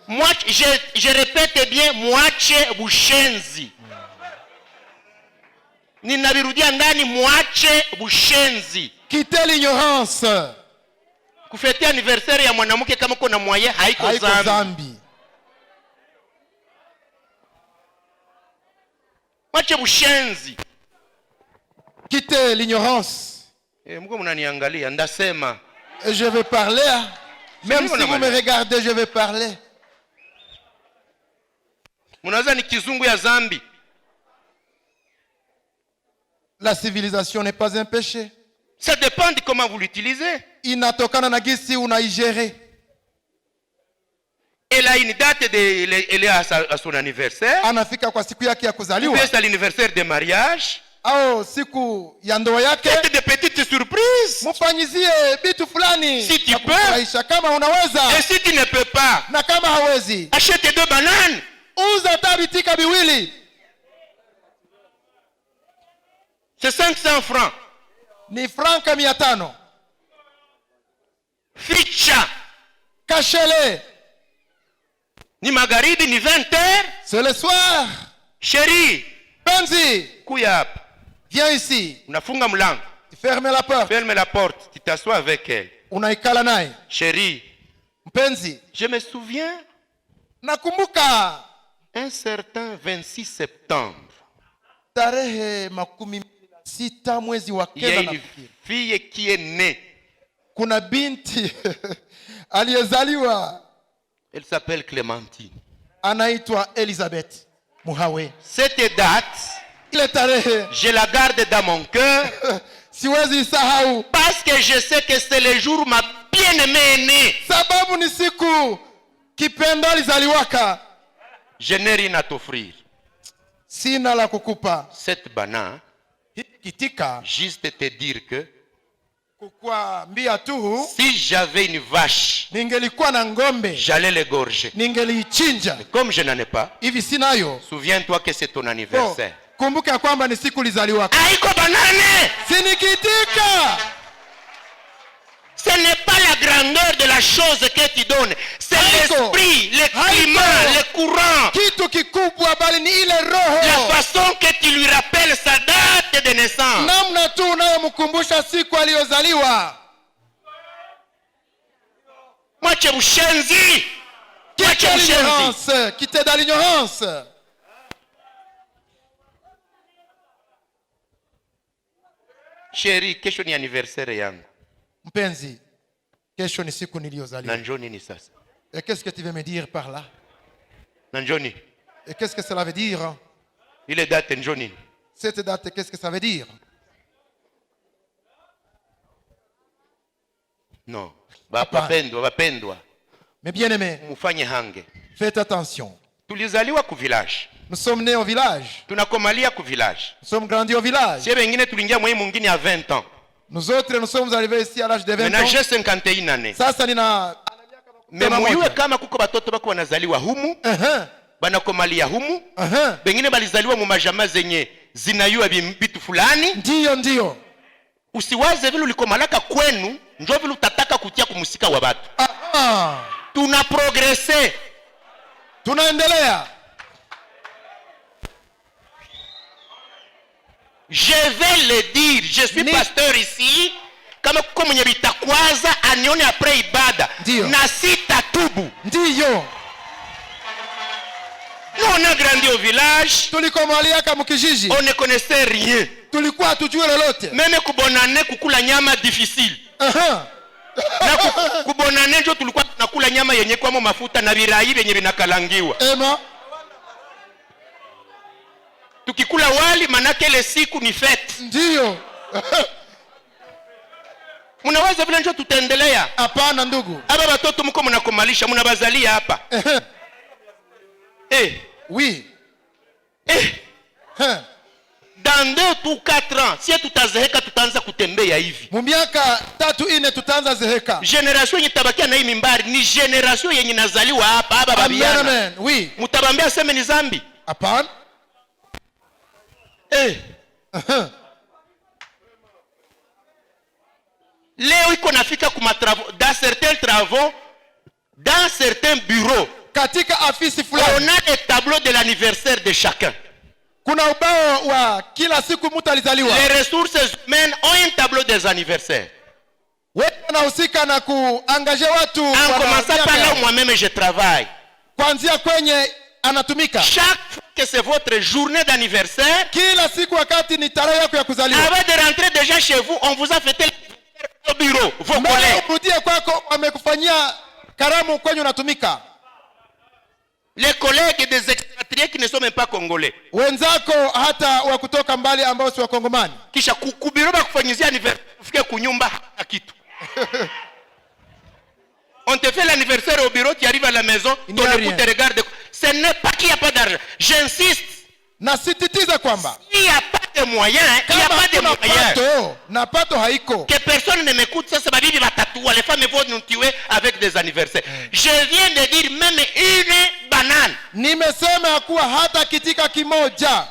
Mwache, je répète bien, mwache bushenzi. Ninabirudia ndani, mwache bushenzi. Quittez l'ignorance. Kufetia anniversaire ya mwanamke kama uko na mwaye haiko zambi. Mwache bushenzi. Quittez l'ignorance. Mko mnaniangalia ndasema. Je vais parler. Même si vous me regardez, je vais parler. Mnaweza ni kizungu ya zambi. La civilisation n'est pas un péché. Ça dépend de comment vous l'utilisez. Inatokana na gisi unaigere. Elle a une date elle est à son anniversaire. Anafika kwa siku yake ya kuzaliwa. C'est l'anniversaire de mariage. Au siku ya ndoa yake. Faites des petites surprises. Mfanyizie bitu fulani. Si tu peux. Kama unaweza. Et si tu ne peux pas. Na kama hawezi. Achète 2 bananes. Uza tabitika biwili. C'est 500 francs. Ni franka 500. Ficha. Kachele. Ni magharibi ni 20h. C'est le soir. Chérie. Penzi. Kuya hapa. Viens ici. Unafunga mlango. Tu fermes la porte. Ferme la porte. Tu t'assois avec elle. Unaikala naye. Chérie. Mpenzi. Je me souviens. Nakumbuka. Un certain 26 septembre. Tarehe 16 mwezi wa kenda. Il y a une fille qui est née. Kuna binti aliyezaliwa. Elle s'appelle Clémentine. Anaitwa Elizabeth Muhawe. Cette date, je la garde dans mon cœur. Siwezi sahau. Parce que je sais que c'est le jour ma bien-aimée est née. Sababu ni siku kipendo alizaliwaka. Je n'ai rien à t'offrir. Sina la kukupa. Cette banane, kitika, juste te dire que kukwambia tu, si j'avais une vache, ningelikuwa na ngombe, j'allais l'égorger. Ningeliichinja. Comme je n'en ai pas, hivi sinayo. Souviens-toi que c'est ton anniversaire. Kumbuka kwamba ni siku lizaliwaka. Haiko banane. Sinikitika. Ce n'est pas la grandeur de la chose que tu donnes. C'est l'esprit, le climat, le courant. Kitu kikubwa bali ni ile roho. La façon que tu lui rappelles sa date de naissance. Namna tu unayomkumbusha siku aliyozaliwa. Mwache bushenzi. Mwache bushenzi. Quittez dans l'ignorance. Chérie, kesho ni anniversaire yangu. Mpenzi, kesho ni siku niliyozaliwa. Na njoo nini sasa? Et qu'est-ce que tu veux me dire par là? Na njoo nini? Et qu'est-ce que cela veut dire? Ile date njoo nini? Cette date, qu'est-ce que ça veut dire? Non. Hapana. Wapendwa. Mais bien aimé, Mufanye hange. faites attention. Tulizaliwa ku village. Nous sommes nés au village. Tunakomalia ku village. Nous sommes grandis au village. Sie wengine tuliingia mwa mwingine à 20 ans. Nous autres, nous sommes arrivés ici à l'âge de 20 Maintenant ans. j'ai 51 années. Sasa nina Mais muyue kama kuko batoto bako wanazaliwa humu, banakomalia humu, bengine balizaliwa mu majama zenye zinayua bitu fulani. Ndiyo. Usiwaze vile ulikomalaka kwenu, njo vile utataka kutia kumusika wa batu. Tuna progresser. Tunaendelea. Je vais le dire, je suis pasteur ici. Kama kuko mwenye bitakwaza anione après ibada. Ndiyo. Na sitatubu. Ndiyo. Nous on a grandi au village. Tulikomalia kama kijiji. On ne connaissait rien. Tulikuwa hatujui lolote. Meme kubonane kukula nyama difficile. Na kubonane njo tulikuwa tunakula nyama yenye kwa mafuta na virai yenye vinakalangiwa. Ema. Tukikula wali manake ile siku ni fete. Ndiyo. Munaweza vile njo tutaendelea? Hapana ndugu. Aba batoto mko mnakomalisha, mnabazalia hapa. Oui. Dans 2 ou 4 ans, si tutazeheka tutaanza kutembea hivi. Mumiaka 3-4 tutaanza zeheka. Generation yenye tabakia na hii mimbari ni generation yenye nazaliwa hapa hapa babiana. Amen. Oui. Mutabambia sema ni zambi? Hapana. Leo iko nafika kuma travaux, dans certains bureaux, katika afisi fulani on a des tableaux de l'anniversaire de chacun. Kuna ubao wa kila siku mtu alizaliwa. Les ressources humaines ont un tableau des anniversaires. Wewe unahusika na kuangaje watu. En commençant par là, moi-même je travaille. Kuanzia kwenye anatumika. Chaque fois que c'est votre journée d'anniversaire, kila siku wakati ni tarehe yako ya kuzaliwa, avant de rentrer déjà chez vous, on vous a fêté au bureau, vos collègues. Urudie kwako wamekufanyia karamu kwenye unatumika. Les collègues des expatriés qui ne sont même pas congolais. Wenzako hata wa kutoka mbali ambao si wakongomani. Kisha kubiro bakufanyizia anniversaire ufike kunyumba na kitu. On te fait l'anniversaire au bureau, tu arrives à la maison, ton époux te regarde. Ce n'est pas qu'il n'y a pas d'argent. J'insiste. Nasisitiza kwamba il n'y a pas de moyens, il n'y a pas de moyens. Na pato haiko. Que personne ne m'écoute, ça c'est ma bibi batatua. Les femmes vont nous tuer avec des anniversaires. Je viens de dire même une banane. Nimesema kuwa hata kitika kimoja.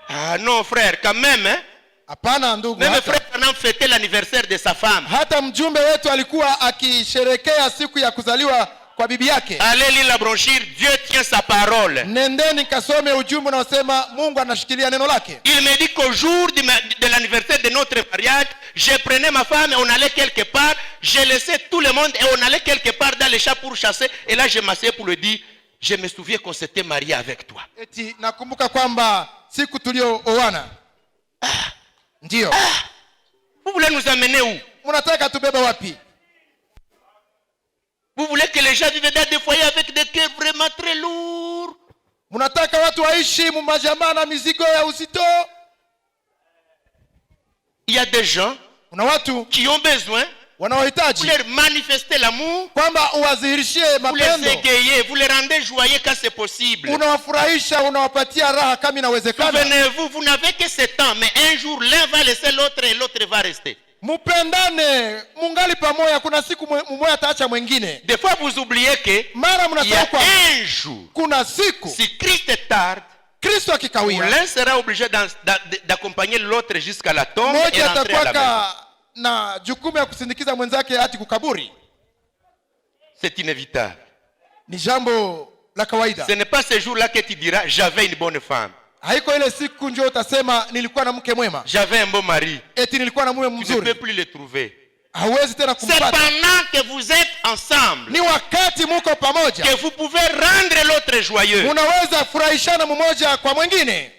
Ah non frère, quand même hein. Hapana ndugu. Même frère a fêté l'anniversaire de sa femme. Hata mjumbe wetu alikuwa akisherekea siku ya kuzaliwa kwa bibi yake. Allez lire la brochure, Dieu tient sa parole. Nendeni kasome ujumbe unaosema Mungu anashikilia neno lake. Il me dit qu'au jour de l'anniversaire de notre mariage, je prenais ma femme et on allait quelque part, je laissais tout le monde et on allait quelque part dans les champs pour chasser, et là je m'asseyais pour le dire, je me souviens qu'on s'était marié avec toi. Eti nakumbuka kwamba siku tulioana. Ndio. Vous voulez nous amener où? Mnataka tubebe wapi? Vous voulez que les gens vivent dans des foyers avec des cœurs vraiment très lourds? Mnataka watu waishi mu majamaa na mizigo ya uzito? Il y a des gens qui ont besoin wanaohitaji vous leur manifester l'amour, kwamba uwadhihirishie vous les mapendo, égayez, vous les rendez joyeux quand c'est possible. unawafurahisha, unawapatia raha kama inawezekana. Souvenez-vous, vous n'avez que 7 ans, mais un jour l'un va laisser l'autre et l'autre va rester. Mupendane, mungali pamoja, kuna siku mmoja ataacha mwingine. Des fois vous oubliez que mara il y a mnasahau un jour, kuna siku si Christ tarde, Kristo akikawia, l'un sera obligé d'accompagner l'autre jusqu'à la tombe et mmoja rentrer à la maison. atakuwa na jukumu ya kusindikiza mwenzake hadi kukaburi. C'est inévitable. Ni jambo la kawaida. Ce n'est pas ce jour-là que tu diras j'avais une bonne femme, Haiko ile siku njoo utasema nilikuwa na mke mwema, j'avais un bon mari. eti nilikuwa na mume Tu ne peux mzuri. plus le trouver. Hauwezi tena C'est kumpata. pendant que vous êtes ensemble Ni wakati muko pamoja que vous pouvez rendre l'autre joyeux. munaweza furahishana mmoja kwa mwingine.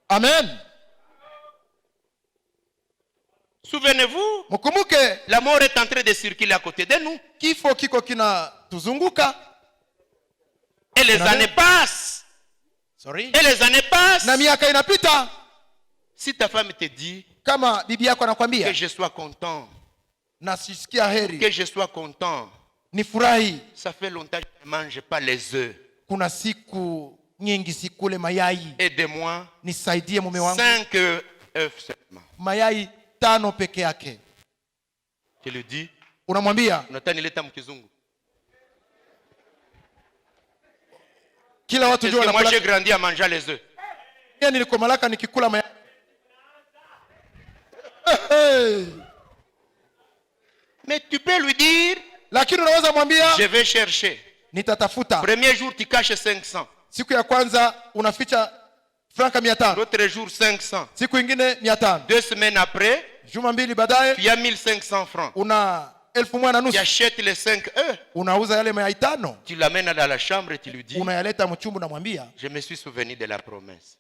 Amen. Souvenez-vous, Mkumbuke la mort est en train de circuler à côté de nous. kifo kiko kinatuzunguka. Et les Amen. années passent. Sorry. Et les années passent. Na miaka inapita. Si ta femme te dit kama bibi yako que anakwambia je sois content, nasisikia heri, que je sois content. nifurahi, Ça fait longtemps que je ne mange pas les œufs. kuna siku nyingi sikule mayai, Aidez-moi. nisaidie mume wangu, 5 œufs seulement. mayai 5 peke yake. Tu le dis. Unamwambia Unataka nileta mkizungu. kila watu ndio Parce que moi j'ai wanakula. grandi à manger les œufs. Mimi nilikomalaka nikikula mayai. Mais tu peux lui dire, Lakini unaweza mwambia je vais chercher. nitatafuta. Premier jour, tu caches 500. Siku ya kwanza unaficha franka 500, L'autre jour, 500. siku ingine 500, 2 semaines après, juma mbili baadaye tu as 1500 francs. una 1,000 na Tu nusu, achètes les 5 œufs. unauza yale mayai 5, Tu l'amènes dans la chambre et tu lui dis, unayaleta mchumba, namwambia je me suis souvenu de la promesse.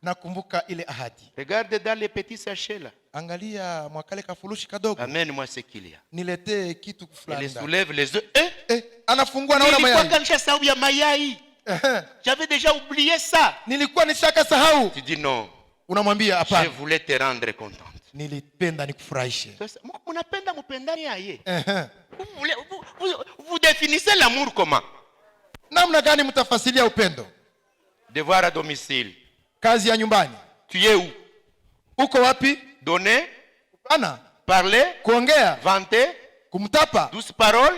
nakumbuka ile ahadi. Regarde dans les petits sachets là. Angalia mwakale kafurushi kadogo, Amène-moi ce qu'il y a. niletee kitu Il fulani les ndani. soulève les œufs. Anafungua naona Nilikuwa mayai. kanisha sahau ya mayai. J'avais déjà oublié ça. Nilikuwa nishaka sahau. Tu dis non. Unamwambia Je hapana, voulais te rendre contente. nilipenda nikufurahishe. Sasa, mnapenda mpendani aye. Vous définissez l'amour comment? Namna gani mtafasilia upendo? Devoir à domicile. Kazi ya nyumbani. Tu es où? Uko wapi? Donner, Ana parler, kuongea, vanter, kumtapa, douce parole.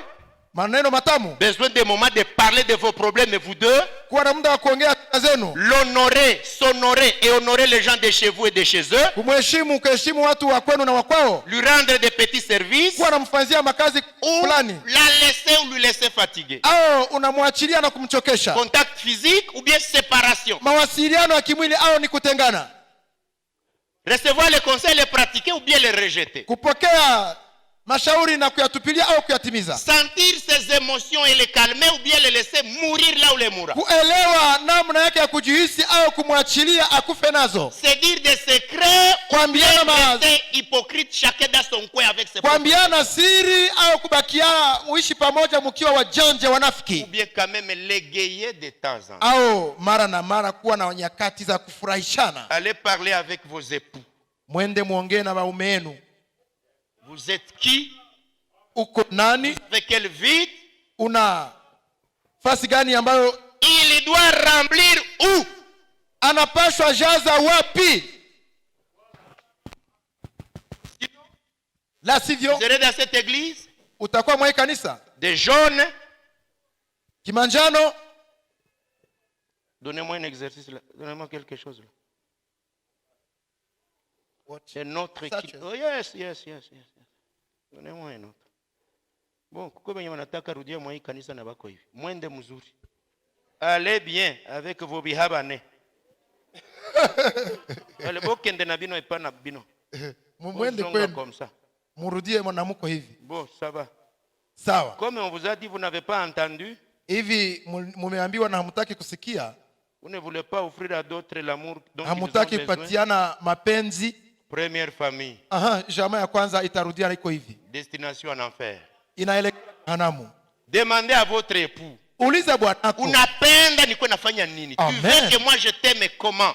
maneno matamu, Besoin de moments de parler de vos problèmes, vous deux. kuwa na muda wa kuongea kazi zenu, L'honorer, s'honorer et honorer les gens de chez vous et de chez eux. kumheshimu, kuheshimu watu wa kwenu na wa kwao, Lui rendre des petits services. kuwa namfanyia makazi Ou fulani, la laisser ou lui laisser fatiguer. au unamwachilia na kumchokesha. Contact physique ou bien séparation. Mawasiliano ya kimwili au ni kutengana, Recevoir les conseils, les pratiquer ou bien les rejeter. kupokea mashauri na kuyatupilia au kuyatimiza, Sentir ses émotions et les calmer ou bien les laisser mourir là où les mourra. kuelewa namna yake ya kujihisi au kumwachilia akufe nazo, Se dire des secrets ou kuambiana bien rester hypocrite chacun dans son coin avec ses propres. kuambiana siri au kubakiana uishi pamoja mkiwa wajanja Ou wanafiki, bien quand même l'égayer de temps en temps. au mara na mara kuwa na nyakati za kufurahishana. Allez parler avec vos époux. Mwende muongee na waume yenu. Vous êtes qui? Uko nani? Avec quel vide? Una fasi gani ambayo Il doit remplir où? anapashwa jaza wapi? La sivyo Vous serez dans cette église? utakuwa mwa kanisa Des jaunes. kimanjano. Donnez-moi un exercice là. Donnez-moi quelque chose là. Un autre qui... Oh yes. Donnez-moi un autre. Bon, kuko benye wanataka rudia mwa hii kanisa na bako hivi. Mwende mzuri. Allez bien avec vos bihabane. Allez bokende na bino epana bino. Mwende Bonjour, kwenu comme ça. murudie mwanamuko hivi. Bon, ça va. Sawa. Comme on vous a dit, vous n'avez pas entendu. Hivi mumeambiwa na hamutaki kusikia, Vous ne voulez pas offrir à d'autres l'amour dont ils ont hamutaki besoin. kupatiana mapenzi. Première famille. Jamaa ya kwanza itarudia iko hivi, Destination en enfer. inaelekea jehanamu. Demandez à votre époux. Uliza bwanako, Unapenda niko nafanya nini? Tu Amen. veux que moi je t'aime comment?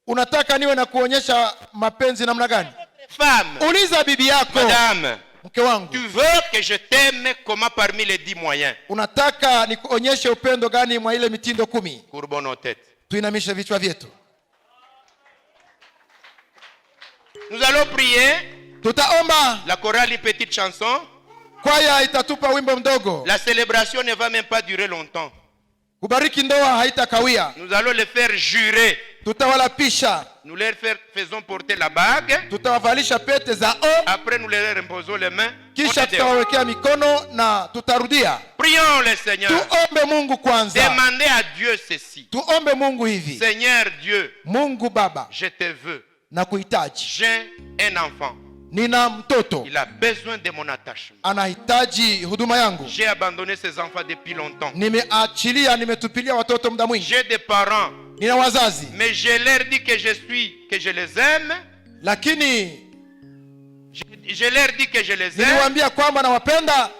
unataka niwe na kuonyesha mapenzi namna gani? Femme, Uliza bibi yako, madame, mke wangu, tu veux que je t'aime comment parmi les 10 moyens? unataka nikuonyeshe upendo gani mwa ile mitindo 10? Courbons nos têtes. Tuinamishe vichwa vyetu, Nous allons prier. tutaomba. La chorale, une petite chanson. Kwaya itatupa wimbo mdogo. La célébration ne va même pas durer longtemps. Kubariki ndoa haitakawia, Nous allons les faire jurer. tutawalapisha, Nous leur faisons porter la bague. tutawavalisha pete za o, Après, nous leur imposons les mains. kisha On est dehors. tutawawekea mikono na tutarudia. Prions le Seigneur. Tuombe Mungu kwanza, Demandez à Dieu ceci. tuombe Mungu hivi: Seigneur Dieu, Mungu Baba, je te veux. na kuhitaji, J'ai un enfant. nina mtoto Il a besoin de mon attachement. anahitaji huduma yangu. J'ai abandonné ces enfants depuis longtemps. Nimeachilia, nimetupilia watoto muda mwingi. J'ai des parents, Nina wazazi, mais je leur dis que je les aime. lakini Je leur dis que je les aime, niliwaambia kwamba nawapenda,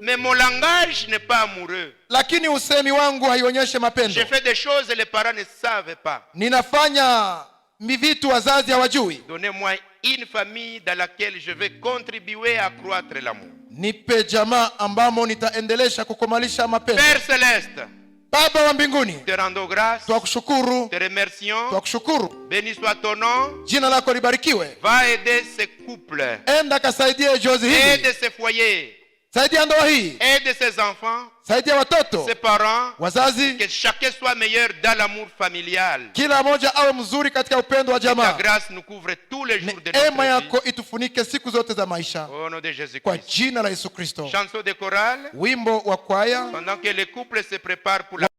mais mon langage n'est pas amoureux. lakini usemi wangu haionyeshe Je mapendo. fais des choses et les parents ne savent pas. Ninafanya vitu wazazi hawajui. Donnez-moi une famille dans laquelle je vais contribuer à accroître l'amour. Nipe jamaa ambamo nitaendelesha kukomalisha mapendo. Père céleste, Baba wa mbinguni, te rendons grâce, twakushukuru, te remercions. twakushukuru. Béni soit ton nom. Jina lako libarikiwe. Va aider ces couples. Enda kasaidie jozi hili. Aide ces foyers. Saidia ndoa hii. Aide ses enfants, Saidia watoto, ses parents. wazazi. Que chacun soit meilleur dans l'amour familial. Kila mmoja awe mzuri katika upendo wa Ta jamaa. grâce nous couvre tous les jours de Neema notre vie. yako itufunike siku zote za maisha. Au nom de Jésus Kwa Christ. jina la Yesu Kristo. Chanson de chorale. Wimbo wa kwaya. Pendant que les couples se préparent pour la